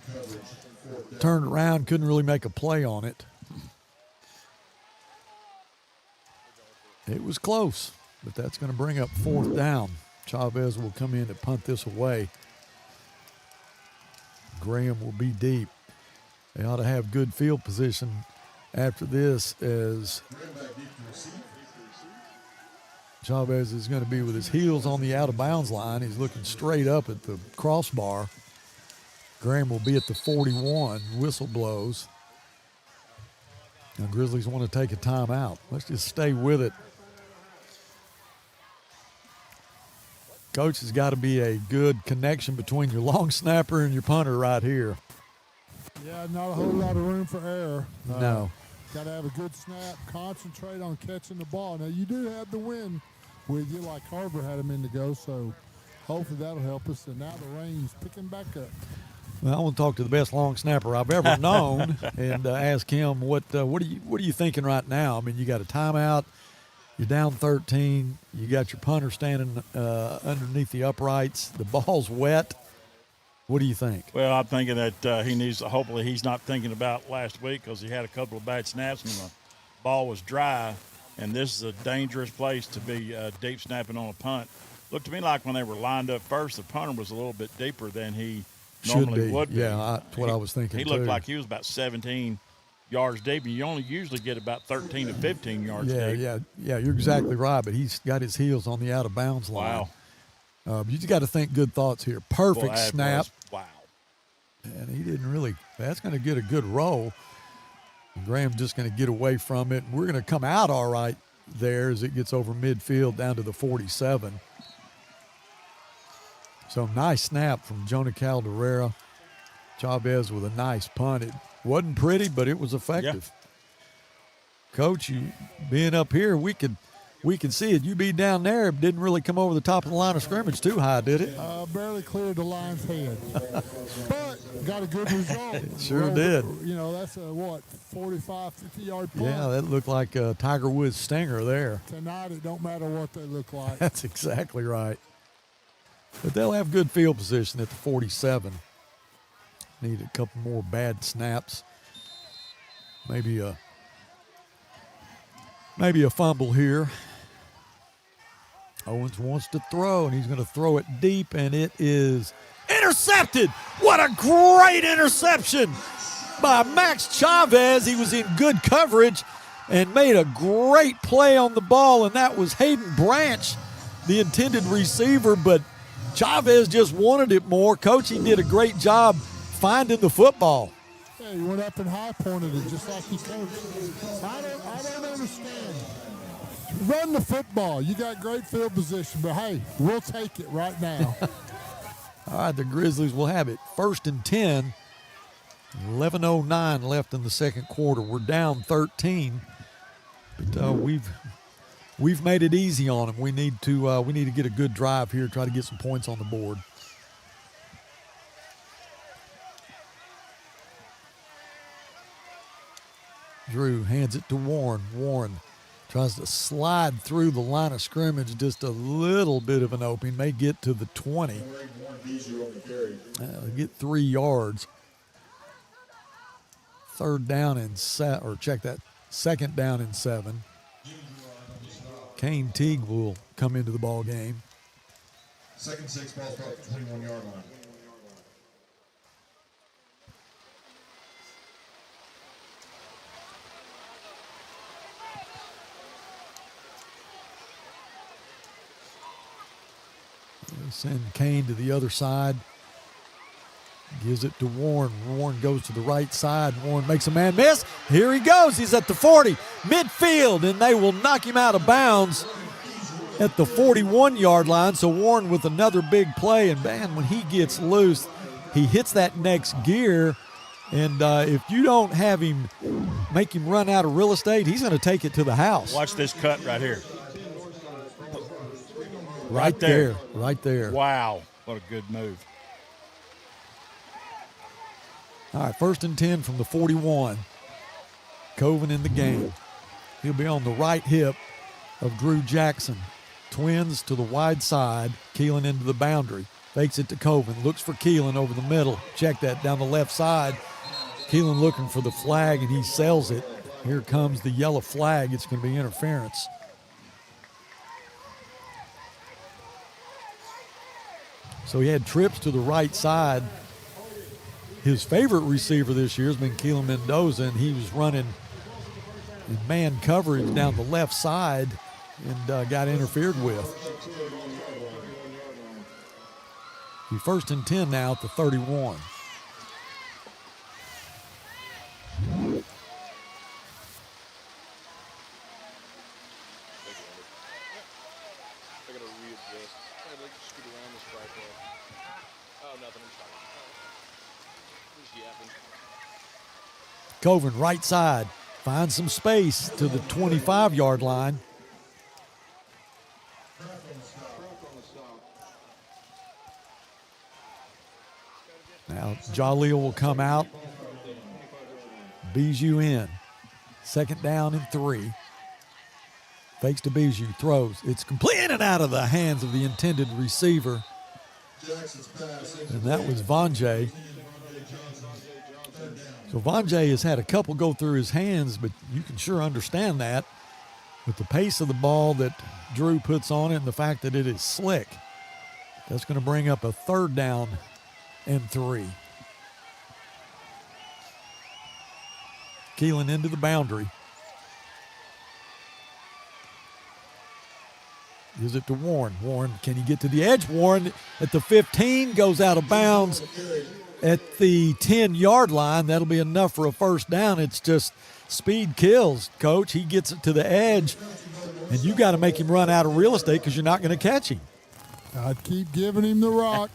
turned around, couldn't really make a play on it. It was close, but that's going to bring up 4th down. Chavez will come in to punt this away. Graham will be deep. They ought to have good field position after this, as Chavez is going to be with his heels on the out-of-bounds line. He's looking straight up at the crossbar. Graham will be at the 41. Whistle blows. Now, Grizzlies want to take a timeout. Let's just stay with it. Coach, has got to be a good connection between your long snapper and your punter right here. Yeah, not a whole lot of room for error. No. Got to have a good snap, concentrate on catching the ball. Now, you do have the wind with you like Har-Ber had a minute ago, so hopefully that'll help us. And now the rain's picking back up. Well, I want to talk to the best long snapper I've ever known and ask him what are you thinking right now? I mean, you got a timeout, you're down 13, you got your punter standing underneath the uprights, the ball's wet. What do you think? Well, I'm thinking that he needs to, hopefully he's not thinking about last week because he had a couple of bad snaps and the ball was dry, and this is a dangerous place to be deep snapping on a punt. Looked to me like when they were lined up first, the punter was a little bit deeper than he normally would be. Yeah, that's what I was thinking, He too. looked like he was about 17 yards deep, and you only usually get about 13 to 15 yards deep. Yeah, you're exactly right, but he's got his heels on the out-of-bounds line. Wow. You just got to think good thoughts here. Perfect snap. Wow. And he didn't really – that's going to get a good roll. And Graham's just going to get away from it. We're going to come out all right there as it gets over midfield down to the 47. So nice snap from Jonah Calderera. Chavez with a nice punt. It wasn't pretty, but it was effective. Yeah. Coach, you being up here, we could see it. You be down there, it didn't really come over the top of the line of scrimmage too high, did it? Barely cleared the line's head. But got a good result. It sure did. You know, that's a, 45, 50-yard punt. Yeah, that looked like a Tiger Woods stinger there. Tonight, it don't matter what they look like. That's exactly right. But they'll have good field position at the 47. Need a couple more bad snaps. Maybe a fumble here. Owens wants to throw, and he's going to throw it deep, and it is intercepted. What a great interception by Max Chavez. He was in good coverage and made a great play on the ball, and that was Hayden Branch, the intended receiver, but Chavez just wanted it more. Coaching did a great job finding the football. Yeah, he went up and high pointed it just like he coached. I don't understand. Run the football. You got great field position, but hey, we'll take it right now. All right, the Grizzlies will have it. 1st and 10. 11:09 left in the second quarter. We're down 13, but we've made it easy on them. We need to get a good drive here, try to get some points on the board. Drew hands it to Warren. Warren tries to slide through the line of scrimmage, just a little bit of an opening. May get to the 20. Get 3 yards. 3rd down and second down and 7. Kane Teague will come into the ball game. 2nd 6, ball from the 21-yard line. Send Kane to the other side. Gives it to Warren. Warren goes to the right side. Warren makes a man miss. Here he goes. He's at the 40. Midfield, and they will knock him out of bounds at the 41-yard line. So Warren with another big play. And, man, when he gets loose, he hits that next gear. And if you don't have him make him run out of real estate, he's going to take it to the house. Watch this cut right here. Right there. Right there. Wow. What a good move. All right, 1st and 10 from the 41. Coven in the game. He'll be on the right hip of Drew Jackson. Twins to the wide side. Keelan into the boundary. Fakes it to Coven. Looks for Keelan over the middle. Check that down the left side. Keelan looking for the flag, and he sells it. Here comes the yellow flag. It's going to be interference. So he had trips to the right side. His favorite receiver this year has been Keelan Mendoza, and he was running in man coverage down the left side and got interfered with. He 1st and 10 now at the 31. Coven, right side, finds some space to the 25-yard line. Now Jaleel will come out. Bijou in. Second down and 3. Fakes to Bijou, throws. It's complete in and out of the hands of the intended receiver. And that was Vonjay. So Vonjay has had a couple go through his hands, but you can sure understand that with the pace of the ball that Drew puts on it and the fact that it is slick. That's going to bring up a third down and 3. Keelan into the boundary. Gives it to Warren. Warren, can he get to the edge? Warren at the 15, goes out of bounds at the 10-yard line. That'll be enough for a first down. It's just speed kills, Coach. He gets it to the edge, and you got to make him run out of real estate because you're not going to catch him. I'd keep giving him the rock.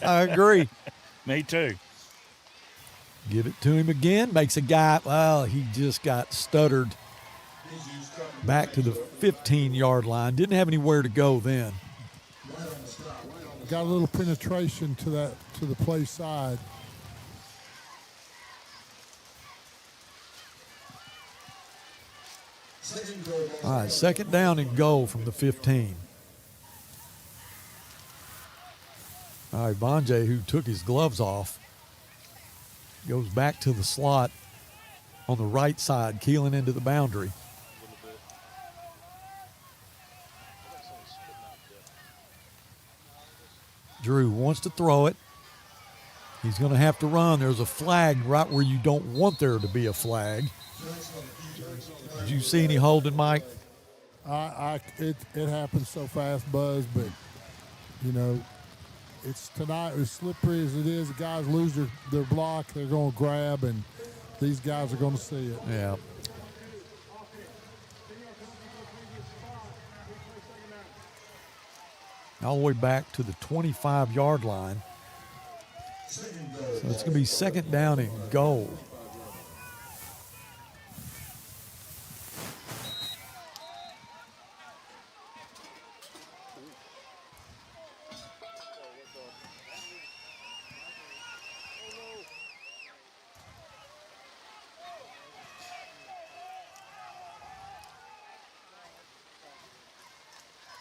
I agree. Me too. Give it to him again. Makes a guy, well, he just got stuttered back to the 15-yard line. Didn't have anywhere to go then. Got a little penetration to the play side. All right, second down and goal from the 15. All right, Vonjay, who took his gloves off, goes back to the slot on the right side, Keelan into the boundary. Drew wants to throw it. He's going to have to run. There's a flag right where you don't want there to be a flag. Did you see any holding, Mike? It happens so fast, Buzz, but, you know, it's tonight, as slippery as it is, the guys lose their block, they're going to grab, and these guys are going to see it. Yeah. All the way back to the 25-yard line. So it's going to be second down and goal.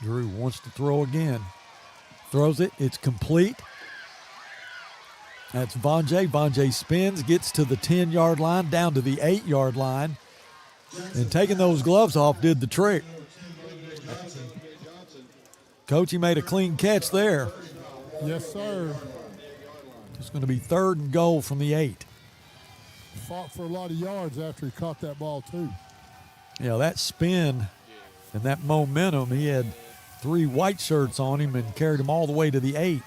Drew wants to throw again. Throws it. It's complete. That's Vonjay. Vonjay spins, gets to the 10-yard line, down to the 8-yard line. And taking those gloves off did the trick. Coach, he made a clean catch there. Yes, sir. It's going to be third and goal from the 8. Fought for a lot of yards after he caught that ball, too. Yeah, that spin and that momentum, he had 3 white shirts on him and carried him all the way to the 8.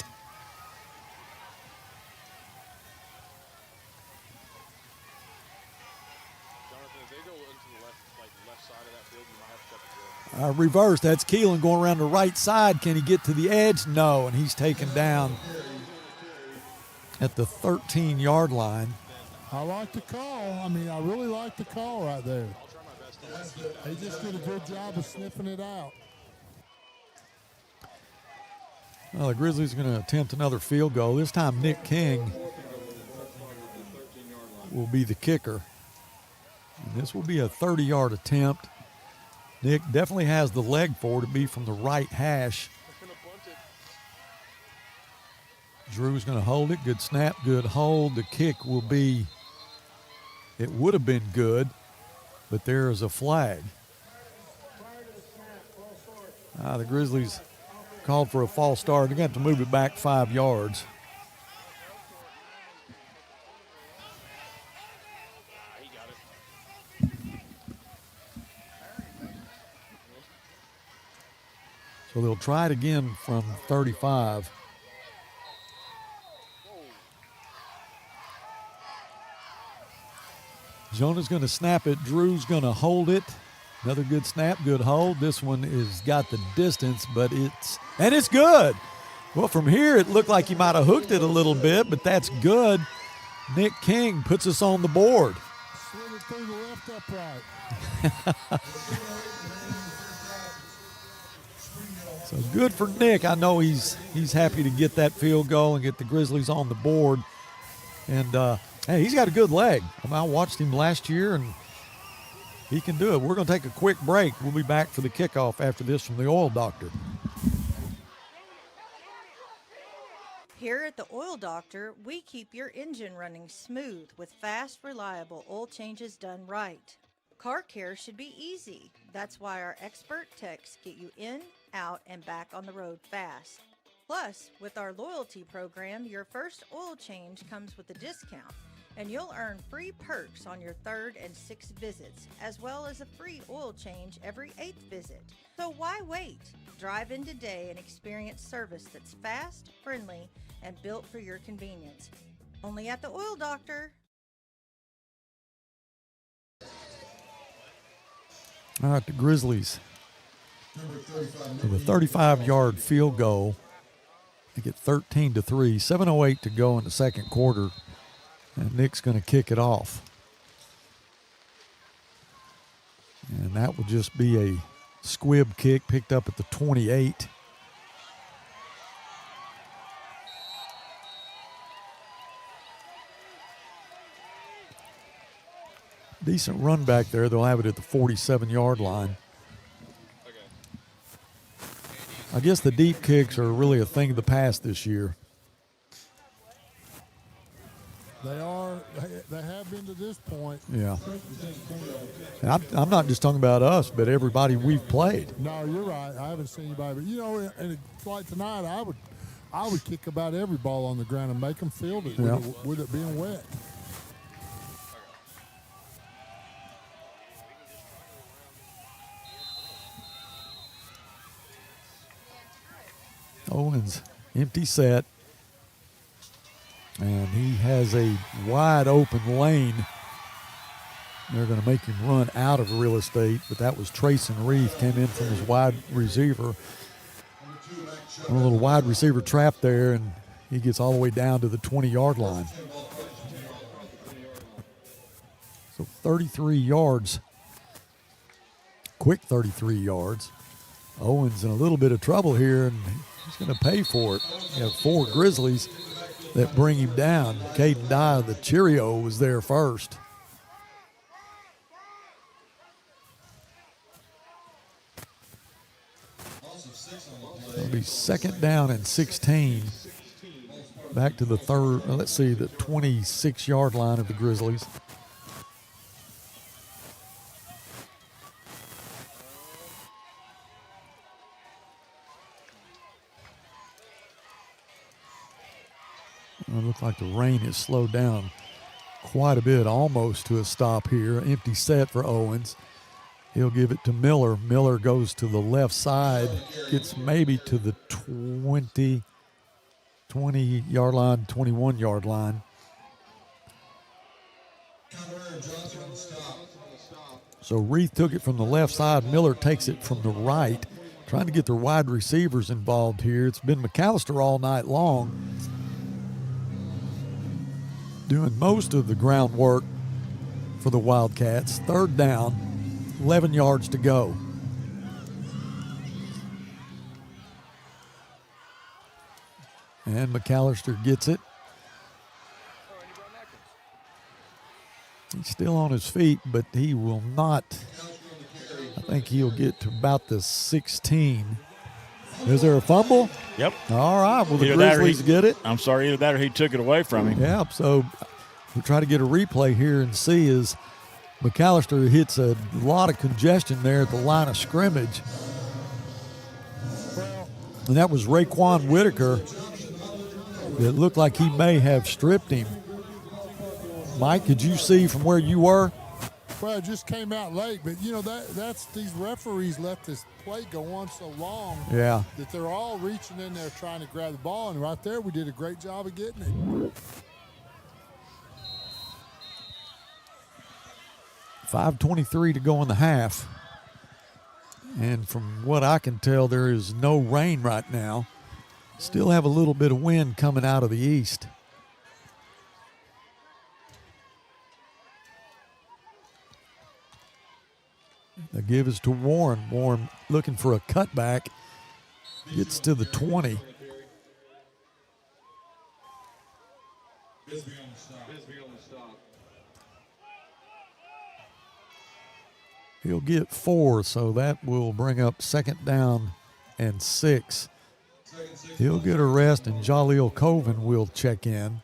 Reverse, that's Keelan going around the right side. Can he get to the edge? No, and he's taken down at the 13-yard line. I like the call. I mean, I really like the call right there. They just did a good job of sniffing it out. Well, the Grizzlies are going to attempt another field goal. This time Nick King will be the kicker. And this will be a 30-yard attempt. Nick definitely has the leg for it to be from the right hash. Drew's going to hold it. Good snap, good hold. The kick will be, it would have been good, but there is a flag. The Grizzlies called for a false start. They're going to have to move it back 5 yards. So they'll try it again from 35. Jonah's going to snap it. Drew's going to hold it. Another good snap, good hold. This one is got the distance, but it's good. Well, from here it looked like he might have hooked it a little bit, but that's good. Nick King puts us on the board. through the left upright. So good for Nick. I know he's happy to get that field goal and get the Grizzlies on the board. And, hey, he's got a good leg. I watched him last year, and he can do it. We're going to take a quick break. We'll be back for the kickoff after this from the Oil Doctor. Here at the Oil Doctor, we keep your engine running smooth with fast, reliable oil changes done right. Car care should be easy. That's why our expert techs get you in, out, and back on the road fast. Plus, with our loyalty program, your first oil change comes with a discount, and you'll earn free perks on your 3rd and 6th visits, as well as a free oil change every 8th visit. So why wait? Drive in today and experience service that's fast, friendly, and built for your convenience. Only at the Oil Doctor. All right, the Grizzlies with a 35-yard field goal. They get 13-3, 7:08 to go in the second quarter, and Nick's going to kick it off. And that will just be a squib kick picked up at the 28. Decent run back there. They'll have it at the 47-yard line. I guess the deep kicks are really a thing of the past this year. They are. They have been to this point. Yeah. And I'm not just talking about us, but everybody we've played. No, you're right. I haven't seen anybody. But, you know, in a flight tonight, I would kick about every ball on the ground and make them field it with it being wet. Owens, empty set. And he has a wide open lane. They're going to make him run out of real estate, but that was Trayson Reith, came in from his wide receiver. A little wide receiver trap there, and he gets all the way down to the 20-yard line. So 33 yards, quick 33 yards. Owens in a little bit of trouble here, and he's going to pay for it. You have 4 Grizzlies that bring him down. Caden Dye, the Cheerio, was there first. It'll be 2nd down and 16. Back to the the 26-yard line of the Grizzlies. It looks like the rain has slowed down quite a bit, almost to a stop here. Empty set for Owens. He'll give it to Miller. Miller goes to the left side, gets maybe to the 20-yard line, 21-yard line. So Reith took it from the left side. Miller takes it from the right, trying to get their wide receivers involved here. It's been McAllister all night long, doing most of the groundwork for the Wildcats. 3rd down, 11 yards to go. And McAllister gets it. He's still on his feet, but he will not. I think he'll get to about the 16. Is there a fumble? Yep. All right. Well, the Grizzlies get it. I'm sorry, either that or he took it away from him. Yeah, so we'll try to get a replay here and see as McAllister hits a lot of congestion there at the line of scrimmage. And that was Raekwon Whitaker. It looked like he may have stripped him. Mike, could you see from where you were? Well, it just came out late, but, you know, that's these referees let this play go on so long that they're all reaching in there trying to grab the ball, and right there we did a great job of getting it. 5:23 to go in the half. And from what I can tell, there is no rain right now. Still have a little bit of wind coming out of the east. The give is to Warren. Warren looking for a cutback. Gets to the 20. He'll get 4, so that will bring up 2nd down and 6. He'll get a rest, and Jaleel Coven will check in.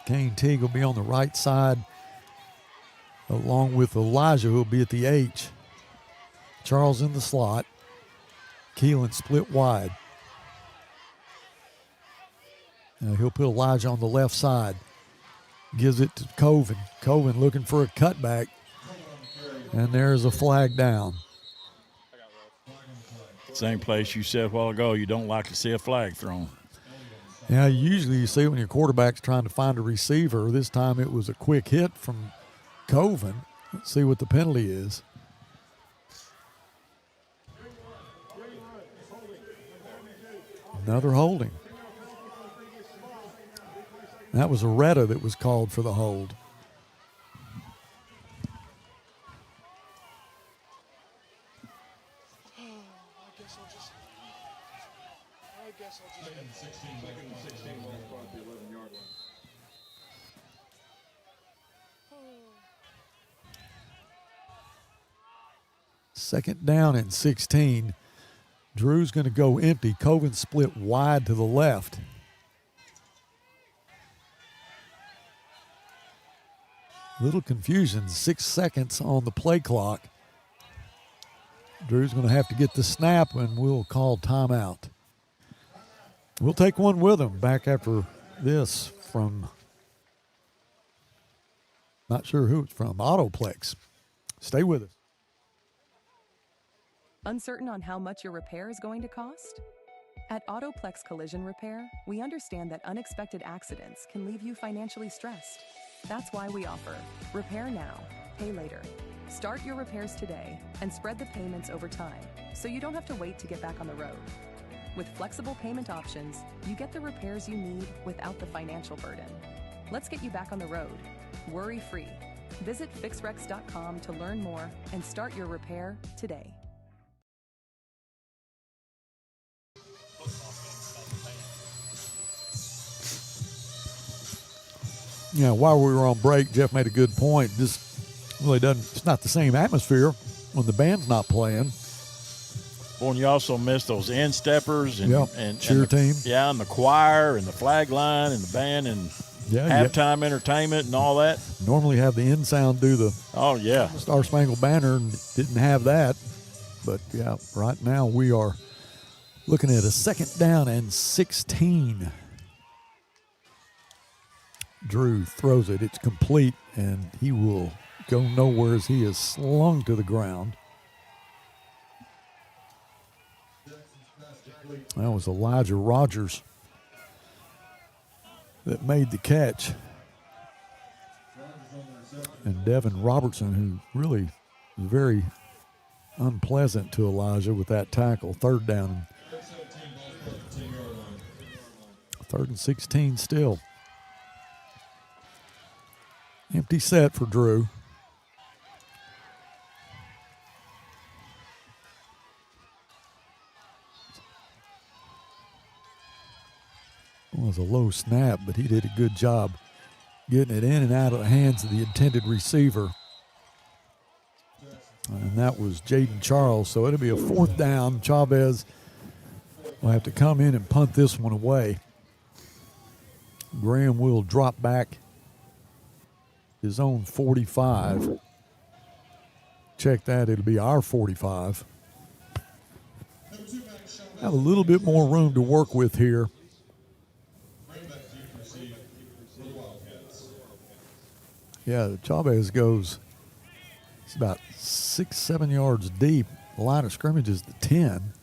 Kane Teague will be on the right side, along with Elijah, who will be at the H. Charles in the slot. Keelan split wide. Now he'll put Elijah on the left side. Gives it to Coven. Coven looking for a cutback. And there's a flag down. Same place you said a while ago you don't like to see a flag thrown. Yeah, usually you see it when your quarterback's trying to find a receiver. This time it was a quick hit from Coven. Let's see what the penalty is. Another holding. That was Aretta that was called for the hold. Second down and 16. Drew's going to go empty. Coven split wide to the left. Little confusion, 6 seconds on the play clock. Drew's going to have to get the snap, and we'll call timeout. We'll take one with him back after this from, not sure who it's from, AutoPlex. Stay with us. Uncertain on how much your repair is going to cost? At AutoPlex Collision Repair, we understand that unexpected accidents can leave you financially stressed. That's why we offer Repair Now, Pay Later. Start your repairs today and spread the payments over time so you don't have to wait to get back on the road. With flexible payment options, you get the repairs you need without the financial burden. Let's get you back on the road, worry-free. Visit fixrex.com to learn more and start your repair today. Yeah, while we were on break, Jeff made a good point. This really doesn't, it's not the same atmosphere when the band's not playing. Well, and you also miss those in-steppers and cheer team. Yeah, and the choir and the flag line and the band and halftime entertainment and all that. Normally have the end sound do the Star Spangled Banner, and didn't have that. But, yeah, right now we are looking at a 2nd down and 16. Drew throws it. It's complete, and he will go nowhere as he is slung to the ground. That was Elijah Rogers that made the catch. And Devin Robertson, who really was very unpleasant to Elijah with that tackle. 3rd down. 3rd and 16 still. Empty set for Drew. It was a low snap, but he did a good job getting it in and out of the hands of the intended receiver. And that was Jaden Charles, so it'll be a 4th down. Chavez will have to come in and punt this one away. Graham will drop back his own 45. Check that, it'll be our 45. Have a little bit more room to work with here. Yeah, Chavez goes, it's about 6-7 yards deep. The line of scrimmage is the 10.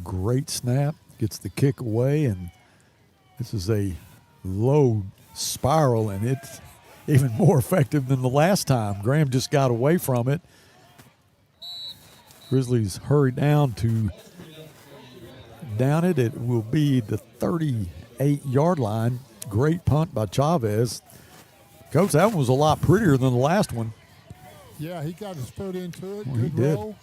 Great snap, gets the kick away, and this is a low spiral, and it's even more effective than the last time. Graham just got away from it. Grizzlies hurry down to down it. It will be the 38-yard line. Great punt by Chavez. Coach, that one was a lot prettier than the last one. Yeah, he got his foot into it. Well, he Good did. roll.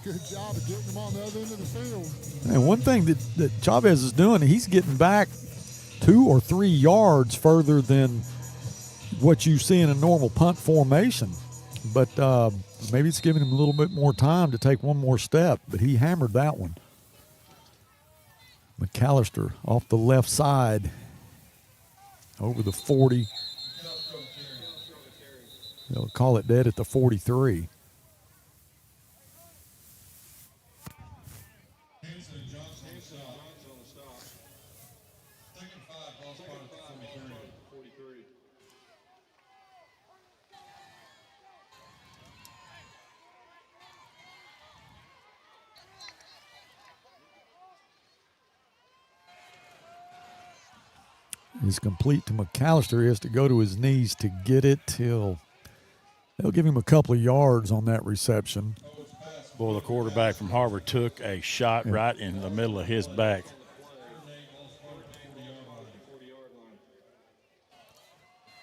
Good job of getting him on the other end of the field. And one thing that Chavez is doing, he's getting back 2 or 3 yards further than what you see in a normal punt formation. But maybe it's giving him a little bit more time to take one more step. But he hammered that one. McAllister off the left side over the 40. They'll call it dead at the 43. Is complete to McAllister. He has to go to his knees to get it. They'll give him a couple of yards on that reception. Boy, the quarterback from Har-Ber took a shot right in the middle of his back.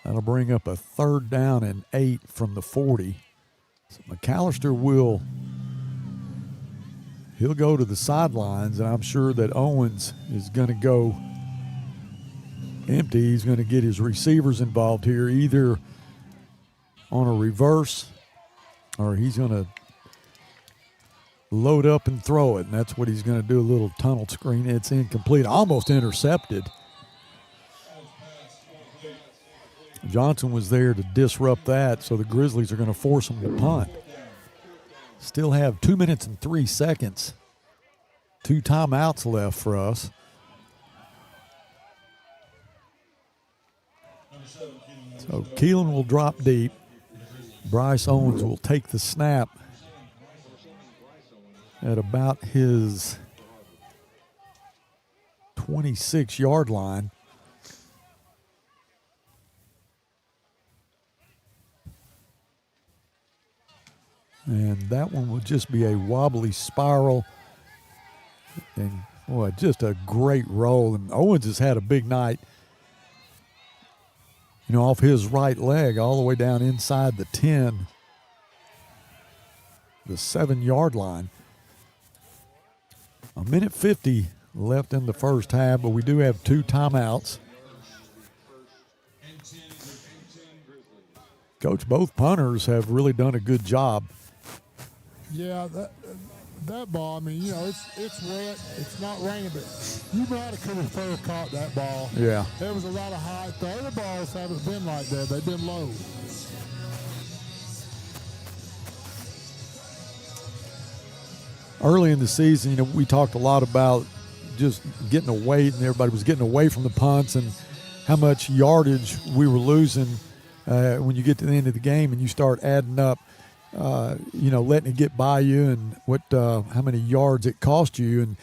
That'll bring up a 3rd down and 8 from the 40. So McAllister he'll go to the sidelines, and I'm sure that Owens is going to go empty. He's going to get his receivers involved here, either on a reverse or he's going to load up and throw it, and that's what he's going to do, a little tunnel screen. It's incomplete, almost intercepted. Johnson was there to disrupt that, so the Grizzlies are going to force him to punt. Still have 2 minutes and 3 seconds. 2 timeouts left for us. So Keelan will drop deep. Bryce Owens will take the snap at about his 26-yard line. And that one will just be a wobbly spiral. And, boy, just a great roll. And Owens has had a big night, off his right leg all the way down inside the 10, the 7-yard line. 1:50 left in the first half, but we do have 2 timeouts. Coach, both punters have really done a good job. Yeah, that ball, it's wet. It's not raining, but you might have could have caught that ball. Yeah. There was a lot of height. The other balls haven't been like that. They've been low. Early in the season, we talked a lot about just getting away, and everybody was getting away from the punts and how much yardage we were losing when you get to the end of the game and you start adding up, letting it get by you and how many yards it cost you. And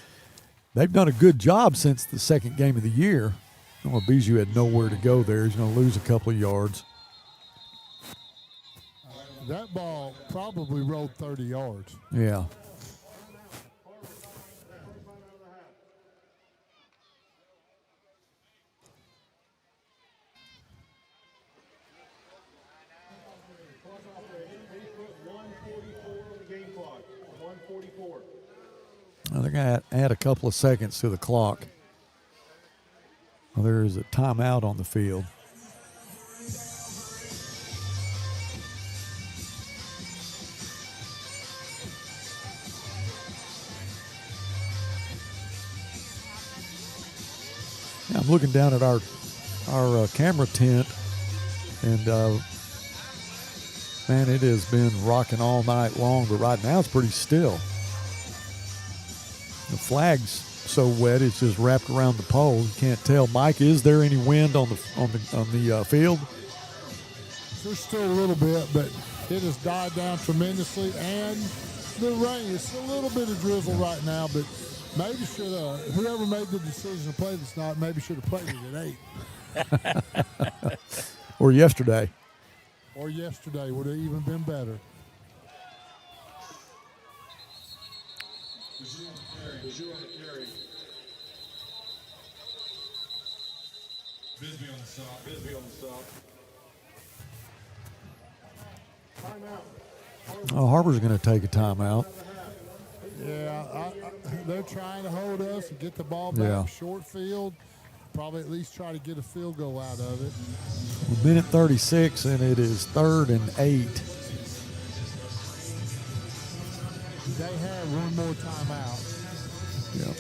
they've done a good job since the second game of the year. Bijou had nowhere to go there. He's going to lose a couple of yards. That ball probably rolled 30 yards. Yeah. They're going to add a couple of seconds to the clock. Well, there is a timeout on the field. Yeah, I'm looking down at our camera tent, and man, it has been rocking all night long, but right now it's pretty still. The flag's so wet it's just wrapped around the pole. You can't tell. Mike, is there any wind on the field? There's still a little bit, but it has died down tremendously, and the rain. It's a little bit of drizzle right now, but maybe whoever made the decision to play this night maybe should have played it at 8. Or yesterday. Or yesterday would have even been better. Bisbee on the stop. Bisbee on the stop. Oh, Har-Ber's going to take a timeout. Yeah, they're trying to hold us and get the ball back short field. Probably at least try to get a field goal out of it. Minute 36, and it is 3rd and 8. They have one more timeout. Yep.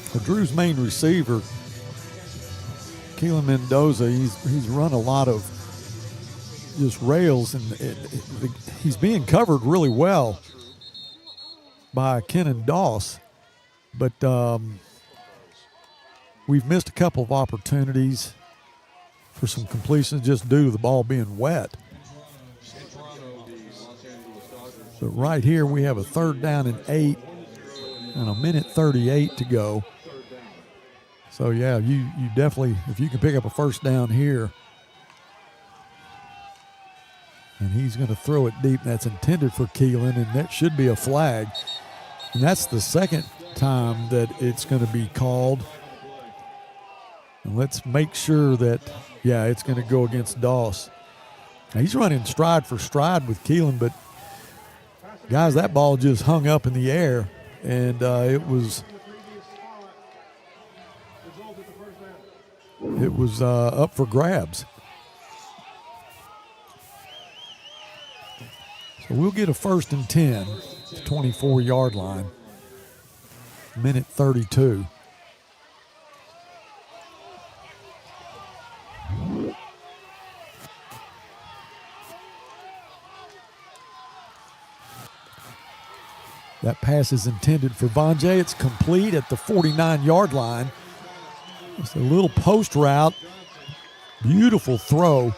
So Drew's main receiver, Keelan Mendoza, he's run a lot of just rails, and he's being covered really well by Kenan Doss, but we've missed a couple of opportunities for some completions just due to the ball being wet. But right here we have a 3rd down and 8 and a minute 38 to go. So yeah, you definitely, if you can pick up a 1st down here, and he's going to throw it deep. That's intended for Keelan, and that should be a flag. And that's the 2nd time that it's going to be called. And let's make sure that, it's going to go against Doss. Now, he's running stride for stride with Keelan, but guys, that ball just hung up in the air, and it was up for grabs. So we'll get a 1st and 10, 24-yard line, minute 32. That pass is intended for Vonjay. It's complete at the 49-yard line. It's a little post route. Beautiful throw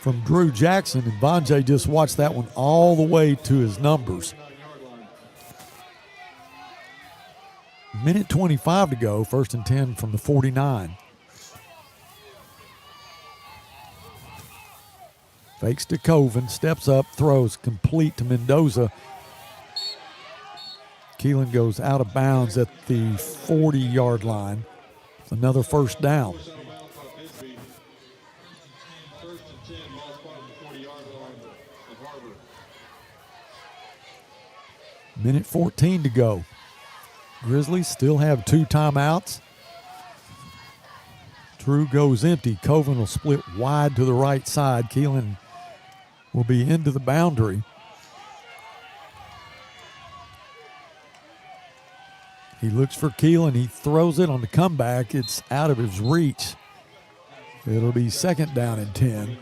from Drew Jackson, and Vonjay just watched that one all the way to his numbers. Minute 25 to go, 1st and 10 from the 49. Fakes to Coven, steps up, throws complete to Mendoza. Keelan goes out of bounds at the 40-yard line. Another 1st down. Minute 14 to go. Grizzlies still have 2 timeouts. Drew goes empty. Coven will split wide to the right side. Keelan will be into the boundary. He looks for Keelan. He throws it on the comeback. It's out of his reach. It'll be 2nd down and 10.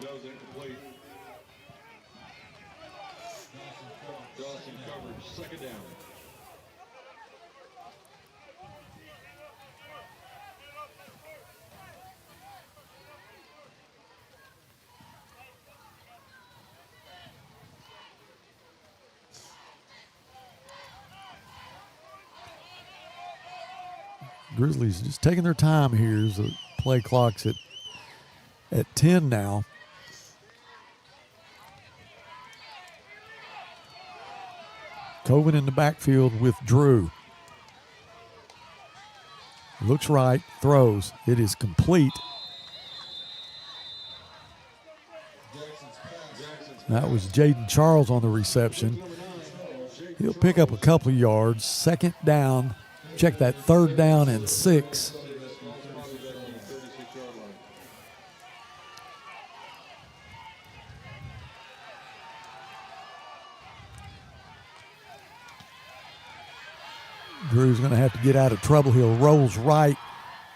Grizzlies just taking their time here as the play clock's at 10 now. Coven in the backfield with Drew. Looks right, throws. It is complete. That was Jaden Charles on the reception. He'll pick up a couple of yards. 2nd down. Check that, 3rd down and 6. Drew's going to have to get out of trouble. He rolls right,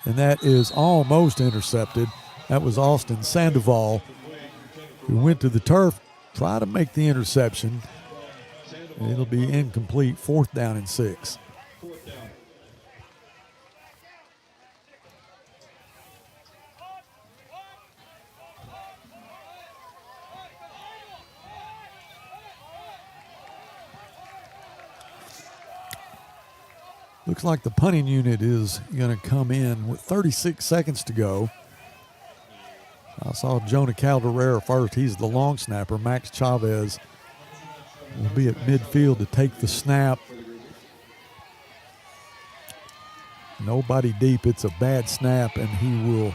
and that is almost intercepted. That was Austin Sandoval, who went to the turf, tried to make the interception. And it'll be incomplete, 4th down and 6. Looks like the punting unit is going to come in with 36 seconds to go. I saw Jonah Calderera first. He's the long snapper. Max Chavez will be at midfield to take the snap. Nobody deep. It's a bad snap, and he will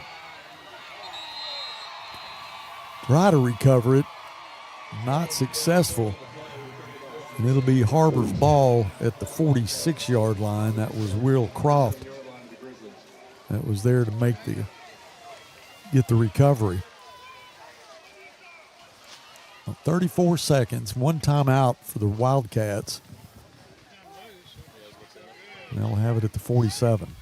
try to recover it. Not successful. And it'll be Har-Ber's ball at the 46-yard line. That was Will Croft that was there to get the recovery. 34 seconds, one timeout for the Wildcats. And they'll have it at the 47.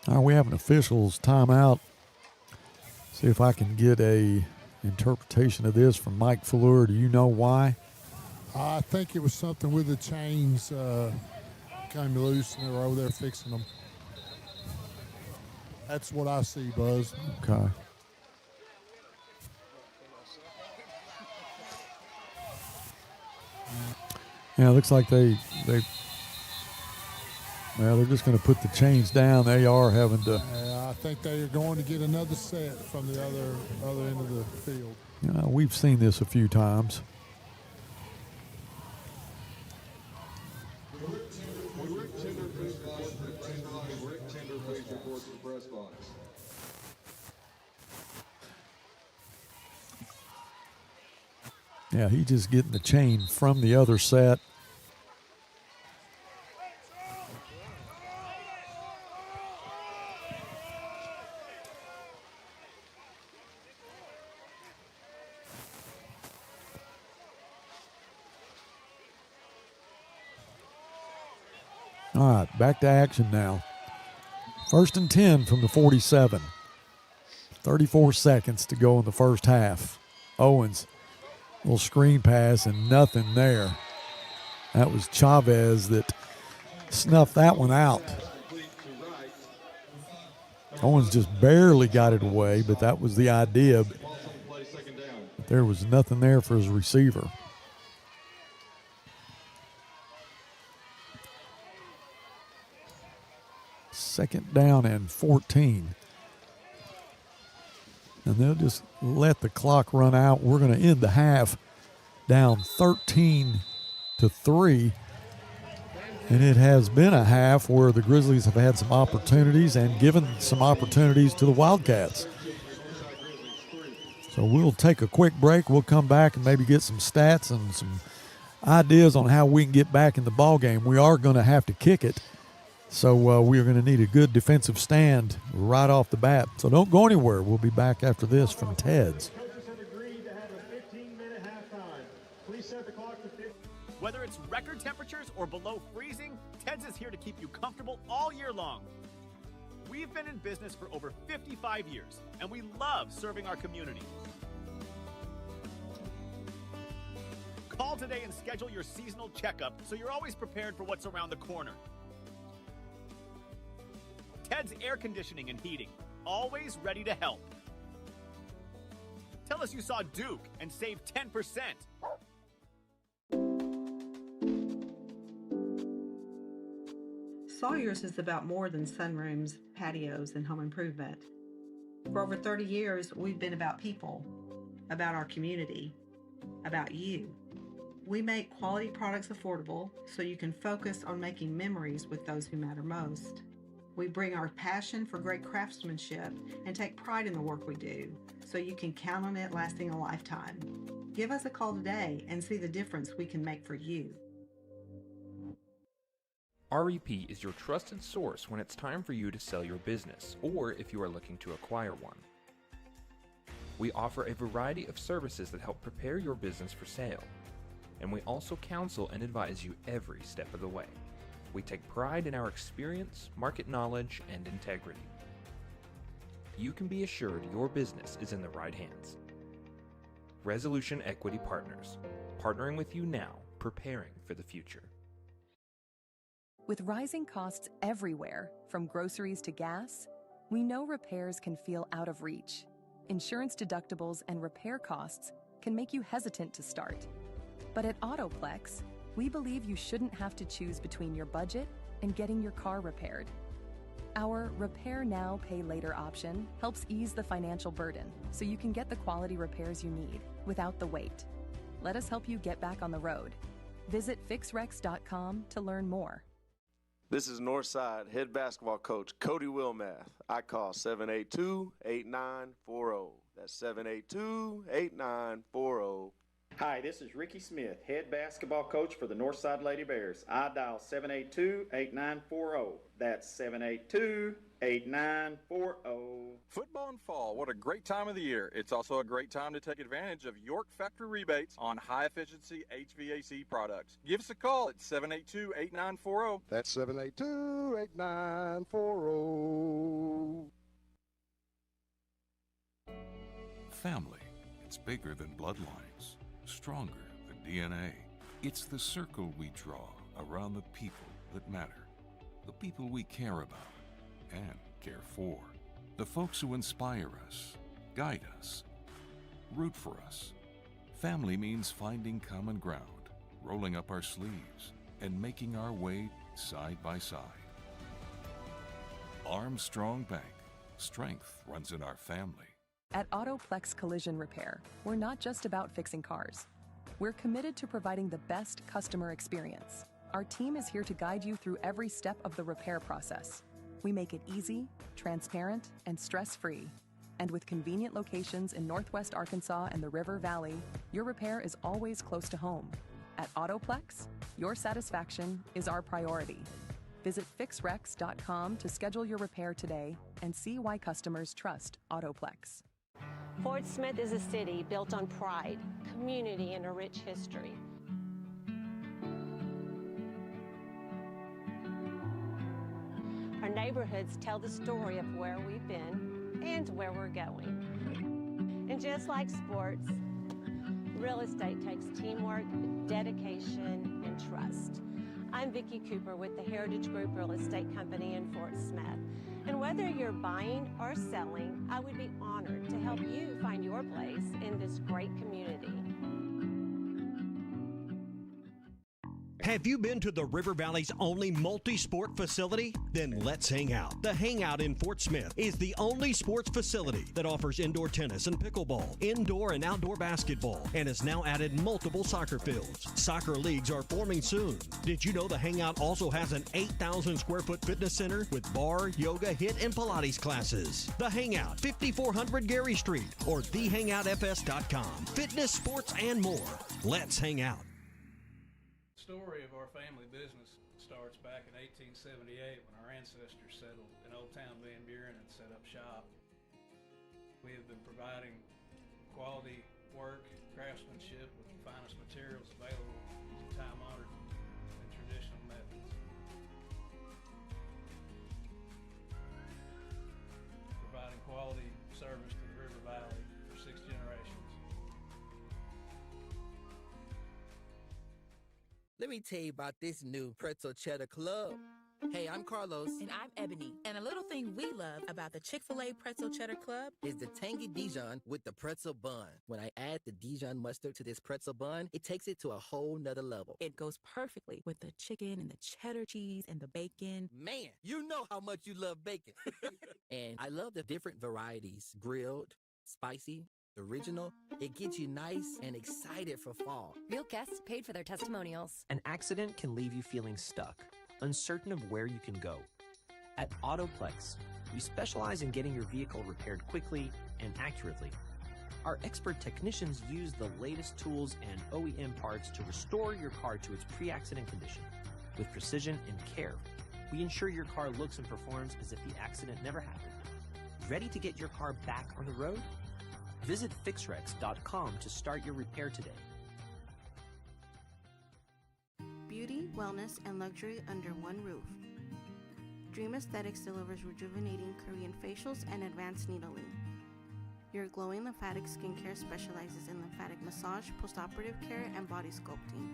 All right, we have an official's timeout. See if I can get a interpretation of this from Mike Fleur. Do you know why? I think it was something with the chains came loose and they were over there fixing them. That's what I see, Buzz. Okay. Yeah, it looks like they're just going to put the chains down. They are having to. I think they are going to get another set from the other end of the field. You know, we've seen this a few times. Yeah, he's just getting the chain from the other set. All right, back to action now. 1st and 10 from the 47. 34 seconds to go in the first half. Owens, little screen pass and nothing there. That was Chavez that snuffed that one out. Owens just barely got it away, but that was the idea. But there was nothing there for his receiver. Second down and 14. And they'll just let the clock run out. We're going to end the half down 13-3. And it has been a half where the Grizzlies have had some opportunities and given some opportunities to the Wildcats. So we'll take a quick break. We'll come back and maybe get some stats and some ideas on how we can get back in the ballgame. We are going to have to kick it. So we're going to need a good defensive stand right off the bat. So don't go anywhere. We'll be back after this from Ted's. Whether it's record temperatures or below freezing, Ted's is here to keep you comfortable all year long. We've been in business for over 55 years, and we love serving our community. Call today and schedule your seasonal checkup so you're always prepared for what's around the corner. Ted's Air Conditioning and Heating, always ready to help. Tell us you saw Duke and save 10%. Sawyer's is about more than sunrooms, patios, and home improvement. For over 30 years, we've been about people, about our community, about you. We make quality products affordable so you can focus on making memories with those who matter most. We bring our passion for great craftsmanship and take pride in the work we do, so you can count on it lasting a lifetime. Give us a call today and see the difference we can make for you. REP is your trusted source when it's time for you to sell your business, or if you are looking to acquire one. We offer a variety of services that help prepare your business for sale, and we also counsel and advise you every step of the way. We take pride in our experience, market knowledge, and integrity. You can be assured your business is in the right hands. Resolution Equity Partners, partnering with you now, preparing for the future. With rising costs everywhere, from groceries to gas, we know repairs can feel out of reach. Insurance deductibles and repair costs can make you hesitant to start. But at AutoPlex, we believe you shouldn't have to choose between your budget and getting your car repaired. Our Repair Now, Pay Later option helps ease the financial burden so you can get the quality repairs you need without the wait. Let us help you get back on the road. Visit fixrex.com to learn more. This is Northside head basketball coach Cody Wilmath. I call 782-8940. That's 782-8940. Hi, this is Ricky Smith, head basketball coach for the Northside Lady Bears. I dial 782-8940. That's 782-8940. Football in fall, what a great time of the year. It's also a great time to take advantage of York factory rebates on high-efficiency HVAC products. Give us a call at 782-8940. That's 782-8940. Family, it's bigger than bloodlines, stronger than DNA. It's the circle we draw around the people that matter, the people we care about and care for, the folks who inspire us, guide us, root for us. Family means finding common ground, rolling up our sleeves, and making our way side by side. Armstrong Bank. Strength runs in our family. At AutoPlex Collision Repair, we're not just about fixing cars. We're committed to providing the best customer experience. Our team is here to guide you through every step of the repair process. We make it easy, transparent, and stress-free. And with convenient locations in Northwest Arkansas and the River Valley, your repair is always close to home. At AutoPlex, your satisfaction is our priority. Visit fixrex.com to schedule your repair today and see why customers trust AutoPlex. Fort Smith is a city built on pride, community, and a rich history. Our neighborhoods tell the story of where we've been and where we're going. And just like sports, real estate takes teamwork, dedication, and trust. I'm Vicki Cooper with the Heritage Group Real Estate Company in Fort Smith. And whether you're buying or selling, I would be honored to help you find your place in this great community. Have you been to the River Valley's only multi-sport facility? Then let's hang out. The Hangout in Fort Smith is the only sports facility that offers indoor tennis and pickleball, indoor and outdoor basketball, and has now added multiple soccer fields. Soccer leagues are forming soon. Did you know the Hangout also has an 8,000 square foot fitness center with bar, yoga, HIIT, and Pilates classes? The Hangout, 5400 Gary Street, or thehangoutfs.com. Fitness, sports, and more. Let's hang out. The story of our family business starts back in 1878 when our ancestors settled in Old Town Van Buren and set up shop. We have been providing quality work, craftsmanship with the finest materials available using time-honored and traditional methods. Providing quality service to the River Valley for 6 generations. Let me tell you about this new Pretzel Cheddar Club. Hey, I'm Carlos. And I'm Ebony. And a little thing we love about the Chick-fil-A Pretzel Cheddar Club is the tangy Dijon with the pretzel bun. When I add the Dijon mustard to this pretzel bun, it takes it to a whole nother level. It goes perfectly with the chicken and the cheddar cheese and the bacon. Man, you know how much you love bacon. And I love the different varieties. Grilled, spicy, original. It gets you nice and excited for fall. Real guests paid for their testimonials. An accident can leave you feeling stuck, uncertain of where you can go. At AutoPlex, we specialize in getting your vehicle repaired quickly and accurately. Our expert technicians use the latest tools and OEM parts to restore your car to its pre-accident condition. With precision and care, we ensure your car looks and performs as if the accident never happened. Ready to get your car back on the road? Visit fixrex.com to start your repair today. Beauty, wellness, and luxury under one roof. Dream Aesthetics delivers rejuvenating Korean facials and advanced needling. Your glowing lymphatic skincare specializes in lymphatic massage, postoperative care, and body sculpting.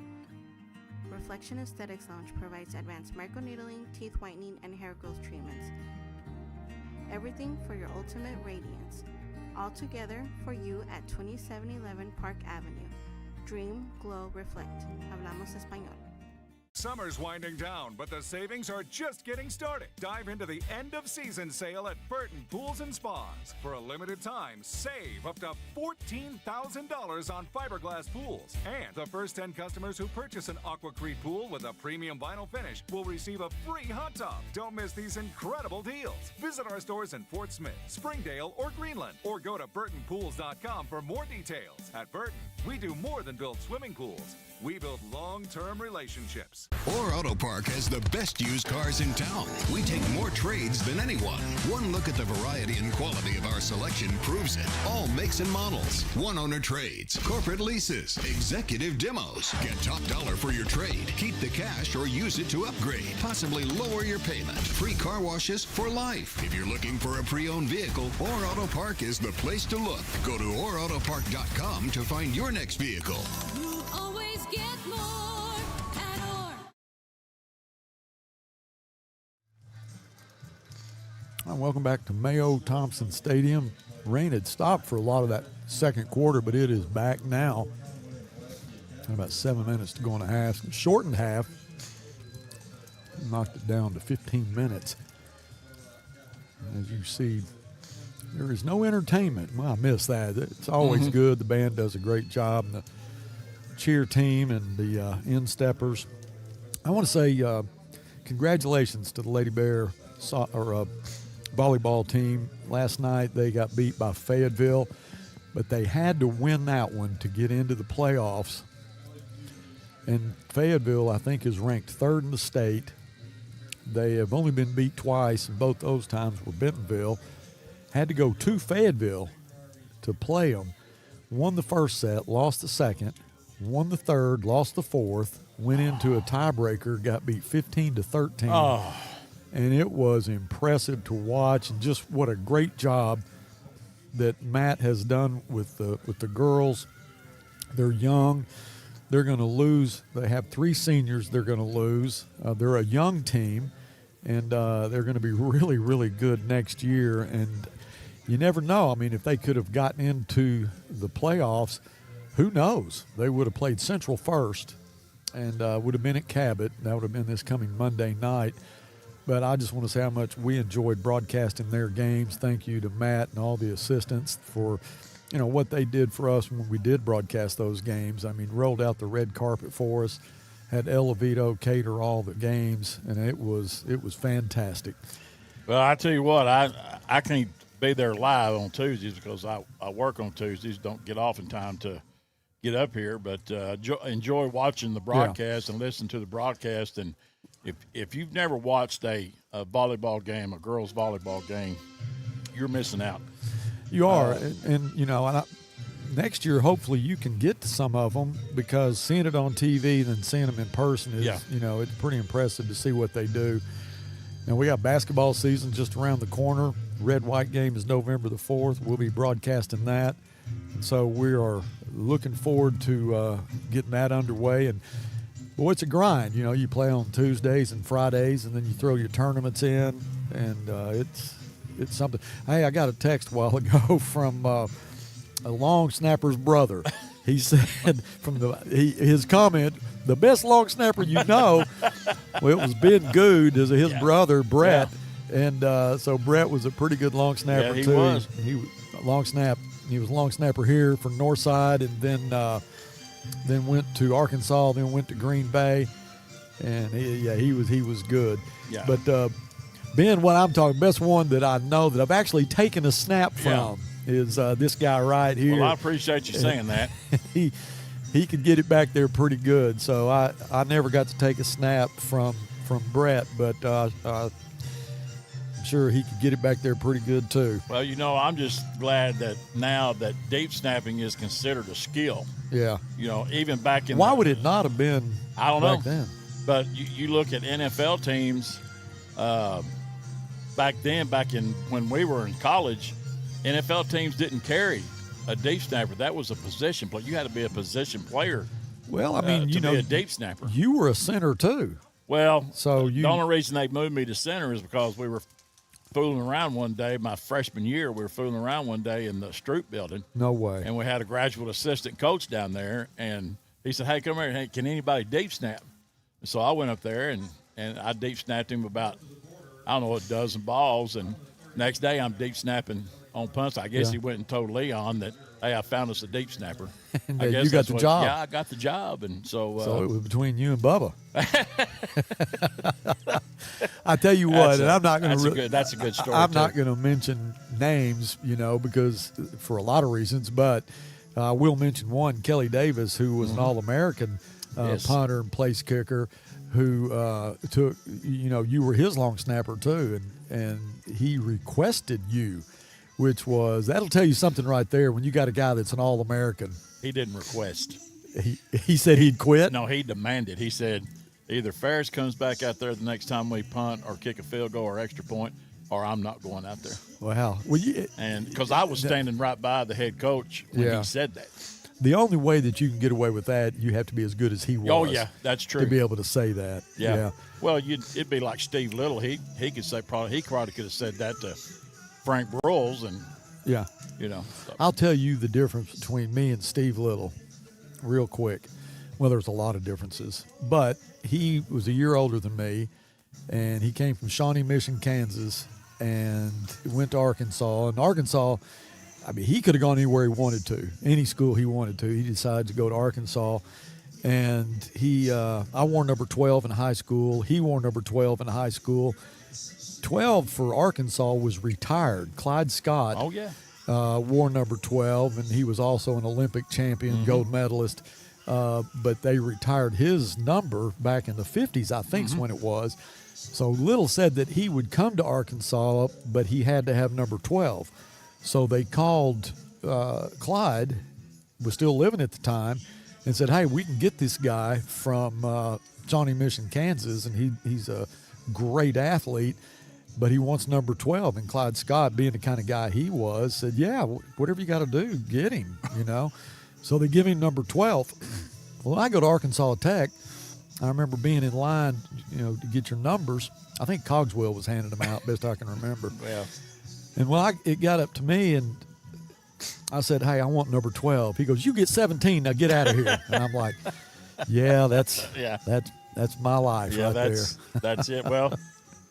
Reflection Aesthetics Lounge provides advanced microneedling, teeth whitening, and hair growth treatments. Everything for your ultimate radiance. All together for you at 2711 Park Avenue. Dream, glow, reflect. Hablamos español. Summer's winding down, but the savings are just getting started. Dive into the end-of-season sale at Burton Pools and Spas. For a limited time, save up to $14,000 on fiberglass pools. And the first 10 customers who purchase an Aquacrete pool with a premium vinyl finish will receive a free hot tub. Don't miss these incredible deals. Visit our stores in Fort Smith, Springdale, or Greenland, or go to burtonpools.com for more details. At Burton, we do more than build swimming pools. We build long-term relationships. Or Auto Park has the best used cars in town. We take more trades than anyone. One look at the variety and quality of our selection proves it. All makes and models. One-owner trades, corporate leases, executive demos. Get top dollar for your trade. Keep the cash or use it to upgrade. Possibly lower your payment. Free car washes for life. If you're looking for a pre-owned vehicle, Or Auto Park is the place to look. Go to orautopark.com to find your next vehicle. Get more at Or. Welcome back to Mayo Thompson Stadium. Rain had stopped for a lot of that second quarter, but it is back now. About 7 minutes to go in a half. Shortened half. Knocked it down to 15 minutes. As you see, there is no entertainment. Well, I miss that. It's always good. The band does a great job. And the cheer team and the insteppers. I want to say congratulations to the Lady Bear volleyball team. Last night they got beat by Fayetteville, but they had to win that one to get into the playoffs. And Fayetteville, I think, is ranked third in the state. They have only been beat twice, and both those times were Bentonville. Had to go to Fayetteville to play them. Won the first set, lost the second. Won the third, lost the fourth, went into a tiebreaker, got beat 15-13. Oh. And it was impressive to watch, and just what a great job that Matt has done with the girls. They're young. They're going to lose. They have 3 seniors they're going to lose. They're a young team, and they're going to be really, really good next year. And you never know. I mean, if they could have gotten into the playoffs, who knows? They would have played Central first and would have been at Cabot. That would have been this coming Monday night. But I just want to say how much we enjoyed broadcasting their games. Thank you to Matt and all the assistants for, what they did for us when we did broadcast those games. I mean, rolled out the red carpet for us, had El Levito cater all the games, and it was fantastic. Well, I tell you what, I can't be there live on Tuesdays because I work on Tuesdays, don't get off in time to get up here, but enjoy watching the broadcast and listen to the broadcast. And if you've never watched a volleyball game, a girls volleyball game, you're missing out. You are, and next year hopefully you can get to some of them, because seeing it on TV and then seeing them in person is, it's pretty impressive to see what they do. And we got basketball season just around the corner. Red-white game is November the 4th. We'll be broadcasting that. And so we are looking forward to getting that underway. And, boy, it's a grind. You play on Tuesdays and Fridays, and then you throw your tournaments in, and it's something. Hey, I got a text a while ago from a long snapper's brother. He said his comment, the best long snapper well, it was Ben Good, is his brother, Brett. Yeah. And so Brett was a pretty good long snapper, he too. Was. He was long snap. He was a long snapper here for Northside, and then went to Arkansas, then went to Green Bay, and he was good. Yeah. But Ben, what I'm talking, best one that I know that I've actually taken a snap from is this guy right here. Well, I appreciate you saying that. He could get it back there pretty good. So I never got to take a snap from Brett, but I'm sure he could get it back there pretty good too. Well, I'm just glad that now that deep snapping is considered a skill. Yeah. Even back in Why would it not have been I don't know. Back then? But you look at NFL teams back in when we were in college, NFL teams didn't carry a deep snapper. That was a position play. You had to be a position player Well, I mean, to be a deep snapper. You were a center too. Well, so the only reason they moved me to center is because we were fooling around one day. My freshman year, we were fooling around one day in the Stroop building. No way. And we had a graduate assistant coach down there, and he said, "Hey, come here. Hey, can anybody deep snap?" And so I went up there and I deep snapped him about, I don't know, a dozen balls. And next day I'm deep snapping on punts. I guess he went and told Leon that, hey, I found us a deep snapper. And I guess you got the job. Yeah, I got the job. And so it was between you and Bubba. I tell you what, and I'm not going to. That's a good story. I'm not going to mention names, because for a lot of reasons, but I will mention one, Kelly Davis, who was an All-American punter and place kicker, who took, you were his long snapper too, and he requested you, which was, that'll tell you something right there when you got a guy that's an All-American. He didn't request. He said he'd quit? No, he demanded. He said either Ferris comes back out there the next time we punt or kick a field goal or extra point, or I'm not going out there. Wow. Well, and because I was standing right by the head coach when he said that. The only way that you can get away with that, you have to be as good as he was. Oh, yeah, that's true. To be able to say that. Yeah. Well, it'd be like Steve Little. He could say he probably could have said that to Frank Broyles, and So. I'll tell you the difference between me and Steve Little, real quick. Well, there's a lot of differences, but he was a year older than me, and he came from Shawnee Mission, Kansas, and went to Arkansas. And Arkansas, I mean, he could have gone anywhere he wanted to, any school he wanted to. He decided to go to Arkansas, and I wore number 12 in high school. He wore number 12 in high school. 12 for Arkansas was retired. Clyde Scott wore number 12, and he was also an Olympic champion, gold medalist. But they retired his number back in the 50s, I think is when it was. So Little said that he would come to Arkansas, but he had to have number 12. So they called Clyde, was still living at the time, and said, hey, we can get this guy from Shawnee Mission, Kansas, and he's a great athlete, but he wants number 12. And Clyde Scott, being the kind of guy he was, said, yeah, whatever you got to do, get him, So they give him number 12. Well, when I go to Arkansas Tech, I remember being in line, to get your numbers. I think Cogswell was handing them out, best I can remember. Yeah. And when it got up to me, and I said, hey, I want number 12. He goes, you get 17, now get out of here. And I'm like, yeah, that's my life right there. That's it. Well,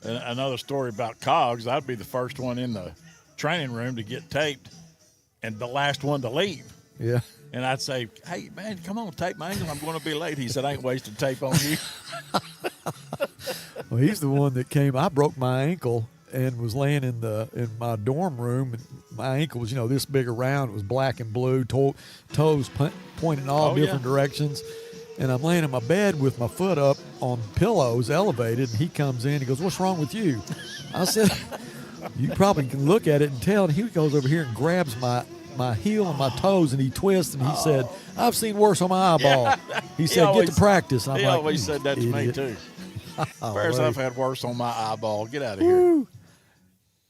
another story about Cogs, I'd be the first one in the training room to get taped and the last one to leave. Yeah. And I'd say, hey, man, come on, tape my ankle. I'm going to be late. He said, I ain't wasting tape on you. Well, he's the one that came. I broke my ankle and was laying in my dorm room. And my ankle was, this big around. It was black and blue, toes pointing all different directions. And I'm laying in my bed with my foot up on pillows, elevated. And he comes in. He goes, what's wrong with you? I said, you probably can look at it and tell. And he goes over here and grabs my heel and my toes, and he twists, and he said, I've seen worse on my eyeball. Yeah. He said, get to practice. He always said that to me, too. Whereas I've had worse on my eyeball. Get out of here.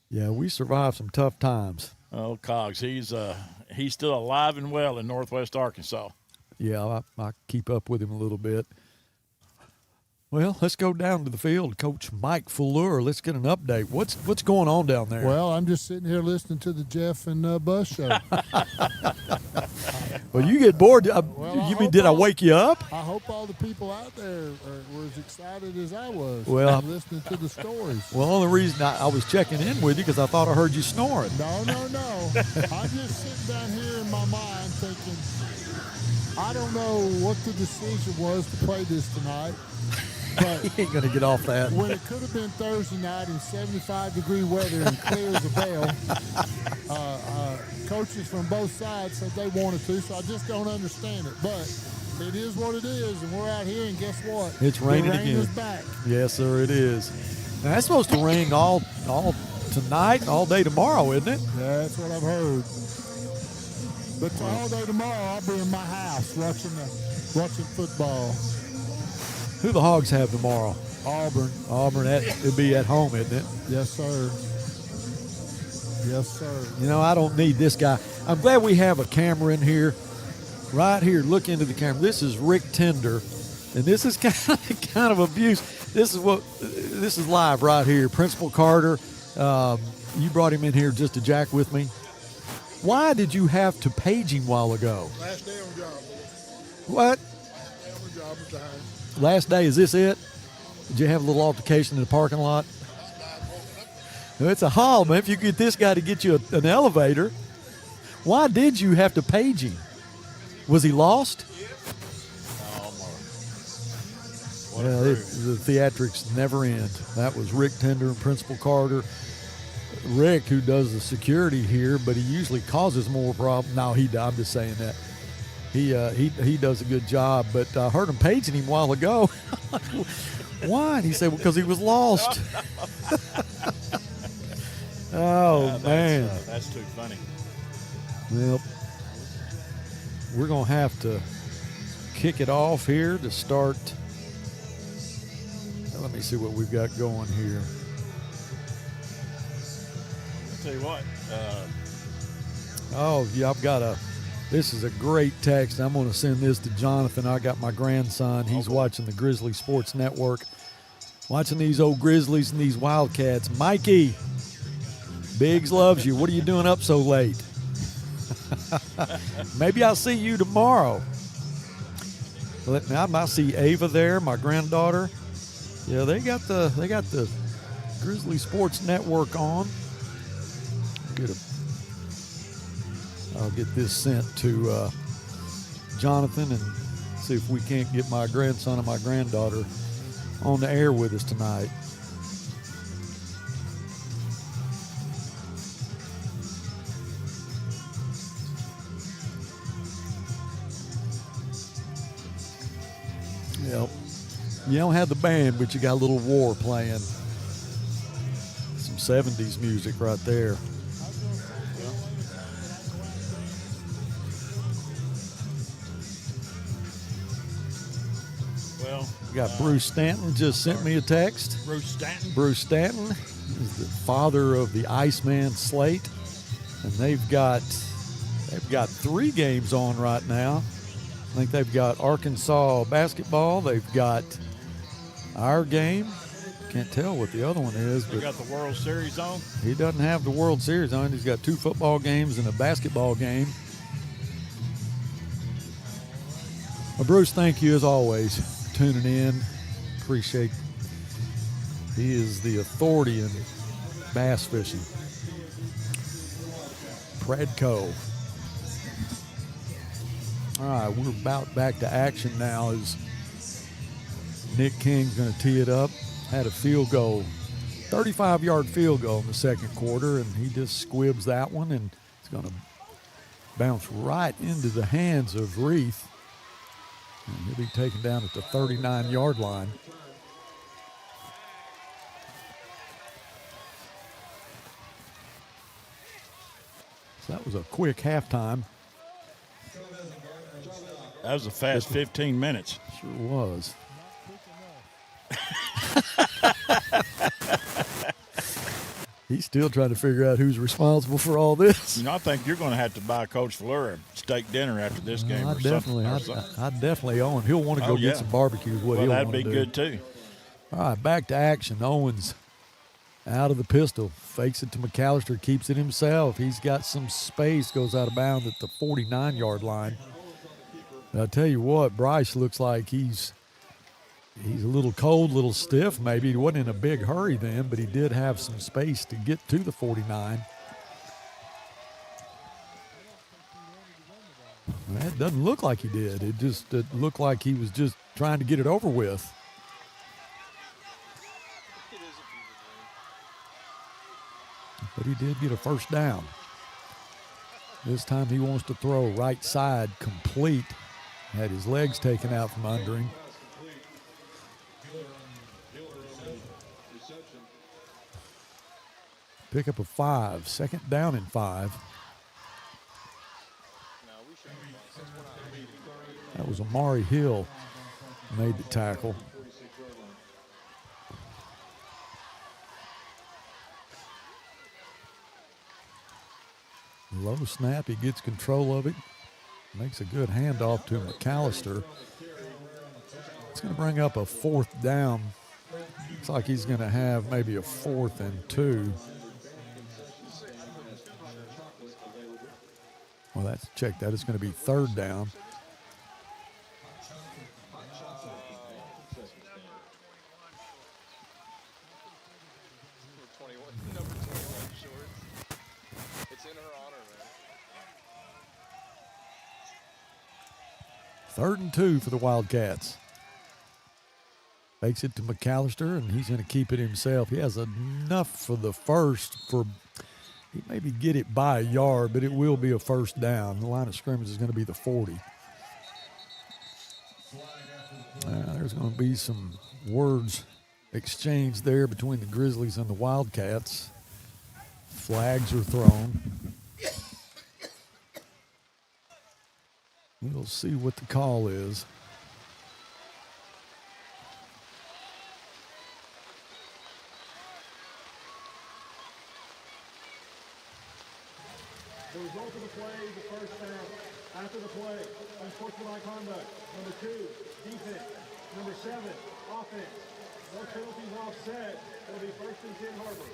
Yeah, we survived some tough times. Oh, Cogs, he's still alive and well in Northwest Arkansas. Yeah, I keep up with him a little bit. Well, let's go down to the field. Coach Mike Fuller, let's get an update. What's going on down there? Well, I'm just sitting here listening to the Jeff and Bus show. Well, you get bored. Did I wake you up? I hope all the people out there were as excited as I was listening to the stories. Well, the only reason I was checking in with you because I thought I heard you snoring. No. I'm just sitting down here in my mind thinking, I don't know what the decision was to play this tonight. But he ain't going to get off that. When it could have been Thursday night in 75-degree weather and clear as a bell, coaches from both sides said they wanted to, so I just don't understand it. But it is what it is, and we're out here, and guess what? It's raining again. The rain is back. Yes, sir, it is. Now, it's supposed to rain all tonight and all day tomorrow, isn't it? Yeah, that's what I've heard. But all day tomorrow, I'll be in my house watching football. Who the Hogs have tomorrow? Auburn. It'll be at home, isn't it? Yes, sir. Yes, sir. I don't need this guy. I'm glad we have a camera in here. right here, look into the camera. This is Rick Tender, and this is kind of abuse. This is live right here. Principal Carter, you brought him in here just to jack with me. Why did you have to page him a while ago? Last day on the job. What? Last day on the job, I'm tired. Last day, is this it? Did you have a little altercation in the parking lot? No, it's a hall, man. If you get this guy to get you an elevator, why did you have to page him? Was he lost? Well, the theatrics never end. That was Rick Tender and Principal Carter. Rick, who does the security here, but he usually causes more problems. No, I'm just saying that. He does a good job, but I heard him paging him a while ago. Why? And he said, well, because he was lost. Man. That's too funny. Well, we're going to have to kick it off here to start. Let me see what we've got going here. I'll tell you what. This is a great text. I'm going to send this to Jonathan. I got my grandson. He's watching the Grizzly Sports Network. Watching these old Grizzlies and these Wildcats. Mikey, Biggs loves you. What are you doing up so late? Maybe I'll see you tomorrow. I might see Ava there, my granddaughter. Yeah, they got the Grizzly Sports Network on. I'll get this sent to Jonathan and see if we can't get my grandson and my granddaughter on the air with us tonight. Yep. You don't have the band, but you got a little war playing. Some 70s music right there. Well, we got Bruce Stanton just sent me a text. Bruce Stanton is the father of the Iceman Slate, and they've got 3 games on right now. I think they've got Arkansas basketball. They've got our game. Can't tell what the other one is. They got the World Series on? He doesn't have the World Series on. He's got 2 football games and a basketball game. Well, Bruce, thank you as always tuning in. Appreciate. He is the authority in bass fishing. Pregame. All right, we're about back to action now as Nick King's going to tee it up. Had a field goal, 35-yard field goal in the second quarter, and he just squibs that one, and it's going to bounce right into the hands of Reith. And he'll be taken down at the 39-yard line. So that was a quick halftime. That was a fast 15 minutes. Sure was. He's still trying to figure out who's responsible for all this. You know, I think you're going to have to buy Coach Fleur a steak dinner after this game or something. I definitely owe him. He'll want to go get some barbecue. That'd be good too. All right, back to action. Owens out of the pistol. Fakes it to McAllister. Keeps it himself. He's got some space. Goes out of bounds at the 49-yard line. I'll tell you what, Bryce looks like he's a little cold, a little stiff. Maybe he wasn't in a big hurry then, but he did have some space to get to the 49. That doesn't look like he did. It looked like he was just trying to get it over with. But he did get a first down. This time he wants to throw right side complete. Had his legs taken out from under him. Pick up a 5. Second down and 5. That was Amari Hill made the tackle. Low snap. He gets control of it. makes a good handoff to McAllister. It's going to bring up a 4th down. Looks like he's going to have maybe a 4th and 2. Well, that's check that. It's going to be 3rd down. Third and 2 for the Wildcats. Fakes it to McAllister, and he's going to keep it himself. He has enough for the first he maybe get it by a yard, but it will be a 1st down. The line of scrimmage is going to be the 40. There's going to be some words exchanged there between the Grizzlies and the Wildcats. Flags are thrown. We'll see what the call is. The result of the play is a 1st down. After the play, unsportsmanlike conduct. Number 2, defense. Number 7, offense. No penalties offset. It'll be 1st and 10 Har-Ber.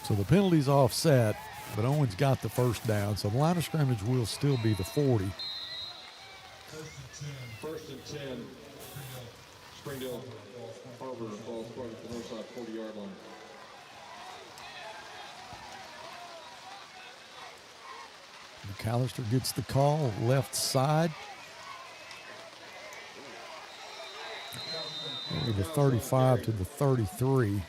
So the penalty's offset, but Owens got the 1st down. So the line of scrimmage will still be the 40. 1st and 10. Springdale Har-Ber ball started at the Northside 40-yard line. McAllister gets the call, left side. Over the 35 to the 33.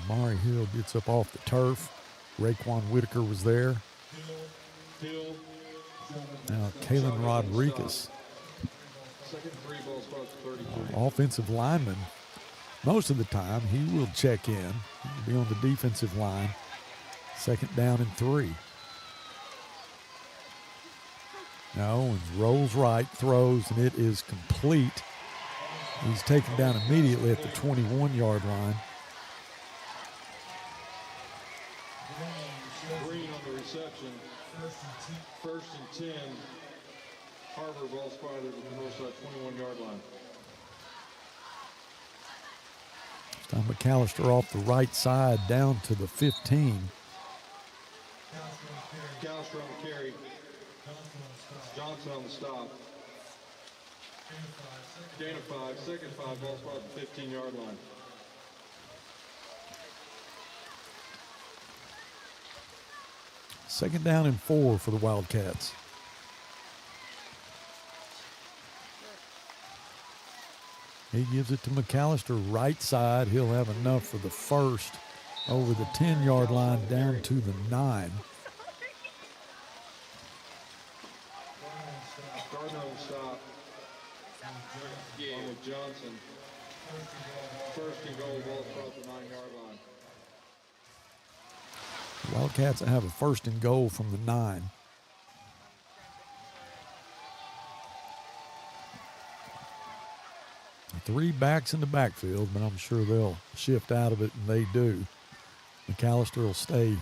Amari Hill gets up off the turf. Raekwon Whitaker was there. Now Kalen Rodriguez, offensive lineman. Most of the time, he will check in. He'll be on the defensive line. 2nd down and 3. Now Owens rolls right, throws, and it is complete. He's taken down immediately at the 21-yard line. Green on the reception. 1st and 10. Har-Ber ball spotted at the Northside 21-yard line. Tom McAllister off the right side down to the 15. McAllister on the carry. Johnson on the stop. Gain of 5, 2nd 5, ball spot at the 15-yard line. Second down and 4 for the Wildcats. He gives it to McAllister right side. He'll have enough for the 1st over the 10-yard line down to the 9. Gardner on the stop. On with Johnson. 1st and goal, ball spot at the 9-yard line. Wildcats have a 1st and goal from the 9. Three backs in the backfield, but I'm sure they'll shift out of it, and they do. McAllister will stay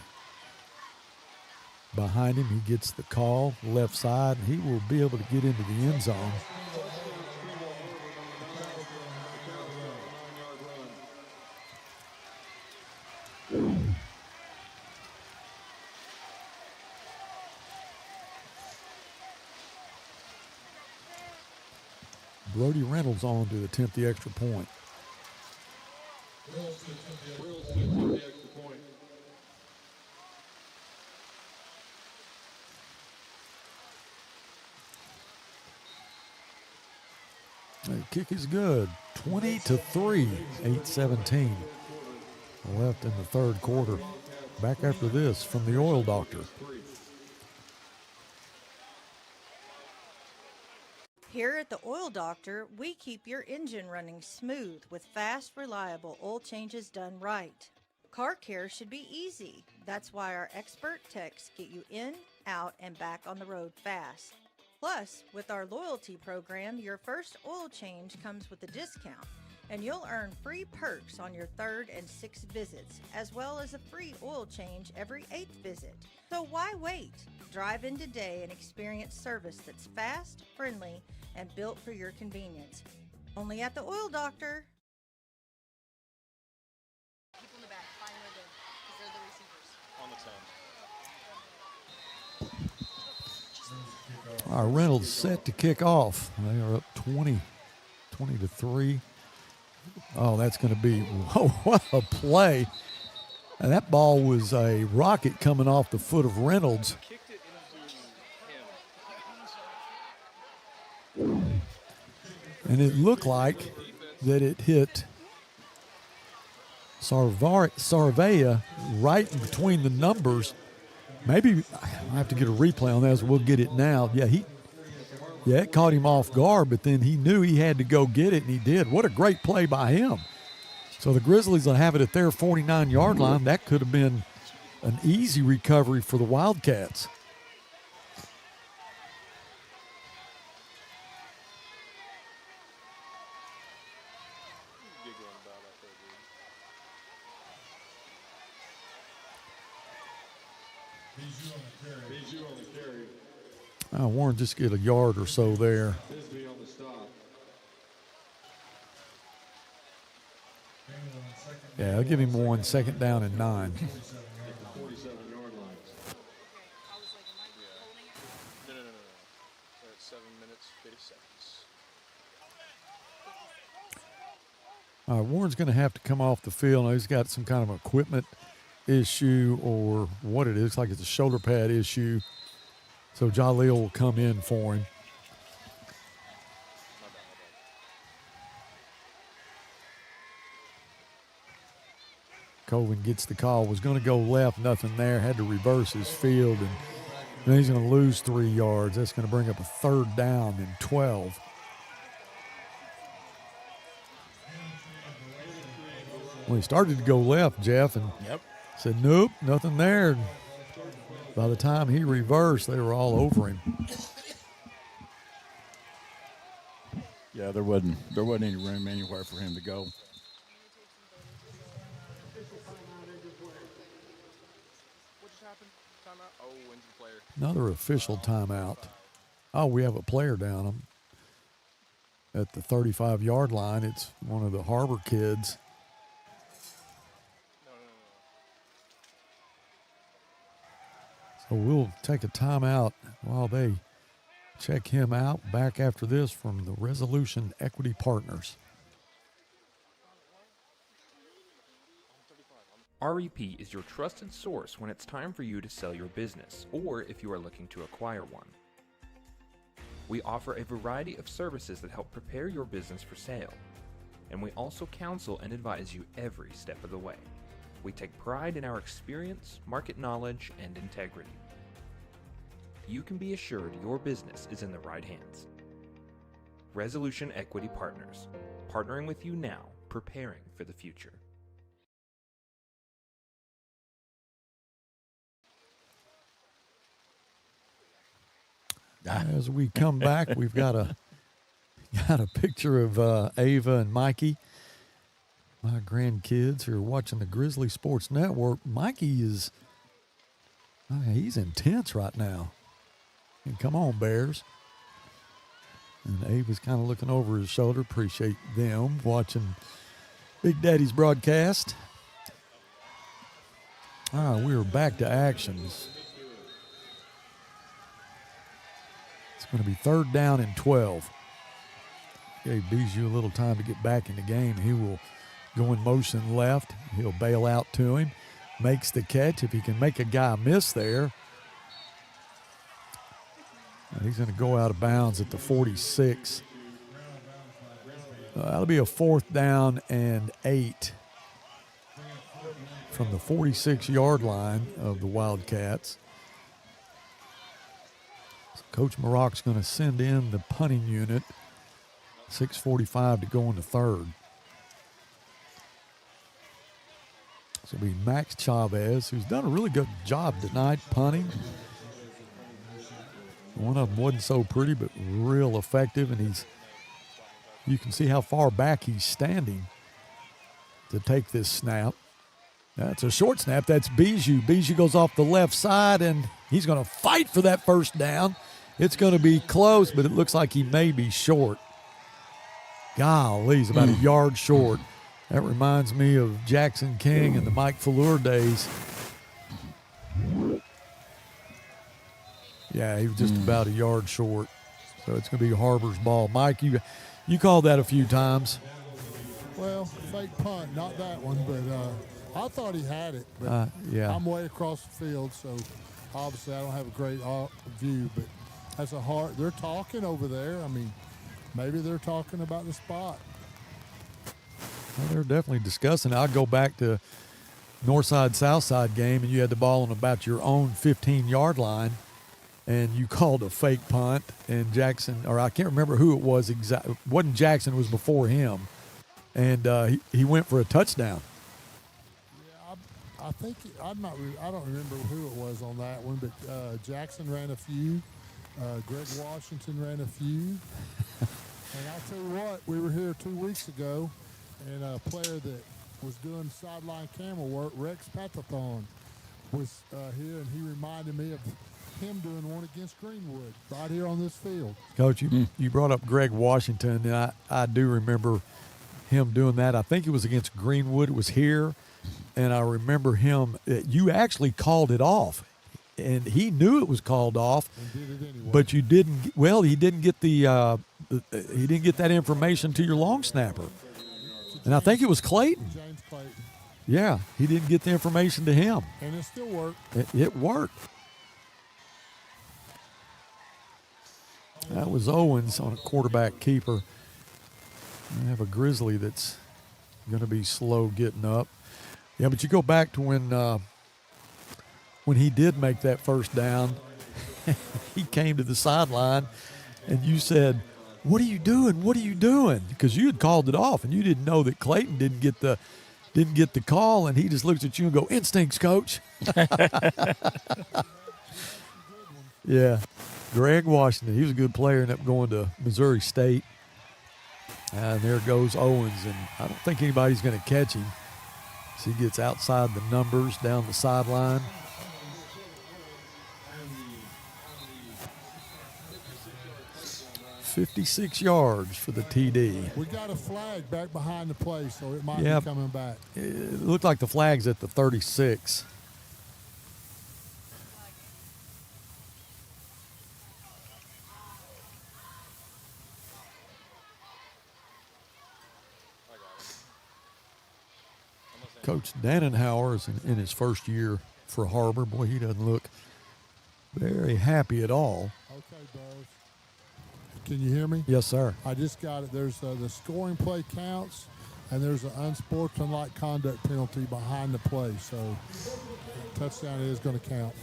behind him. He gets the call, left side, and he will be able to get into the end zone. Brody Reynolds on to attempt the extra point. The kick is good. 20-3, 8:17 left in the 3rd quarter. Back after this from the Oil Doctor. Here at the Oil Doctor, we keep your engine running smooth with fast, reliable oil changes done right. Car care should be easy. That's why our expert techs get you in, out, and back on the road fast. Plus, with our loyalty program, your first oil change comes with a discount, and you'll earn free perks on your 3rd and 6th visits, as well as a free oil change every 8th visit. So why wait? Drive in today and experience service that's fast, friendly, and built for your convenience. Only at the Oil Doctor. People in the back, find where because they're the receivers. On the 10. All right, Reynolds set to kick off. They are up 20 to 3. Oh, that's going to be, whoa, what a play. And that ball was a rocket coming off the foot of Reynolds. And it looked like that it hit Sarvea right in between the numbers. Maybe I have to get a replay on that, so we'll get it now. Yeah, it caught him off guard, but then he knew he had to go get it, and he did. What a great play by him. So the Grizzlies will have it at their 49-yard line. That could have been an easy recovery for the Wildcats. Warren just get a yard or so there. Yeah, I'll give him 1, 2nd down and 9. No. 7 minutes, 50 seconds. Warren's going to have to come off the field. Now, he's got some kind of equipment issue or what it is. It's like it's a shoulder pad issue. So Jaleel will come in for him. Colvin gets the call. Was going to go left, nothing there. Had to reverse his field, and then he's going to lose 3 yards. That's going to bring up a 3rd down and 12. Well, he started to go left, Jeff, and said, nope, nothing there. By the time he reversed, they were all over him. Yeah, there wasn't any room anywhere for him to go. Another official timeout. Oh, we have a player down at the 35-yard line. It's one of the Har-Ber kids. So we'll take a timeout while they check him out. Back after this from the Resolution Equity Partners. REP is your trusted source when it's time for you to sell your business or if you are looking to acquire one. We offer a variety of services that help prepare your business for sale, and we also counsel and advise you every step of the way. We take pride in our experience, market knowledge, and integrity. You can be assured your business is in the right hands. Resolution Equity Partners, partnering with you now, preparing for the future. As we come back, we've got a picture of Ava and Mikey, my grandkids who are watching the Grizzly Sports Network. Mikey is, he's intense right now. And come on, Bears. And Ava's kind of looking over his shoulder. Appreciate them watching Big Daddy's broadcast. All right, we are back to actions. It's going to be 3rd down and 12. Gave Bijou a little time to get back in the game. He will go in motion left. He'll bail out to him. Makes the catch. If he can make a guy miss there, he's going to go out of bounds at the 46. That'll be a 4th down and 8 from the 46-yard line of the Wildcats. Coach Marock's going to send in the punting unit. 6:45 to go in the 3rd. So it'll be Max Chavez, who's done a really good job tonight punting. One of them wasn't so pretty, but real effective, and you can see how far back he's standing to take this snap. That's a short snap. That's Bijou. Bijou goes off the left side, and he's going to fight for that first down. It's going to be close, but it looks like he may be short. Golly, he's about a yard short. That reminds me of Jackson King and the Mike Fleur days. Yeah, he was just about a yard short. So it's going to be Har-Ber's ball. Mike, you called that a few times. Well, fake punt, not that one, but I thought he had it. But yeah. I'm way across the field, so obviously I don't have a great view. But that's they're talking over there. I mean, maybe they're talking about the spot. Well, they're definitely discussing. I'll go back to Northside, Southside game, and you had the ball on about your own 15-yard line, and you called a fake punt, and Jackson, or I can't remember who it was exactly. It wasn't Jackson, it was before him, and he went for a touchdown. Yeah, I think I don't remember who it was on that one, but Jackson ran a few. Greg Washington ran a few. And I'll tell you what, we were here 2 weeks ago, and a player that was doing sideline camera work, Rex Pathathon, was here, and he reminded me of him doing one against Greenwood right here on this field. Coach, you brought up Greg Washington, and I do remember him doing that. I think it was against Greenwood. It was here, and I remember him. You actually called it off, and he knew it was called off, and did it anyway. but you didn't. Well, he didn't get he didn't get that information to your long snapper, and I think it was Clayton. James Clayton. Yeah, he didn't get the information to him. And it still worked. It worked. That was Owens on a quarterback keeper. We have a Grizzly that's going to be slow getting up. Yeah, but you go back to when he did make that first down, he came to the sideline, and you said, "What are you doing? What are you doing?" Because you had called it off, and you didn't know that Clayton didn't get the call, and he just looks at you and go, "Instincts, coach." Yeah. Greg Washington, he was a good player, ended up going to Missouri State. And there goes Owens, and I don't think anybody's going to catch him. So he gets outside the numbers down the sideline. "56 yards for the TD. We got a flag back behind the play, so it might be coming back. It looked like the flag's at the 36. Coach Dannenhauer is in his first year for Har-Ber. Boy, he doesn't look very happy at all. Okay, Buzz. Can you hear me? Yes, sir. I just got it. There's the scoring play counts, and there's an unsportsmanlike conduct penalty behind the play. So touchdown is going to count.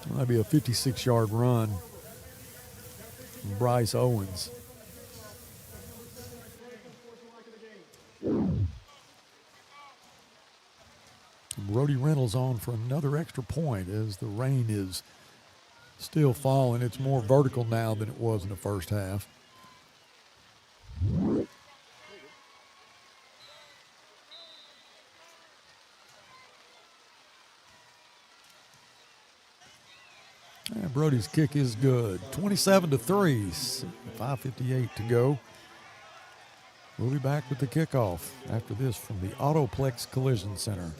That'll be a 56-yard run from Bryce Owens. Brody Reynolds on for another extra point as the rain is still falling. It's more vertical now than it was in the first half. And Brody's kick is good. 27-3, 5:58 to go. We'll be back with the kickoff after this from the AutoPlex Collision Center.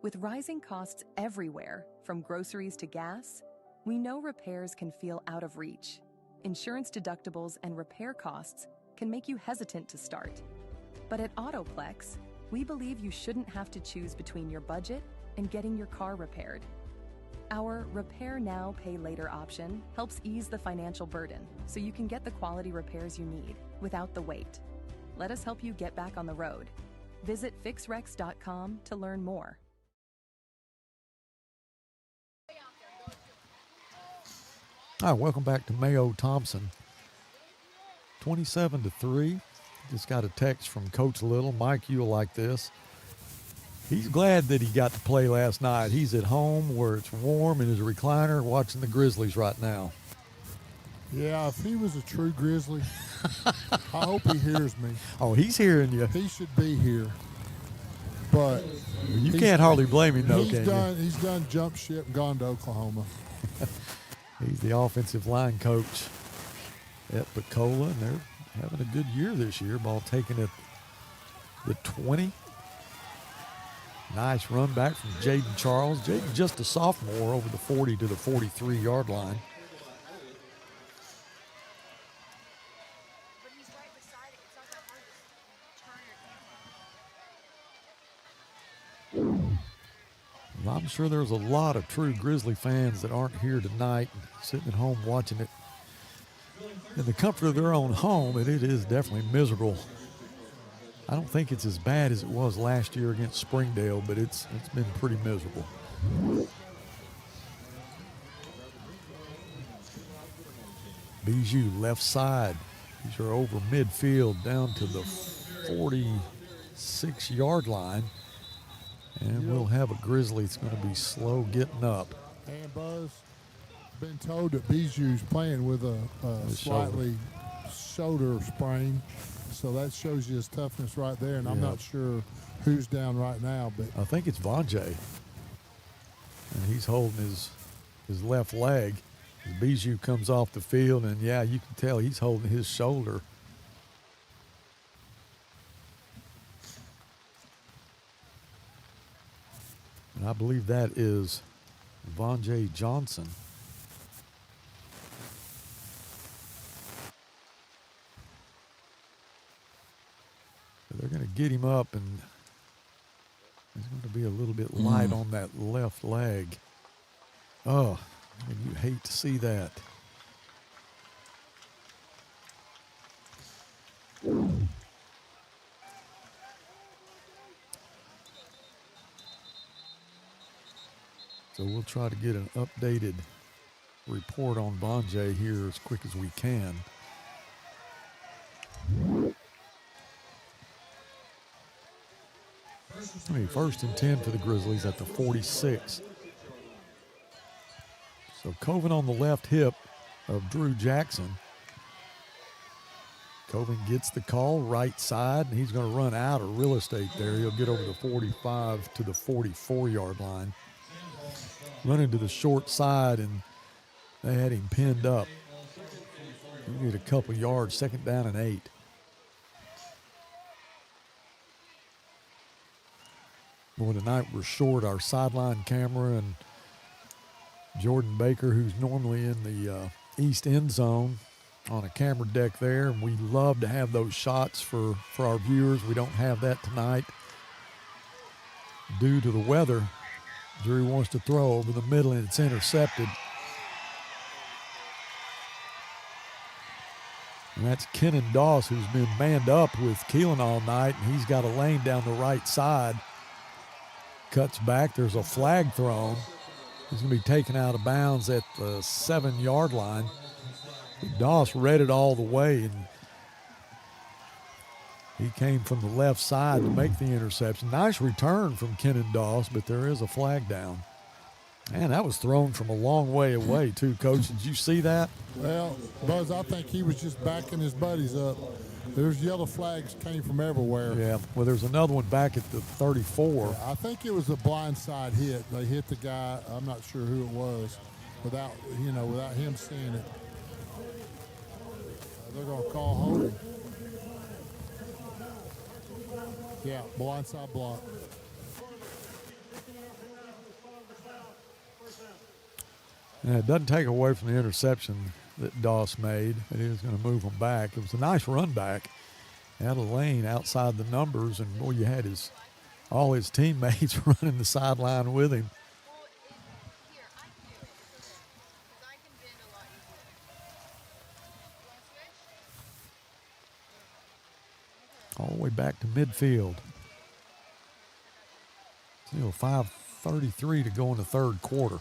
With rising costs everywhere, from groceries to gas, we know repairs can feel out of reach. Insurance deductibles and repair costs can make you hesitant to start. But at AutoPlex, we believe you shouldn't have to choose between your budget and getting your car repaired. Our Repair Now, Pay Later option helps ease the financial burden so you can get the quality repairs you need without the wait. Let us help you get back on the road. Visit fixrex.com to learn more. All right, welcome back to Mayo Thompson. 27-3. Just got a text from Coach Little. Mike, you'll like this. He's glad that he got to play last night. He's at home where it's warm in his recliner watching the Grizzlies right now. Yeah, if he was a true Grizzly, I hope he hears me. Oh, he's hearing you. He should be here. But you can't hardly blame him, though, can you? He's done jump ship and gone to Oklahoma. He's the offensive line coach at Picola, and they're having a good year this year. Ball taken at the 20. Nice run back from Jaden Charles. Jaden just a sophomore over the 40 to the 43-yard line. Well, I'm sure there's a lot of true Grizzly fans that aren't here tonight, sitting at home watching it in the comfort of their own home, and it is definitely miserable. I don't think it's as bad as it was last year against Springdale, but it's been pretty miserable. Bijou left side. These are over midfield down to the 46-yard line. And we'll have a Grizzly that's going to be slow getting up. And Buzz, been told that Bijou's playing with a slightly shoulder sprain. So that shows you his toughness right there. And I'm not sure who's down right now, but I think it's Vonjay. And he's holding his left leg. As Bijou comes off the field, and yeah, you can tell he's holding his shoulder. And I believe that is Vonjay Johnson. So they're going to get him up, and he's going to be a little bit light on that left leg. Oh, and you hate to see that. So we'll try to get an updated report on Vonjay here as quick as we can. First and 10 for the Grizzlies at the 46. So Coven on the left hip of Drew Jackson. Coven gets the call right side, and he's going to run out of real estate there. He'll get over the 45 to the 44-yard line. Running to the short side, and they had him pinned up. You need a couple yards, second down and 8. Boy, tonight we're short our sideline camera, and Jordan Baker, who's normally in the east end zone, on a camera deck there. And we love to have those shots for our viewers. We don't have that tonight due to the weather. Drew wants to throw over the middle, and it's intercepted. And that's Kenan Doss, who's been manned up with Keelan all night, and he's got a lane down the right side. Cuts back. There's a flag thrown. He's going to be taken out of bounds at the 7-yard line. Doss read it all the way, and he came from the left side to make the interception. Nice return from Kenan Doss, but there is a flag down. Man, that was thrown from a long way away, too, Coach. Did you see that? Well, Buzz, I think he was just backing his buddies up. There's yellow flags came from everywhere. Yeah, well, there's another one back at the 34. Yeah, I think it was a blindside hit. They hit the guy, I'm not sure who it was, without him seeing it. They're going to call holding. Yeah, blindside block. And it doesn't take away from the interception that Doss made. It is going to move them back. It was a nice run back. Had a lane outside the numbers, and boy, you had all his teammates running the sideline with him. All the way back to midfield. Still 5:33 to go in the third quarter.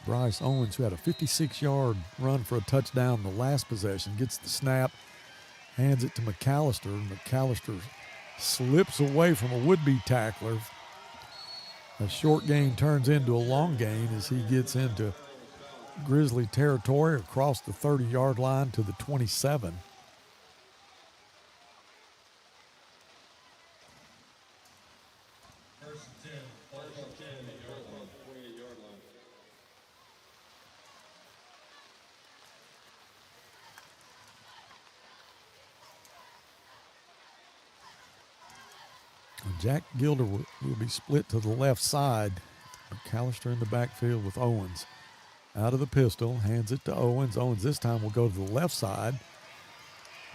Bryce Owens, who had a 56-yard run for a touchdown the last possession, gets the snap, hands it to McAllister. McAllister slips away from a would-be tackler. A short gain turns into a long gain as he gets into Grizzly territory across the 30-yard line to the 27. Jack Gilder will be split to the left side. McAllister in the backfield with Owens. Out of the pistol, hands it to Owens. Owens this time will go to the left side,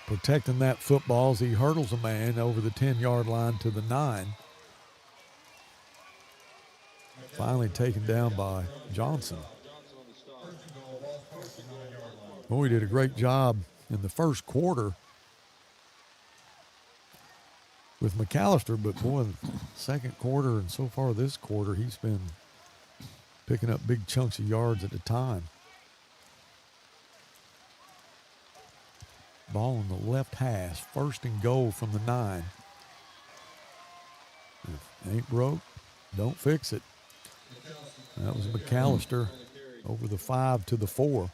protecting that football as he hurdles a man over the 10-yard line to the 9. Finally taken down by Johnson. Boy, he did a great job in the first quarter with McAllister, but boy, the second quarter and so far this quarter, he's been picking up big chunks of yards at a time. Ball in the left hash, 1st and goal from the 9. If it ain't broke, don't fix it. That was McAllister over the 5 to the 4.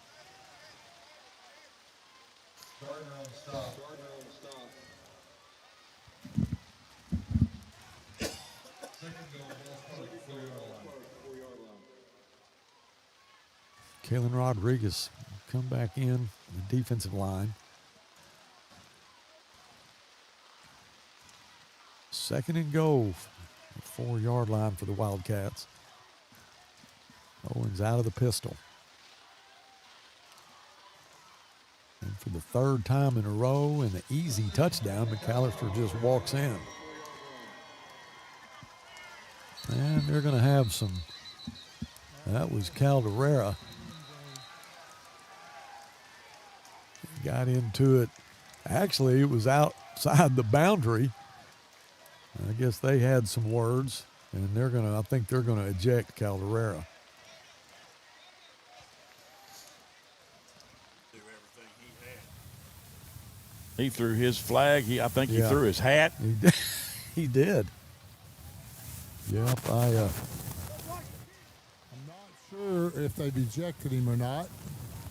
Kalen Rodriguez come back in the defensive line. 2nd and goal, 4-yard line for the Wildcats. Owens out of the pistol. And for the 3rd time in a row and an easy touchdown, McAllister just walks in. And they're going to have some, that was Calderera. Got into it. Actually, it was outside the boundary. I guess they had some words, and I think they're gonna eject Calderera. He threw his flag. I think he threw his hat. He did. Yep, I'm not sure if they've ejected him or not.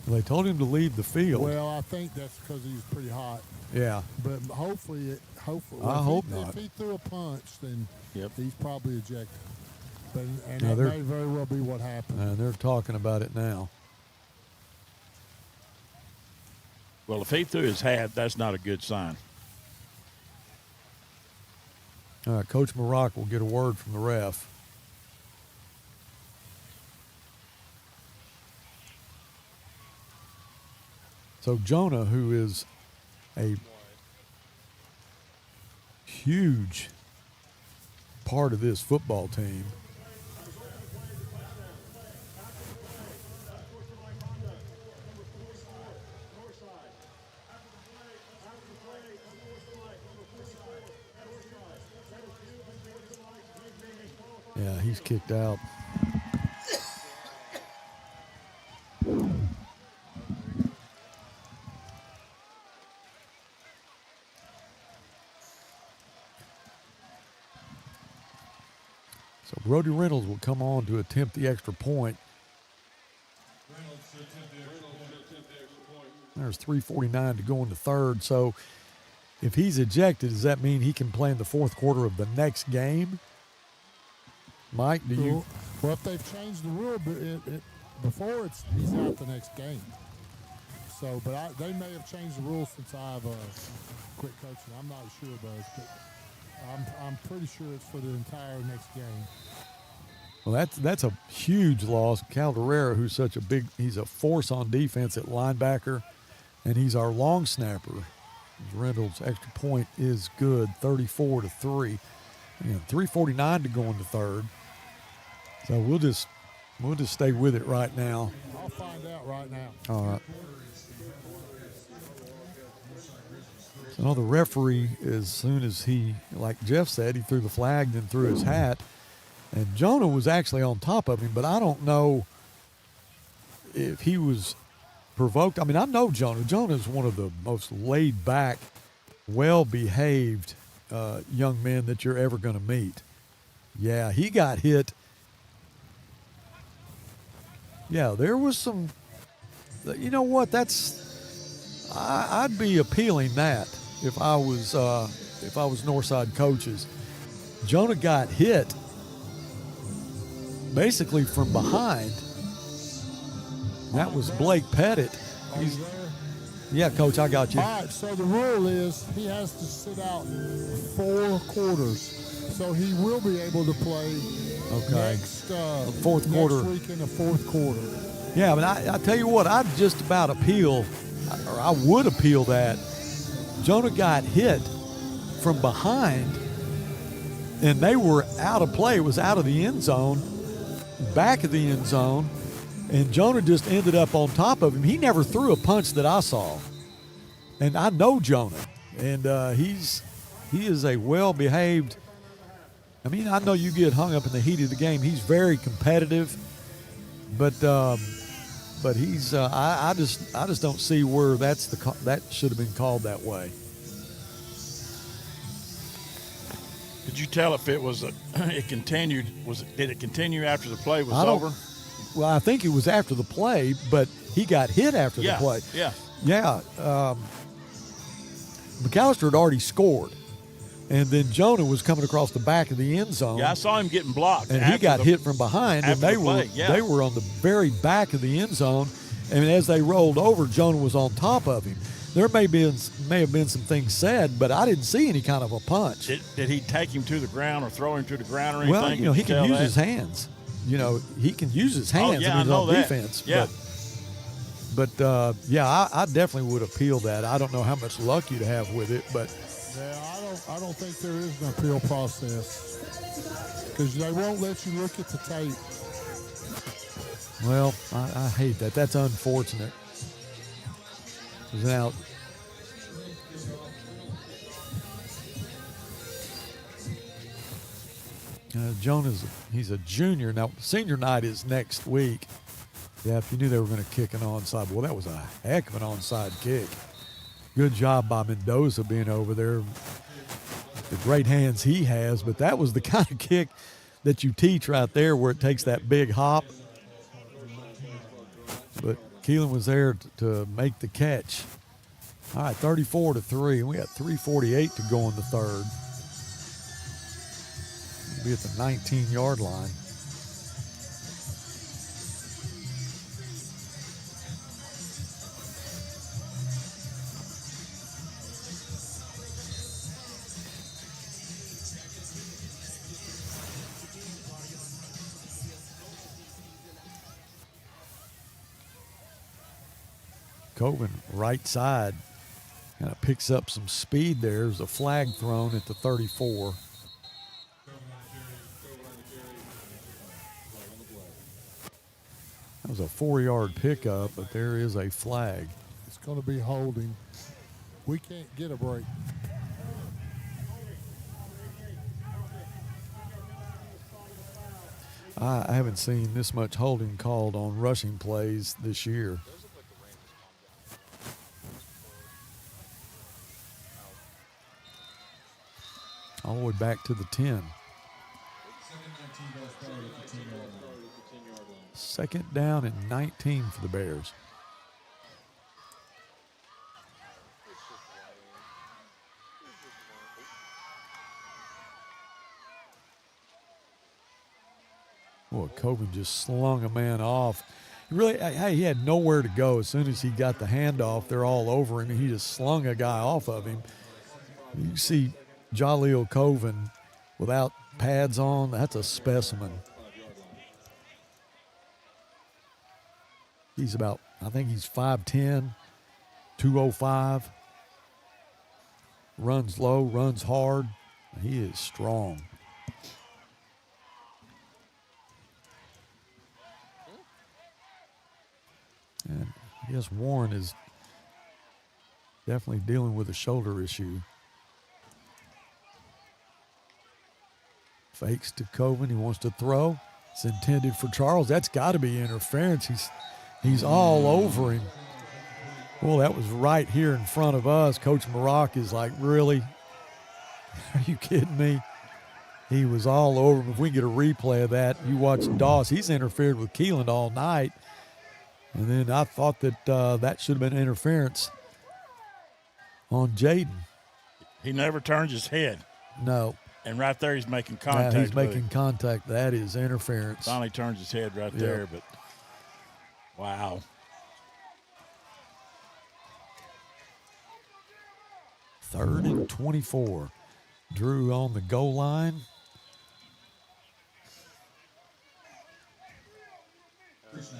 They told him to leave the field. Well, I think that's because he was pretty hot. Yeah. But hopefully, I hope not. If he threw a punch, then he's probably ejected. But and Now that may very well be what happened. And they're talking about it now. Well, if he threw his hat, that's not a good sign. All right, Coach Maroc will get a word from the ref. So Jonah, who is a huge part of this football team, yeah, he's kicked out. So Brody Reynolds will come on to attempt the extra point. There's 3:49 to go in the 3rd. So if he's ejected, does that mean he can play in the 4th quarter of the next game? Mike, do you? Well, if they've changed the rule, before he's out the next game. So, but they may have changed the rules since I've quit coaching. I'm not sure, Buzz, but I'm pretty sure it's for the entire next game. Well, that's a huge loss. Calderera, who's he's a force on defense at linebacker, and he's our long snapper. Reynolds' extra point is good, 34-3. And 3:49 to go in the 3rd. So we'll just stay with it right now. I'll find out right now. All right. So the referee, as soon as he, like Jeff said, he threw the flag, then threw his hat. And Jonah was actually on top of him, but I don't know if he was provoked. I mean, I know Jonah. Jonah is one of the most laid back, well-behaved young men that you're ever going to meet. Yeah, he got hit. Yeah, there was some. You know what? I'd be appealing that if I was Northside coaches. Jonah got hit basically from behind. That was Blake Pettit. Yeah, Coach, I got you. All right, so the rule is he has to sit out 4 quarters. So he will be able to play next fourth quarter. Next week in the fourth quarter. Yeah, but I tell you what, I'd just about appeal, or I would appeal that. Jonah got hit from behind, and they were out of play. It was out of the end zone, back of the end zone, and Jonah just ended up on top of him. He never threw a punch that I saw, and I know Jonah, and he is a well-behaved. I mean, I know you get hung up in the heat of the game. He's very competitive, but he's I just don't see where that should have been called that way. Did you tell if it was it continued? Did it continue after the play was over? Well, I think it was after the play, but he got hit after the play. Yeah. McAllister had already scored, and then Jonah was coming across the back of the end zone. Yeah, I saw him getting blocked, and he got hit from behind, and they were on the very back of the end zone, and as they rolled over, Jonah was on top of him. There may have been some things said, but I didn't see any kind of a punch. Did he take him to the ground or throw him to the ground or anything? Well, he can use his hands. He can use his hands in his own defense. Yeah. But I definitely would appeal that. I don't know how much luck you'd have with it, but I don't think there is an appeal process because they won't let you look at the tape. Well, I hate that. That's unfortunate. Now, he's a junior. Now, senior night is next week. Yeah, if you knew they were going to kick an onside, well, that was a heck of an onside kick. Good job by Mendoza being over there. The great hands he has, but that was the kind of kick that you teach right there where it takes that big hop. But Keelan was there to make the catch. All right, 34-3, and we got 3:48 to go in the third. We'll be at the 19-yard line. Coven, right side, kind of picks up some speed there. There's a flag thrown at the 34. That was a 4-yard pickup, but there is a flag. It's going to be holding. We can't get a break. I haven't seen this much holding called on rushing plays this year. All the way back to the 10. Second down and 19 for the Bears. Boy, Coven just slung a man off. He had nowhere to go. As soon as he got the handoff, they're all over him, and he just slung a guy off of him. You see Jaleel Coven without pads on, that's a specimen. I think he's 5'10", 205. Runs low, runs hard. He is strong. And I guess Warren is definitely dealing with a shoulder issue. Fakes to Coven. He wants to throw. It's intended for Charles. That's got to be interference. He's all over him. Well, that was right here in front of us. Coach Maroc is like, really? Are you kidding me? He was all over him. If we get a replay of that, you watch Doss. He's interfered with Keelan all night. And then I thought that that should have been interference on Jaden. He never turns his head. No. And right there he's making contact. Yeah, he's making contact. That is interference. Finally turns his head right there, but wow. Third and 24. Drew on the goal line. He's on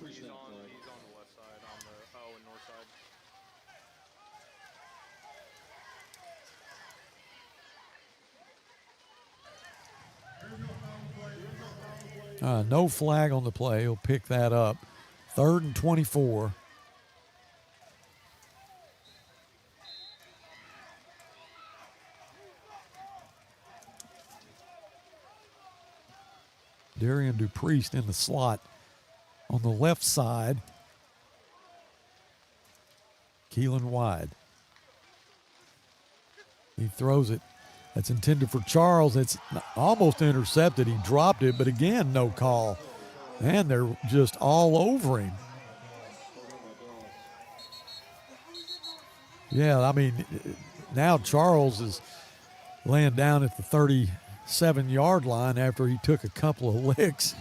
the left side, on the O and Northside. No flag on the play. He'll pick that up. Third and 24. Darian Dupriest in the slot on the left side. Keelan wide. He throws it. That's intended for Charles. It's almost intercepted. He dropped it, but again, no call. And they're just all over him. Yeah, I mean, now Charles is laying down at the 37-yard line after he took a couple of licks.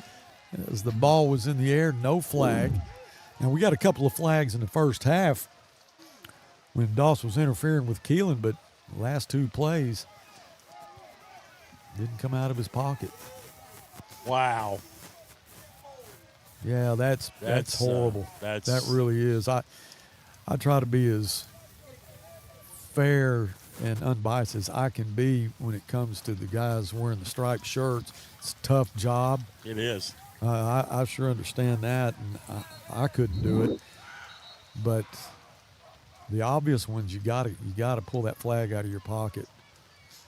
As the ball was in the air, no flag. And we got a couple of flags in the first half when Doss was interfering with Keelan, but the last two plays didn't come out of his pocket. Wow. Yeah, that's horrible. That really is. I try to be as fair and unbiased as I can be when it comes to the guys wearing the striped shirts. It's a tough job. It is. I sure understand that, and I couldn't do it. But the obvious ones, you got to pull that flag out of your pocket.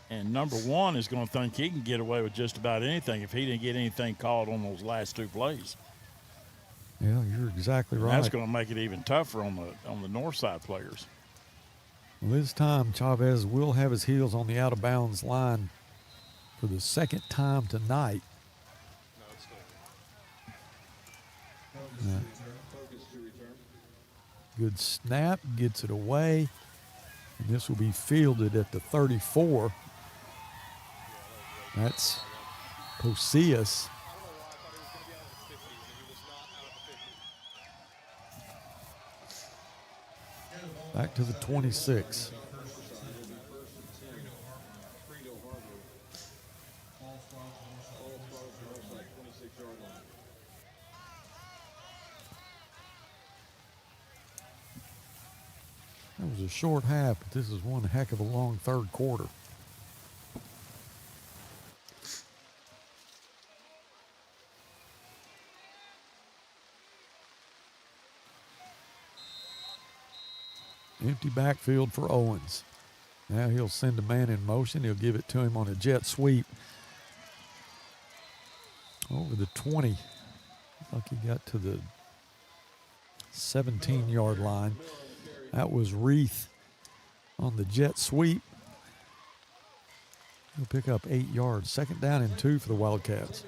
And number one is going to think he can get away with just about anything if he didn't get anything called on those last two plays. Yeah, you're exactly right. And that's going to make it even tougher on the Northside players. Well, this time Chavez will have his heels on the out-of-bounds line for the second time tonight. Good snap, gets it away. And this will be fielded at the 34. That's Posias. Back to the 26. That was a short half, but this is one heck of a long third quarter. Empty backfield for Owens. Now he'll send a man in motion. He'll give it to him on a jet sweep. Over the 20. Like he got to the 17-yard line. That was Reith on the jet sweep. He'll pick up 8 yards. Second down and 2 for the Wildcats.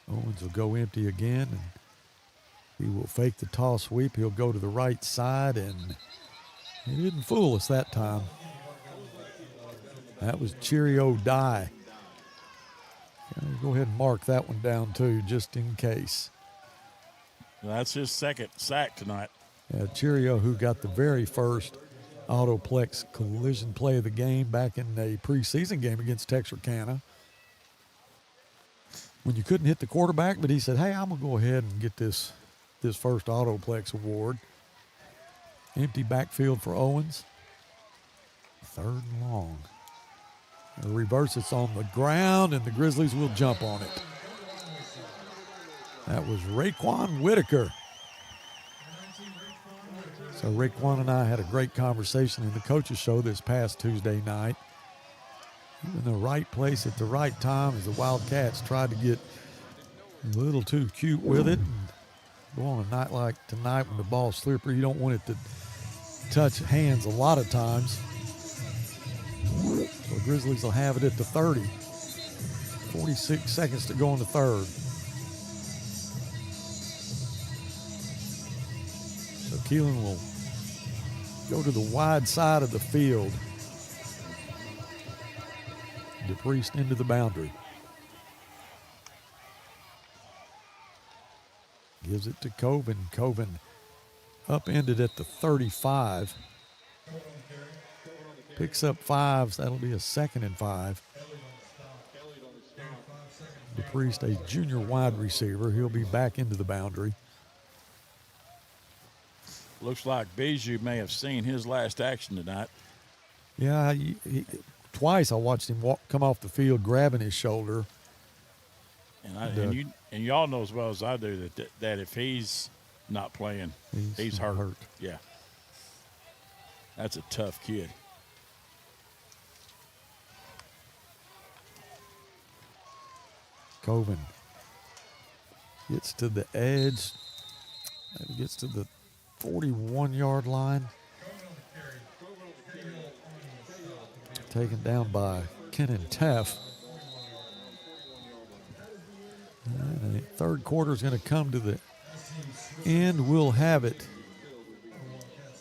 Owens will go empty again, and he will fake the toss sweep. He'll go to the right side, and he didn't fool us that time. That was Cheerio Die. Go ahead and mark that one down too, just in case. That's his second sack tonight. Yeah, Cheerio, who got the very first AutoPlex collision play of the game back in a preseason game against Texarkana, when you couldn't hit the quarterback, but he said, hey, I'm going to go ahead and get this first AutoPlex award. Empty backfield for Owens. Third and long. A reverse, it's on the ground, and the Grizzlies will jump on it. That was Raekwon Whitaker. So Raekwon and I had a great conversation in the coaches show this past Tuesday night. He was in the right place at the right time as the Wildcats tried to get a little too cute with it. And go on a night like tonight when the ball's slippery, you don't want it to touch hands a lot of times. So the Grizzlies will have it at the 30. 46 seconds to go in the third. So Keelan will go to the wide side of the field. DePriest into the boundary. Gives it to Coven. Coven upended at the 35. Picks up 5. That'll be a 2nd and 5. DePriest, a junior wide receiver. He'll be back into the boundary. Looks like Bijou may have seen his last action tonight. Yeah, twice I watched him come off the field grabbing his shoulder. And y'all know as well as I do that if he's not playing, he's hurt. Yeah. That's a tough kid. Coven gets to the edge. And gets to the 41-yard line. Taken down by Kenan Teff. And the third quarter is going to come to the end. We'll have it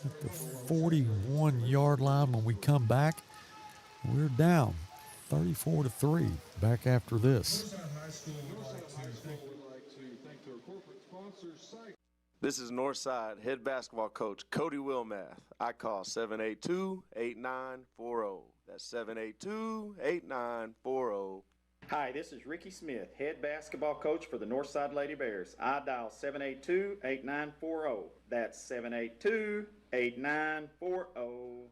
at the 41-yard line when we come back. We're down 34-3 back after this. This is Northside head basketball coach Cody Wilmath. I call 782-8940. That's 782-8940. Hi, this is Ricky Smith, head basketball coach for the Northside Lady Bears. I dial 782-8940. That's 782-8940.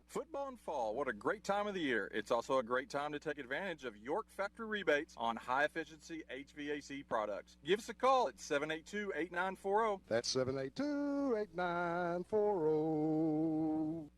Football and fall, what a great time of the year. It's also a great time to take advantage of York factory rebates on high-efficiency HVAC products. Give us a call at 782-8940. That's 782-8940.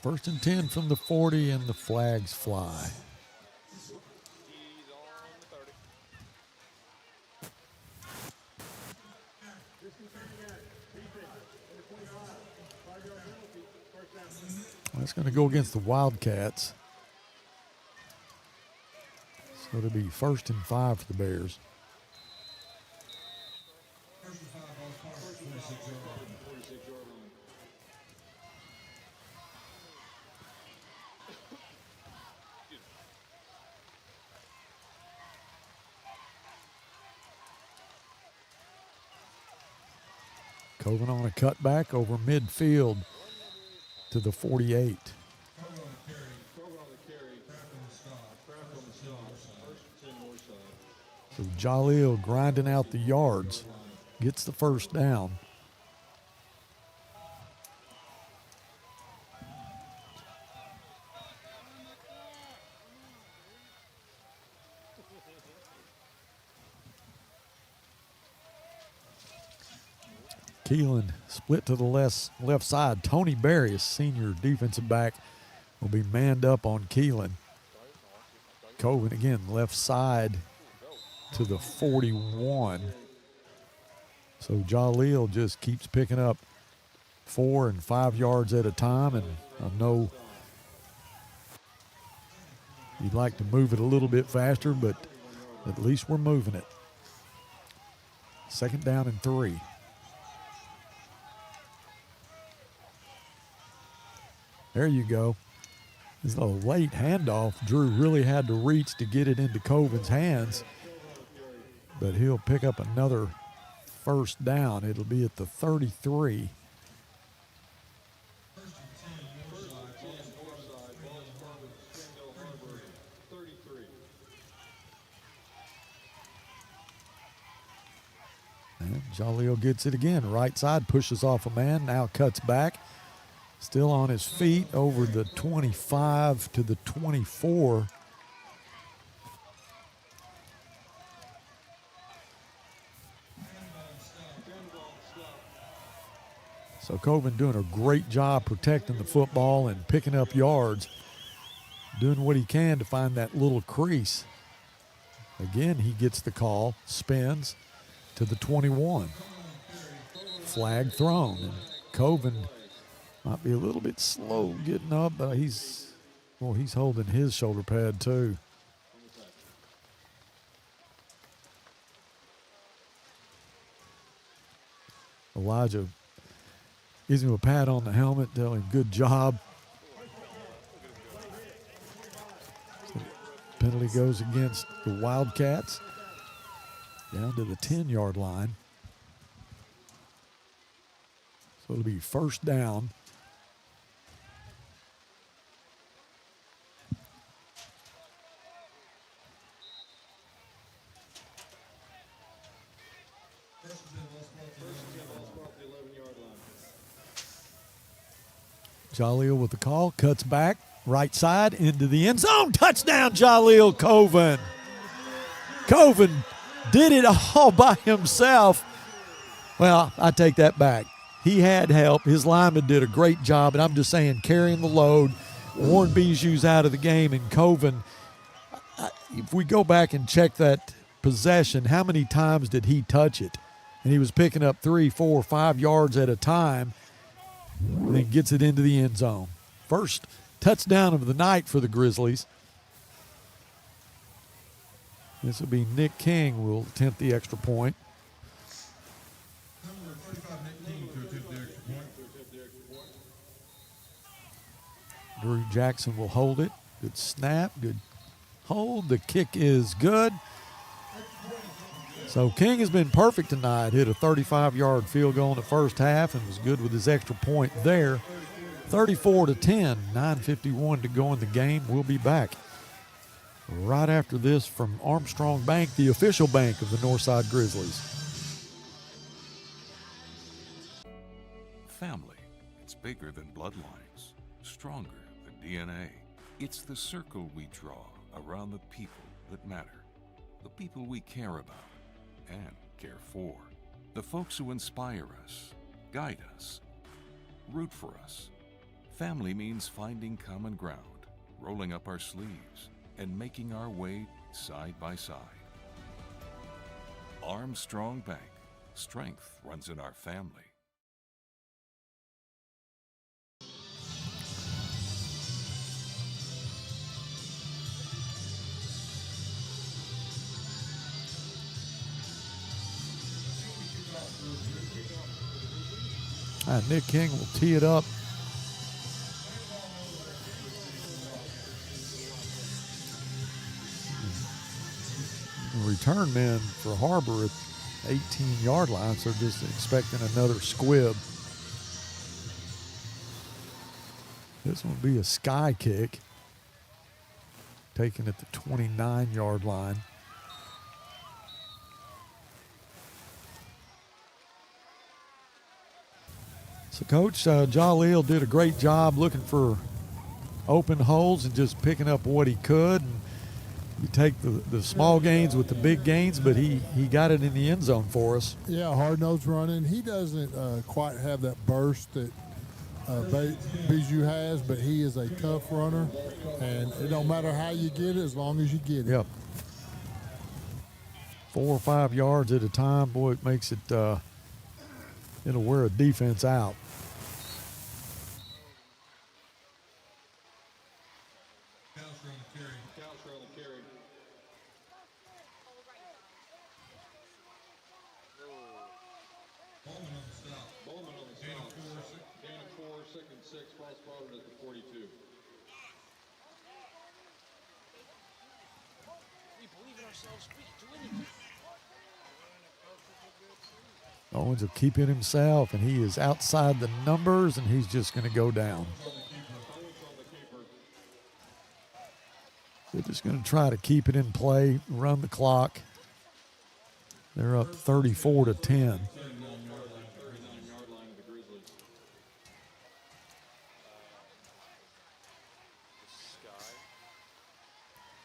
First and 10 from the 40, and the flags fly. That's going to go against the Wildcats. So it'll be 1st and 5 for the Bears. Coven on a cutback over midfield to the 48. So Jalil grinding out the yards, gets the first down. Keelan split to the left side. Tony Berry, a senior defensive back, will be manned up on Keelan. Coven again, left side to the 41. So Jalil just keeps picking up 4 and 5 yards at a time, and I know you'd like to move it a little bit faster, but at least we're moving it. 2nd down and 3. There you go. It's a late handoff. Drew really had to reach to get it into Coven's hands, but he'll pick up another first down. It'll be at the 33. And Jaleel gets it again. Right side, pushes off a man, now cuts back. Still on his feet over the 25 to the 24. So Coven doing a great job protecting the football and picking up yards, doing what he can to find that little crease. Again, he gets the call, spins to the 21. Flag thrown, and Coven might be a little bit slow getting up, but he's holding his shoulder pad too. Elijah gives him a pat on the helmet, telling him good job. Penalty goes against the Wildcats down to the 10-yard line. So it'll be first down. Jaleel with the call, cuts back, right side into the end zone. Touchdown, Jaleel Coven. Coven did it all by himself. Well, I take that back. He had help. His lineman did a great job, and I'm just saying carrying the load. Warren Bijou's out of the game, and Coven, if we go back and check that possession, how many times did he touch it? And he was picking up 3, 4, 5 yards at a time. And then gets it into the end zone. First touchdown of the night for the Grizzlies. This will be Nick King will attempt the extra point. Drew Jackson will hold it. Good snap, good hold. The kick is good. So King has been perfect tonight. Hit a 35-yard field goal in the first half and was good with his extra point there. 34-10, 9:51 to go in the game. We'll be back right after this from Armstrong Bank, the official bank of the Northside Grizzlies. Family, it's bigger than bloodlines, stronger than DNA. It's the circle we draw around the people that matter, the people we care about and care for, the folks who inspire us, guide us, root for us. Family means finding common ground, rolling up our sleeves, and making our way side by side. Armstrong Bank. Strength runs in our family. Nick King will tee it up. Return men for Har-Ber at 18-yard line, so just expecting another squib. This one will be a sky kick, taken at the 29-yard line. So Coach Jaleel did a great job looking for open holes and just picking up what he could. And you take the small gains with the big gains, but he got it in the end zone for us. Yeah, hard-nosed running. He doesn't quite have that burst that Bijou has, but he is a tough runner, and it don't matter how you get it as long as you get it. Yep. 4 or 5 yards at a time, boy, it makes it, it'll wear a defense out. Owens will keep it himself, and he is outside the numbers, and he's just going to go down. They're just going to try to keep it in play, run the clock. They're up 34-10.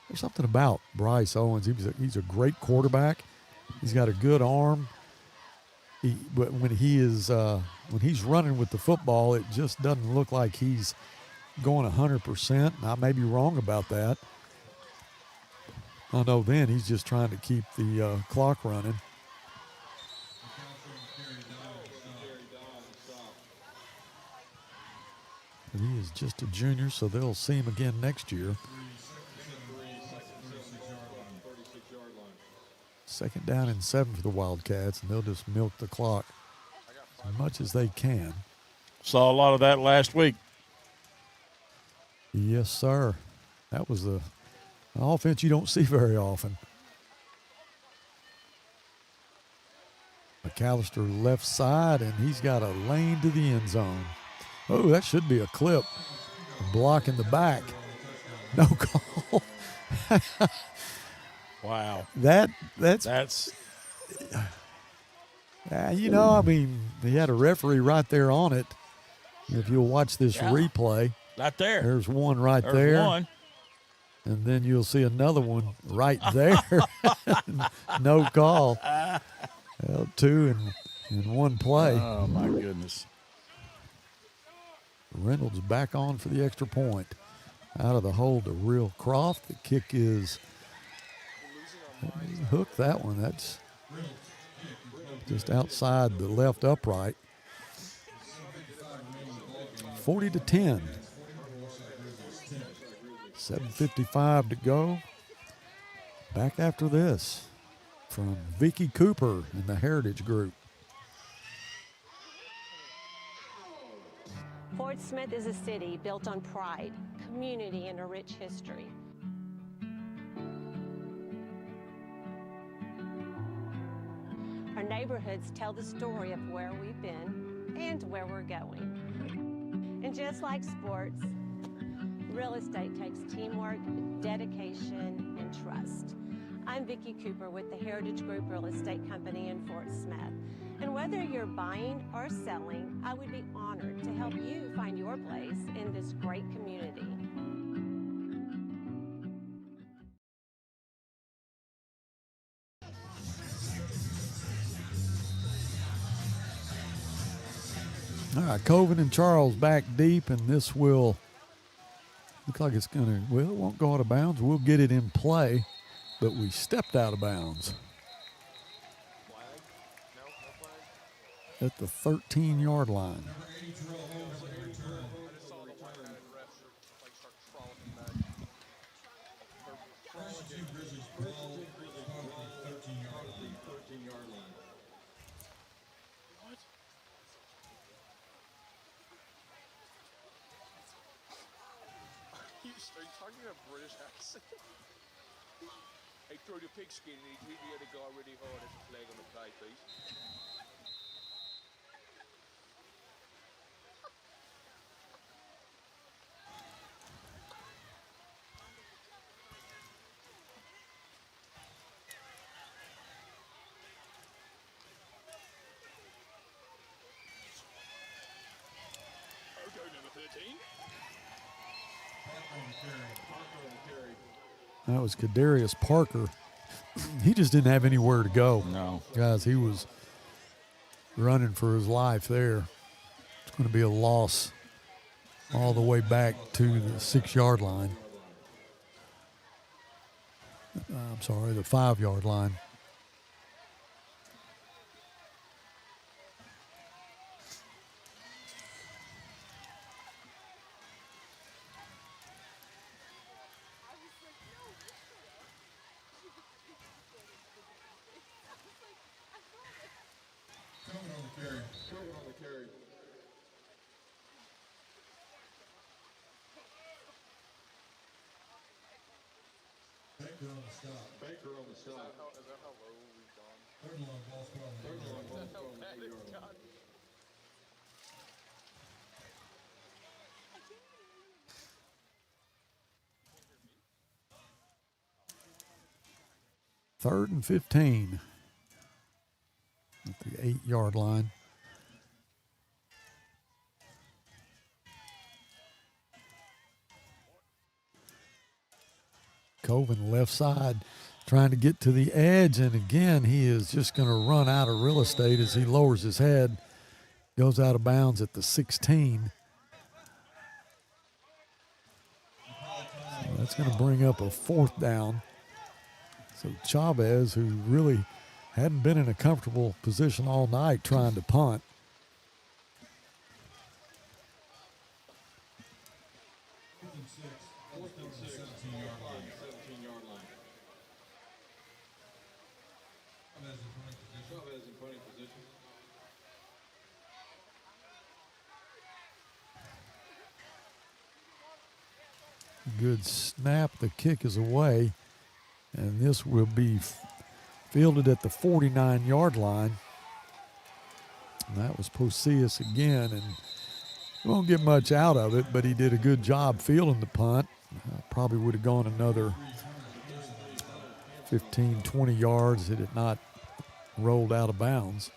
There's something about Bryce Owens. He's a great quarterback. He's got a good arm. But when he's running with the football, it just doesn't look like he's going 100%. I may be wrong about that. I know then he's just trying to keep the clock running. But he is just a junior, so they'll see him again next year. Second down and 7 for the Wildcats, and they'll just milk the clock as much as they can. Saw a lot of that last week. Yes, sir. That was an offense you don't see very often. McAllister left side, and he's got a lane to the end zone. Oh, that should be a clip. A block in the back. No call. Wow. That's you know, I mean, he had a referee right there on it. If you'll watch this replay. Right there. There's one right there. There's one. And then you'll see another one right there. No call. Well, 2 in one play. Oh, my goodness. Reynolds back on for the extra point. Out of the hole to Real Croft. The kick is hooked, that one. That's just outside the left upright. 40-10. 7:55 to go. Back after this from Vicky Cooper and the Heritage Group. Fort Smith is a city built on pride, community, and a rich history. Our neighborhoods tell the story of where we've been and where we're going. And just like sports, real estate takes teamwork, dedication, and trust. I'm Vicki Cooper with the Heritage Group Real Estate Company in Fort Smith. And whether you're buying or selling, I would be honored to help you find your place in this great community. All right, Coven and Charles back deep, and this will look like it's going to, well, it won't go out of bounds. We'll get it in play, but we stepped out of bounds. At the 13-yard line. Are you talking about British accent? He threw the pigskin and he hit the other guy really hard as a flag on the play, please. That was Kadarius Parker. He just didn't have anywhere to go. No. Guys, he was running for his life there. It's going to be a loss all the way back to the 6-yard line. I'm sorry, the 5-yard line. Baker on the stop. Is that how low we've gone? Third long ball 12. Third long ball 12. Third and 15. 8-yard line. Coven left side trying to get to the edge, and again he is just going to run out of real estate as he lowers his head, goes out of bounds at the 16. So that's going to bring up a 4th down. So Chavez, who really hadn't been in a comfortable position all night trying to punt. Good snap. The kick is away. And this will be fielded at the 49-yard line. And that was Posias again. And he won't get much out of it, but he did a good job fielding the punt. Probably would have gone another 15, 20 yards had it not rolled out of bounds.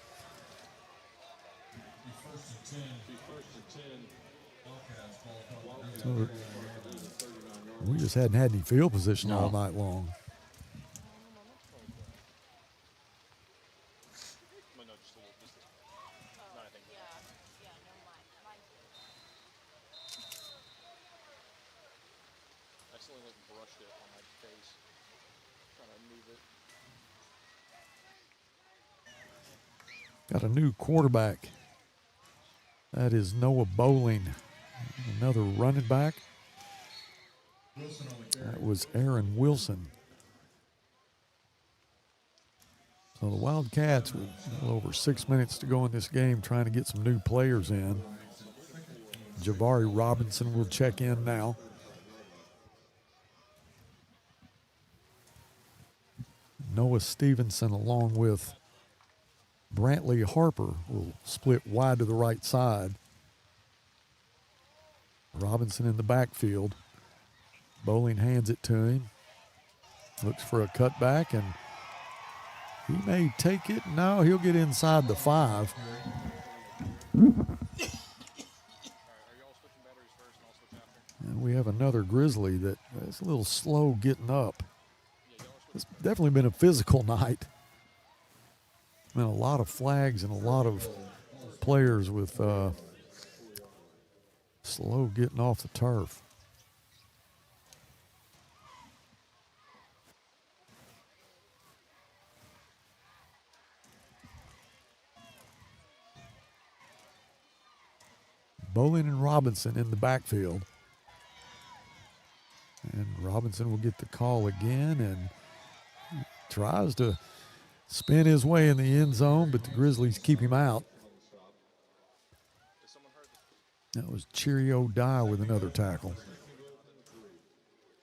So we just hadn't had any field position all night long. Got a new quarterback. That is Noah Bowling, another running back. That was Aaron Wilson. So the Wildcats, with a little over 6 minutes to go in this game, trying to get some new players in. Javari Robinson will check in now. Noah Stevenson, along with Brantley Harper, will split wide to the right side. Robinson in the backfield. Bowling hands it to him. Looks for a cutback, and he may take it. No, he'll get inside the 5. And we have another Grizzly that is a little slow getting up. It's definitely been a physical night. Been a lot of flags and a lot of players with slow getting off the turf. Bowling and Robinson in the backfield. And Robinson will get the call again and tries to spin his way in the end zone, but the Grizzlies keep him out. That was Cheerio Dye with another tackle.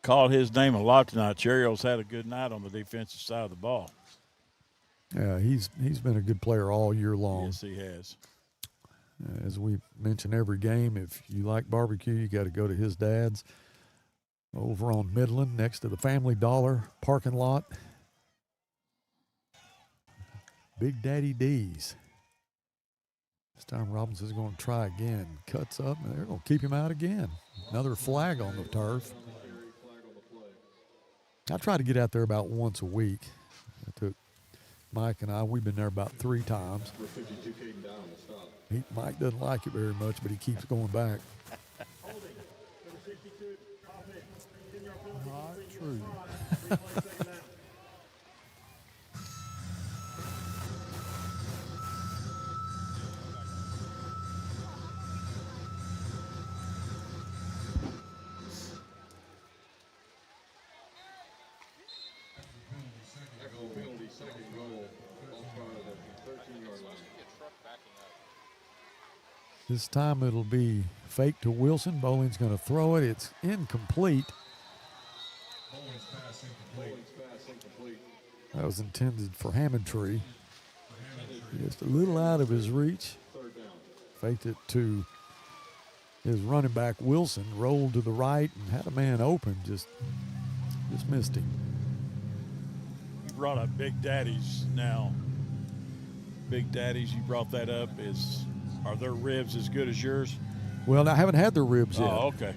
Called his name a lot tonight. Cheerio's had a good night on the defensive side of the ball. Yeah, he's been a good player all year long. Yes, he has. As we mention every game, if you like barbecue, you got to go to his dad's over on Midland next to the Family Dollar parking lot. Big Daddy D's. This time Robinson's going to try again. Cuts up, and they're going to keep him out again. Another flag on the turf. I try to get out there about once a week. I took Mike and I, we've been there about 3 times. Mike doesn't like it very much, but he keeps going back. Not true. This time it'll be fake to Wilson. Bowling's going to throw it. It's incomplete. That was intended for Hammondtree. Just a little out of his reach. Faked it to his running back, Wilson. Rolled to the right and had a man open. Just missed him. He brought up Big Daddy's now. Big Daddies, you brought that up. Are their ribs as good as yours? Well, I haven't had their ribs yet. Oh, okay.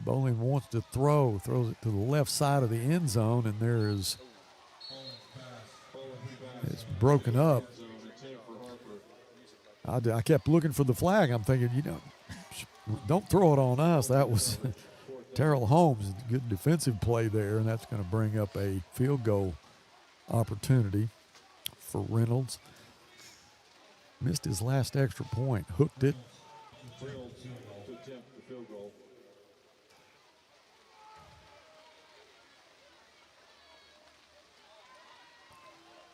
Bowling wants to throws it to the left side of the end zone, and it's broken up. I kept looking for the flag. I'm thinking, don't throw it on us. That was Terrell Holmes. Good defensive play there, and that's going to bring up a field goal opportunity for Reynolds. Missed his last extra point, hooked it.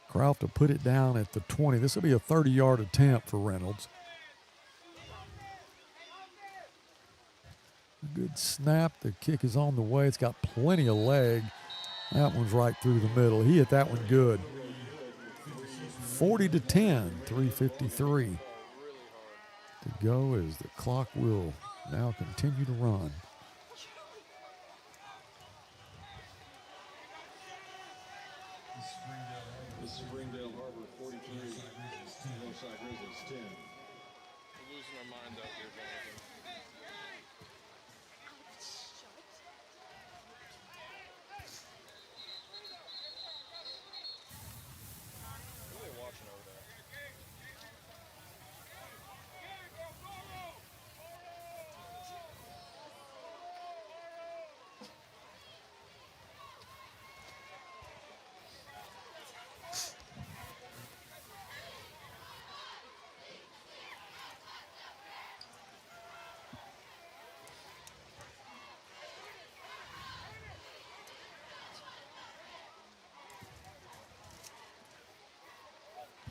Kraft to put it down at the 20. This will be a 30-yard attempt for Reynolds. Good snap. The kick is on the way. It's got plenty of leg. That one's right through the middle. He hit that one good. 40-10, 3:53 to go as the clock will now continue to run. Springdale Har-Ber 43, Northside Grizzlies 10. We're losing our mind out here, Jonathan. What are they watching over there?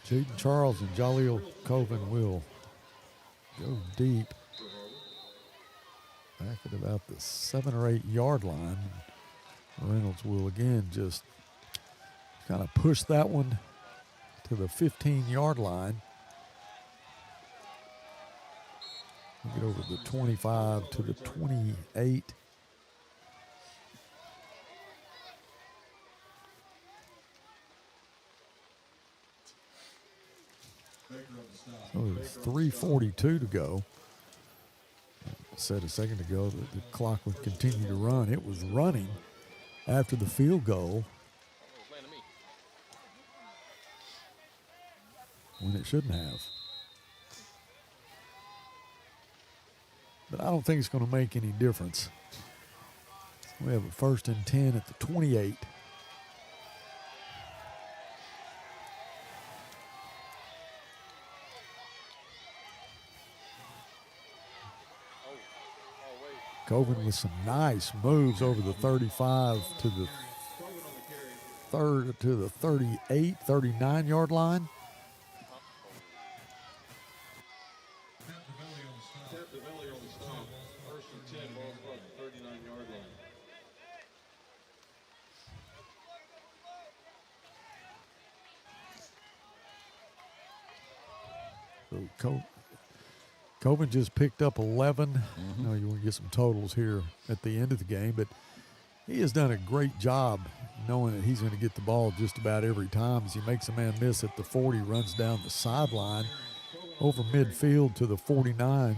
Jaden Charles and Jaleel Coven will go deep back at about the 7 or 8 yard line. Reynolds will again just kind of push that one to the 15-yard line. Get over the 25 to the 28. So it's 3:42 to go. I said a second ago that the clock would continue to run. It was running after the field goal when it shouldn't have. But I don't think it's going to make any difference. We have a 1st and 10 at the 28. Coven with some nice moves over the 35 to the 38, 39-yard line. So Coven just picked up 11. You know, you want to get some totals here at the end of the game, but he has done a great job knowing that he's going to get the ball just about every time as he makes a man miss at the 40, runs down the sideline over midfield to the 49.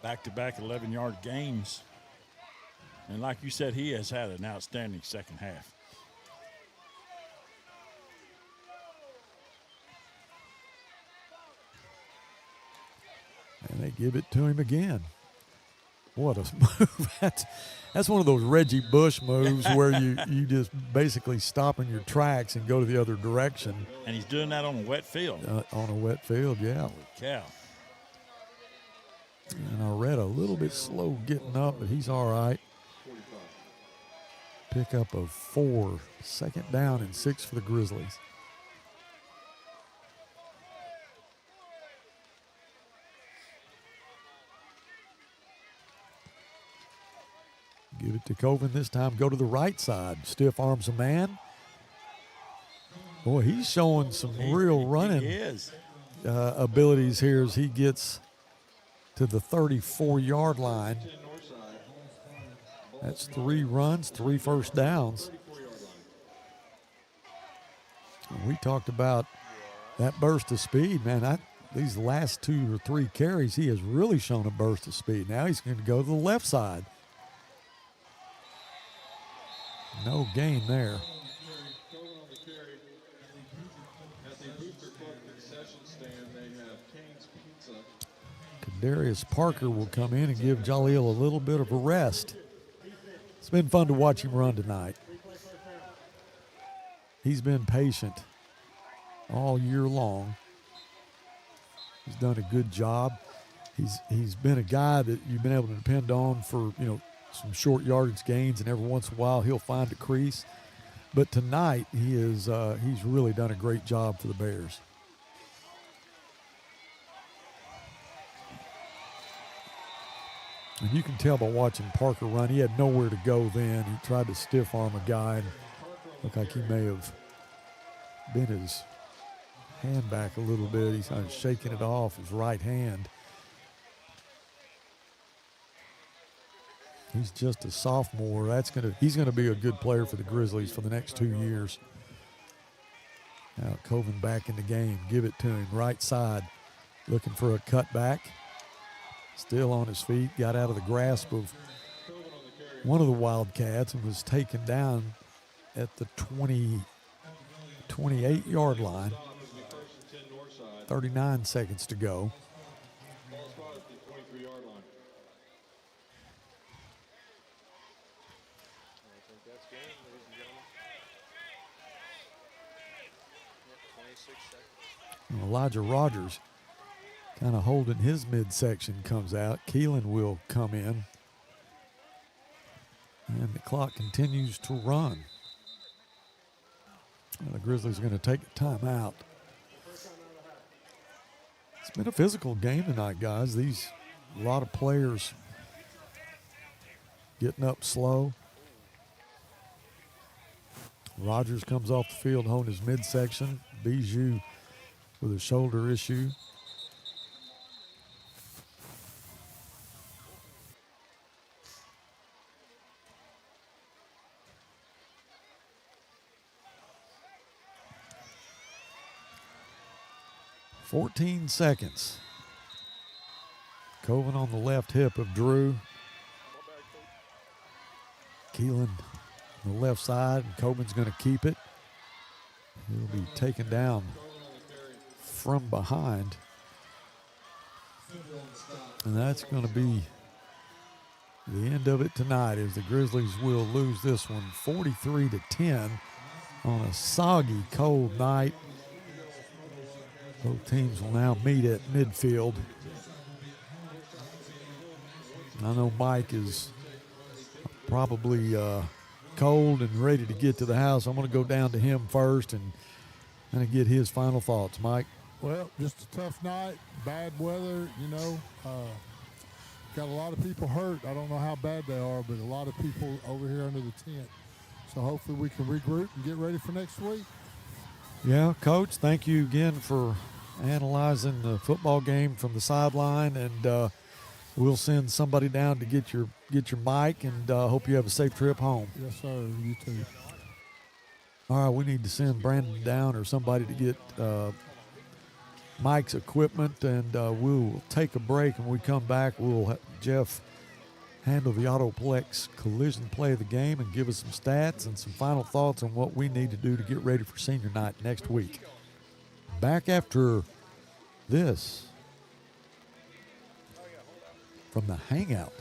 Back-to-back 11-yard gains. And like you said, he has had an outstanding second half. And they give it to him again. What a move. That's one of those Reggie Bush moves where you just basically stop in your tracks and go to the other direction. And he's doing that on a wet field. On a wet field, yeah. Holy cow. And I read a little bit slow getting up, but he's all right. Pick up of 4, 2nd down and 6 for the Grizzlies. Give it to Coven this time. Go to the right side. Stiff arms a man. Boy, he's showing some real running abilities here as he gets to the 34-yard line. That's 3 runs, 3 first downs. We talked about that burst of speed, man. These last 2 or 3 carries, he has really shown a burst of speed. Now he's going to go to the left side. No gain there. Darius Parker will come in and give Jaleel a little bit of a rest. It's been fun to watch him run tonight. He's been patient all year long. He's done a good job. He's been a guy that you've been able to depend on for, some short yardage gains, and every once in a while he'll find a crease. But tonight he's really done a great job for the Bears. And you can tell by watching Parker run, he had nowhere to go then. He tried to stiff arm a guy, and looked like he may have bent his hand back a little bit. He's kind of shaking it off, his right hand. He's just a sophomore. He's gonna be a good player for the Grizzlies for the next 2 years. Now Coven back in the game. Give it to him, right side, looking for a cutback. Still on his feet, got out of the grasp of one of the Wildcats and was taken down at the 28-yard line. 39 seconds to go. Elijah Rogers kind of holding his midsection comes out. Keelan will come in. And the clock continues to run. Well, the Grizzlies are going to take a timeout. It's been a physical game tonight, guys. A lot of players getting up slow. Rogers comes off the field holding his midsection. Bijou with a shoulder issue. "14 seconds. Coven on the left hip of Drew. Keelan on the left side, and Coven's going to keep it. He'll be taken down from behind. And that's going to be the end of it tonight, as the Grizzlies will lose this one 43-10 on a soggy, cold night. Both teams will now meet at midfield. I know Mike is probably cold and ready to get to the house. I'm going to go down to him first and kind of get his final thoughts. Mike? Well, just a tough night, bad weather, got a lot of people hurt. I don't know how bad they are, but a lot of people over here under the tent. So hopefully we can regroup and get ready for next week. Yeah, Coach, thank you again for analyzing the football game from the sideline, and we'll send somebody down to get your mic, and hope you have a safe trip home. Yes, sir. You too. All right, we need to send Brandon down or somebody to get Mike's equipment, and we'll take a break. And when we come back, we'll have Jeff handle the AutoPlex collision play of the game and give us some stats and some final thoughts on what we need to do to get ready for senior night next week. Back after this from the Hangout.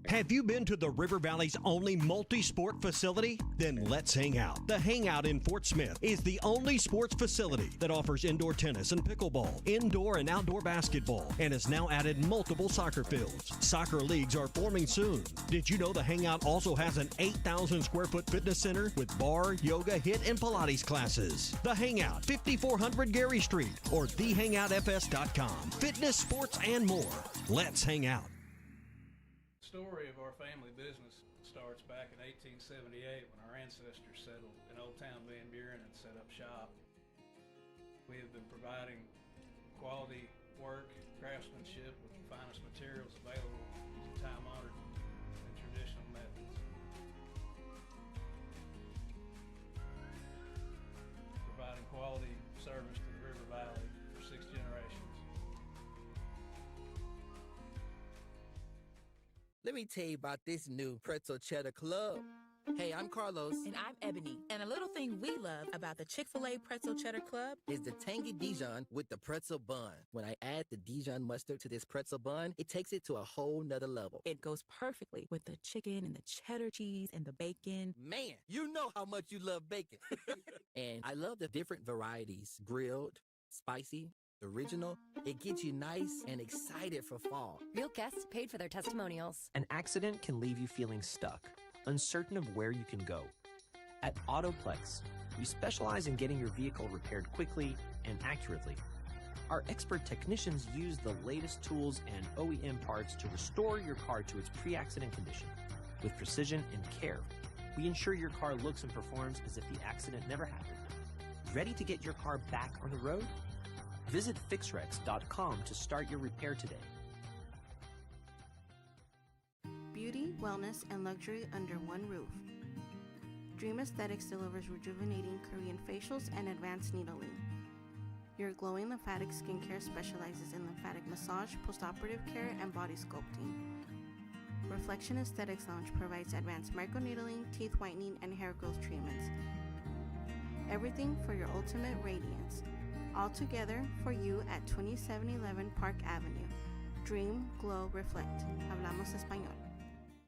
Have you been to the River Valley's only multi-sport facility? Then let's hang out. The Hangout in Fort Smith is the only sports facility that offers indoor tennis and pickleball, indoor and outdoor basketball, and has now added multiple soccer fields. Soccer leagues are forming soon. Did you know the Hangout also has an 8,000 square foot fitness center with bar, yoga, HIIT, and Pilates classes? The Hangout, 5400 Gary Street, or thehangoutfs.com. Fitness, sports, and more. Let's hang out. The story of our family business starts back in 1878 when our ancestors settled in Old Town Van Buren and set up shop. We have been providing quality work, craftsmanship with the finest materials available using time-honored and traditional methods. Providing quality service to the River Valley for 6 generations. Let me tell you about this new Pretzel Cheddar Club. Hey, I'm Carlos. And I'm Ebony. And a little thing we love about the Chick-fil-A Pretzel Cheddar Club is the tangy Dijon with the pretzel bun. When I add the Dijon mustard to this pretzel bun, it takes it to a whole nother level. It goes perfectly with the chicken and the cheddar cheese and the bacon. Man, you know how much you love bacon. And I love the different varieties. Grilled, spicy, original. It gets you nice and excited for fall. Real guests paid for their testimonials. An accident can leave you feeling stuck, uncertain of where you can go. At AutoPlex, we specialize in getting your vehicle repaired quickly and accurately. Our expert technicians use the latest tools and OEM parts to restore your car to its pre-accident condition. With precision and care, we ensure your car looks and performs as if the accident never happened. Ready to get your car back on the road? Visit fixrex.com to start your repair today. Beauty, wellness, and luxury under one roof. Dream Aesthetics delivers rejuvenating Korean facials and advanced needling. Your glowing lymphatic skincare specializes in lymphatic massage, postoperative care, and body sculpting. Reflection Aesthetics Lounge provides advanced microneedling, teeth whitening, and hair growth treatments. Everything for your ultimate radiance. All together for you at 2711 Park Avenue. Dream, glow, reflect. Hablamos español.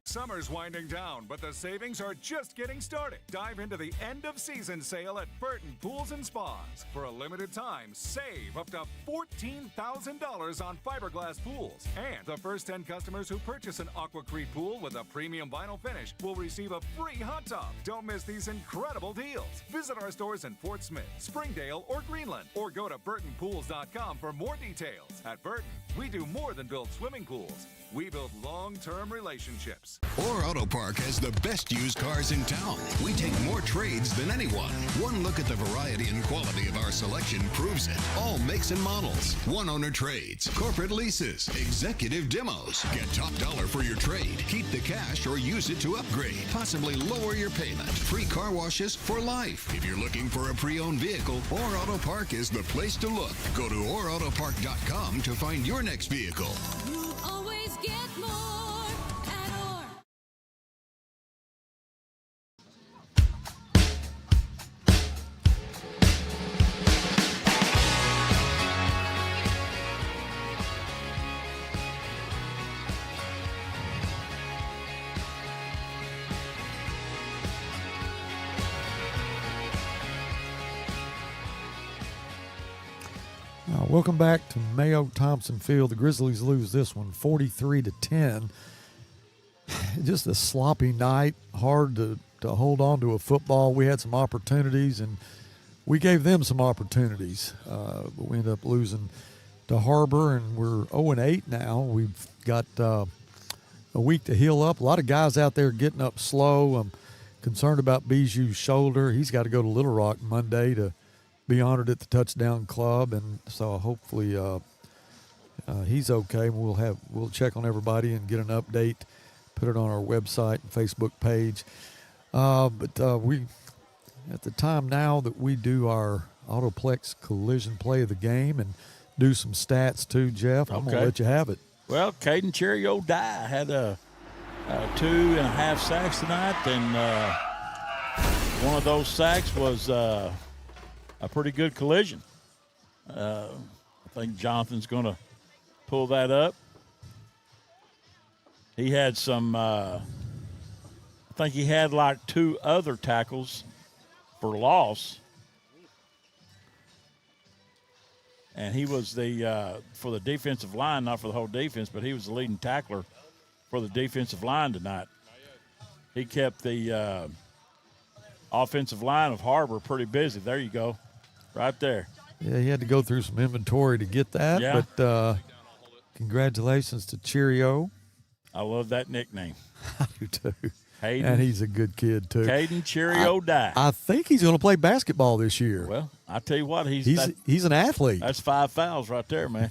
Summer's winding down, but the savings are just getting started. Dive into the end-of-season sale at Burton Pools and Spas. For a limited time, save up to $14,000 on fiberglass pools. And the first 10 customers who purchase an Aquacrete pool with a premium vinyl finish will receive a free hot tub. Don't miss these incredible deals. Visit our stores in Fort Smith, Springdale, or Greenland, or go to burtonpools.com for more details. At Burton, we do more than build swimming pools. We build long-term relationships. Or Auto Park has the best used cars in town. We take more trades than anyone. One look at the variety and quality of our selection proves it. All makes and models. One owner trades, corporate leases, executive demos. Get top dollar for your trade. Keep the cash or use it to upgrade. Possibly lower your payment. Free car washes for life. If you're looking for a pre-owned vehicle, Or Auto Park is the place to look. Go to orautopark.com to find your next vehicle. You always get more at Or. Welcome back to Mayo Thompson Field. The Grizzlies lose this one 43-10. Just a sloppy night, hard to hold on to a football. We had some opportunities, and we gave them some opportunities. But we ended up losing to Har-Ber, and we're 0-8 now. We've got a week to heal up. A lot of guys out there getting up slow. I'm concerned about Bijou's shoulder. He's got to go to Little Rock Monday to be honored at the Touchdown Club, and so hopefully he's okay. We'll check on everybody and get an update, put it on our website and Facebook page. But we, at the time now that we do our AutoPlex collision play of the game and do some stats too, Jeff, I'm going to let you have it. Well, Caden Cheerio-Dye had 2.5 sacks tonight, and one of those sacks was a pretty good collision. I think Jonathan's going to pull that up. He had some, I think he had like 2 other tackles for loss. And he was the, for the defensive line, not for the whole defense, but he was the leading tackler for the defensive line tonight. He kept the offensive line of Har-Ber pretty busy. There you go. Right there. Yeah, he had to go through some inventory to get that, yeah. But congratulations to Cheerio. I love that nickname. I do too. And he's a good kid, too. Caden Cheerio Dye. I think he's going to play basketball this year. Well, I tell you what, he's an athlete. That's 5 fouls right there, man.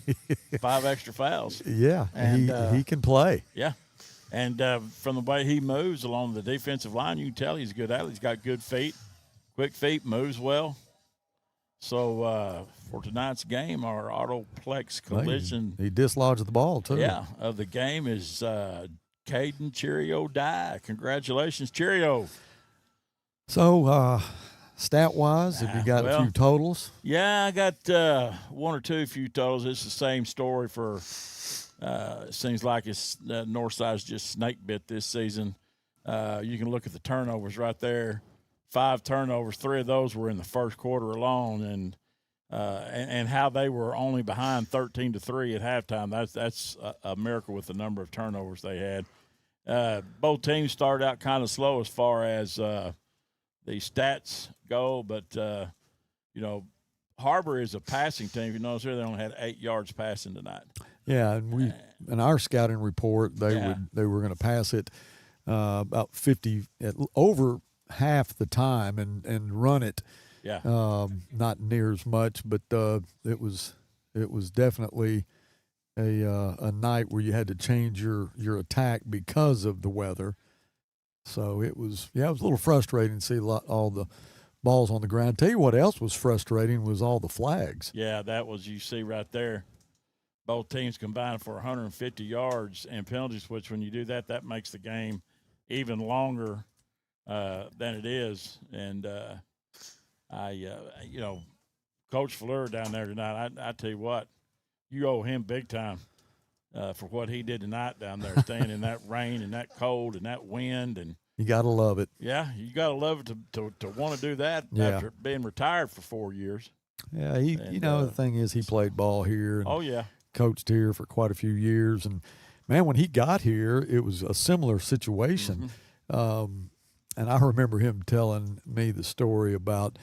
5 extra fouls. Yeah, and he can play. Yeah. And from the way he moves along the defensive line, you can tell he's a good athlete. He's got good feet, quick feet, moves well. So for tonight's game, our AutoPlex collision. He dislodged the ball, too. Yeah, of the game is Caden Cheerio Dye. Congratulations, Cheerio. So, stat-wise, have you got a few totals? Yeah, I got one or two few totals. It's the same story for it seems like it's Northside's just snake bit this season. You can look at the turnovers right there. 5 turnovers, 3 of those were in the first quarter alone, and how they were only behind 13-3 at halftime. That's a miracle with the number of turnovers they had. Both teams started out kind of slow as far as the stats go, but Har-Ber is a passing team. You notice here they only had 8 yards passing tonight. Yeah, and we in our scouting report they were going to pass it about 50 over half the time and run it. Yeah. Not near as much, but it was definitely a night where you had to change your attack because of the weather. So it was a little frustrating to see all the balls on the ground. Tell you what else was frustrating was all the flags. Yeah, that was, you see right there. Both teams combined for 150 yards and penalties, which when you do that, that makes the game even longer than it is. And Coach Fleur down there tonight, I tell you what, you owe him big time for what he did tonight down there, staying in that rain and that cold and that wind. And you got to love it. Yeah, you got to love it to want to do that after being retired for 4 years. Yeah, the thing is he played ball here. And coached here for quite a few years. And, man, when he got here, it was a similar situation. Mm-hmm. And I remember him telling me the story about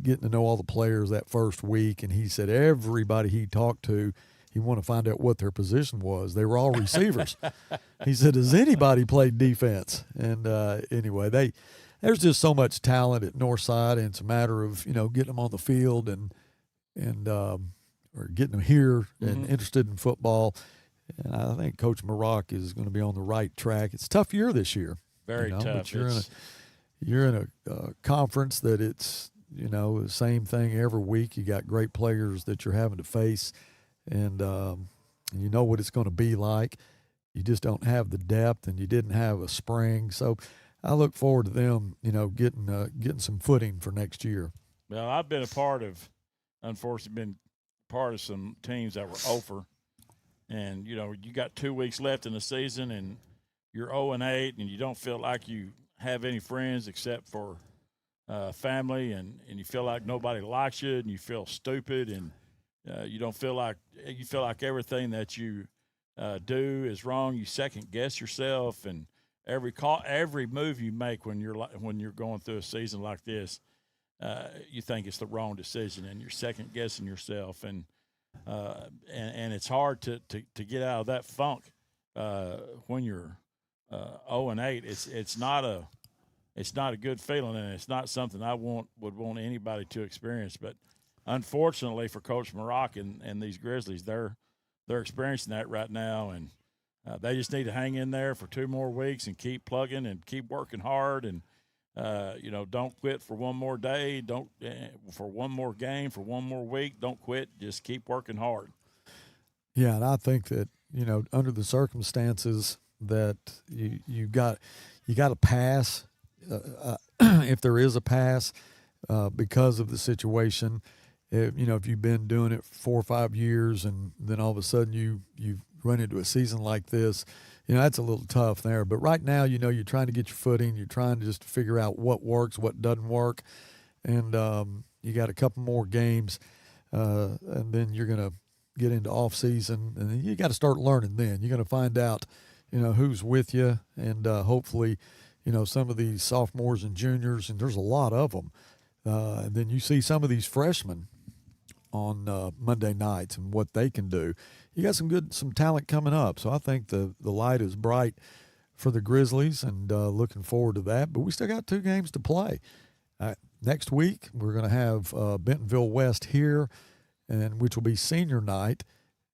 getting to know all the players that first week. And he said everybody he talked to, he wanted to find out what their position was. They were all receivers. He said, has anybody played defense? And anyway, there's just so much talent at Northside, and it's a matter of, getting them on the field and or getting them here and interested in football. And I think Coach Marock is going to be on the right track. It's a tough year this year. Very tough. But you're in a conference that it's, the same thing every week. You got great players that you're having to face, and you know what it's going to be like. You just don't have the depth, and you didn't have a spring. So I look forward to them, getting some footing for next year. Well, I've been unfortunately part of some teams that were over, and you got 2 weeks left in the season, and you're 0-8, and you don't feel like you have any friends except for family, and you feel like nobody likes you, and you feel stupid, and you feel like everything that you do is wrong. You second guess yourself, and every move you make when you're going through a season like this, you think it's the wrong decision, and you're second guessing yourself, and it's hard to get out of that funk when you're 0-8. It's not a good feeling, and it's not something I would want anybody to experience. But unfortunately for Coach Marock and these Grizzlies, they're experiencing that right now, and they just need to hang in there for 2 more weeks and keep plugging and keep working hard, and don't quit for one more day, don't for one more game, for one more week. Don't quit. Just keep working hard. Yeah, and I think that under the circumstances that you got to pass if there is a pass because of the situation. If you've been doing it for 4 or 5 years and then all of a sudden you run into a season like this, that's a little tough there. But right now, you're trying to get your footing. You're trying to just figure out what works, what doesn't work. And you got a couple more games, and then you're going to get into off season, and then you got to start learning then. You're going to find out, who's with you, and hopefully, some of these sophomores and juniors, and there's a lot of them. And then you see some of these freshmen on Monday nights and what they can do. You got some talent coming up. So I think the light is bright for the Grizzlies, and looking forward to that. But we still got 2 games to play. Next week, we're going to have Bentonville West here, and which will be senior night,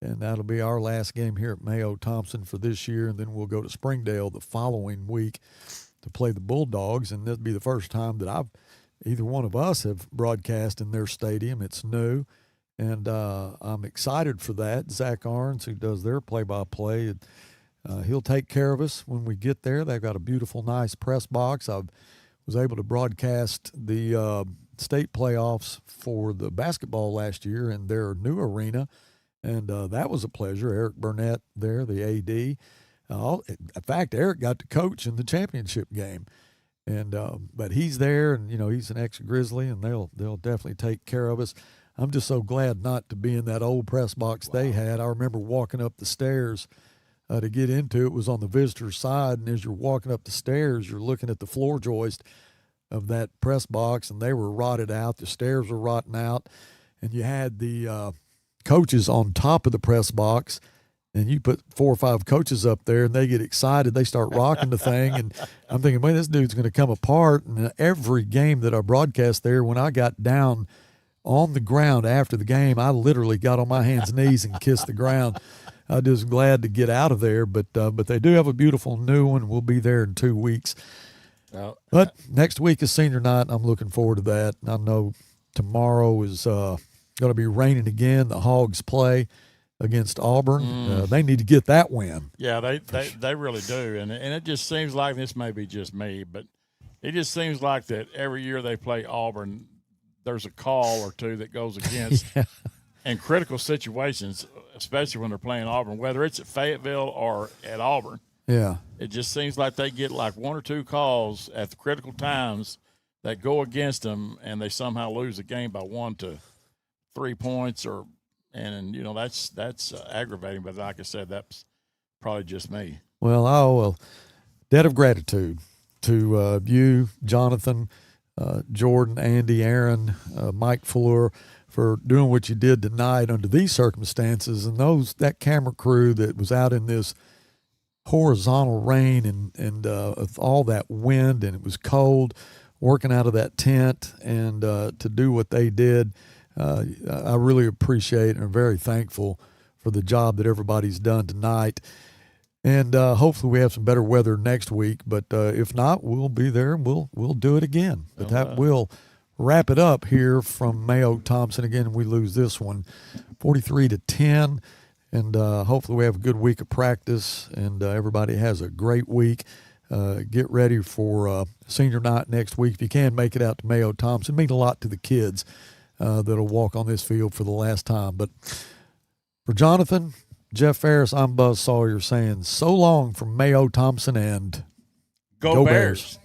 and that'll be our last game here at Mayo Thompson for this year, and then we'll go to Springdale the following week to play the Bulldogs, and that'll be the first time that either one of us have broadcast in their stadium. It's new, and I'm excited for that. Zach Arns, who does their play-by-play, he'll take care of us when we get there. They've got a beautiful, nice press box. I was able to broadcast the state playoffs for the basketball last year in their new arena, and that was a pleasure. Eric Burnett there, the AD. In fact, Eric got to coach in the championship game, and but he's there, and he's an ex-Grizzly, and they'll definitely take care of us. I'm just so glad not to be in that old press box they had. I remember walking up the stairs to get into it. Was on the visitor side, and as you're walking up the stairs, you're looking at the floor joist of that press box, and they were rotted out. The stairs were rotten out, and you had the coaches on top of the press box, and you put 4 or 5 coaches up there, and they get excited. They start rocking the thing, and I'm thinking, man, this dude's going to come apart. And every game that I broadcast there, when I got down on the ground after the game, I literally got on my hands and knees and kissed the ground. I'm just glad to get out of there, but they do have a beautiful new one. We'll be there in 2 weeks. But next week is senior night, and I'm looking forward to that. I know tomorrow is going to be raining again. The Hogs play against Auburn. They need to get that win. Yeah, they really do, and it just seems like, this may be just me, but it just seems like that every year they play Auburn, there's a call or two that goes against in critical situations, especially when they're playing Auburn, whether it's at Fayetteville or at Auburn. Yeah. It just seems like they get like 1 or 2 calls at the critical times that go against them, and they somehow lose the game by 1 to 3 points, and that's aggravating. But like I said, that's probably just me. Well, debt of gratitude to you, Jonathan, Jordan, Andy, Aaron, Mike Fleur, for doing what you did tonight under these circumstances, and that camera crew that was out in this horizontal rain and all that wind, and it was cold, working out of that tent, and to do what they did. I really appreciate and am very thankful for the job that everybody's done tonight. And hopefully we have some better weather next week. But if not, we'll be there and we'll do it again. But that will wrap it up here from Mayo Thompson. Again, we lose this one 43-10. And hopefully we have a good week of practice, and everybody has a great week. Get ready for senior night next week. If you can, make it out to Mayo Thompson. Mean a lot to the kids that'll walk on this field for the last time. But for Jonathan, Jeff Ferris, I'm Buzz Sawyer saying so long from Mayo Thompson, and Go Bears.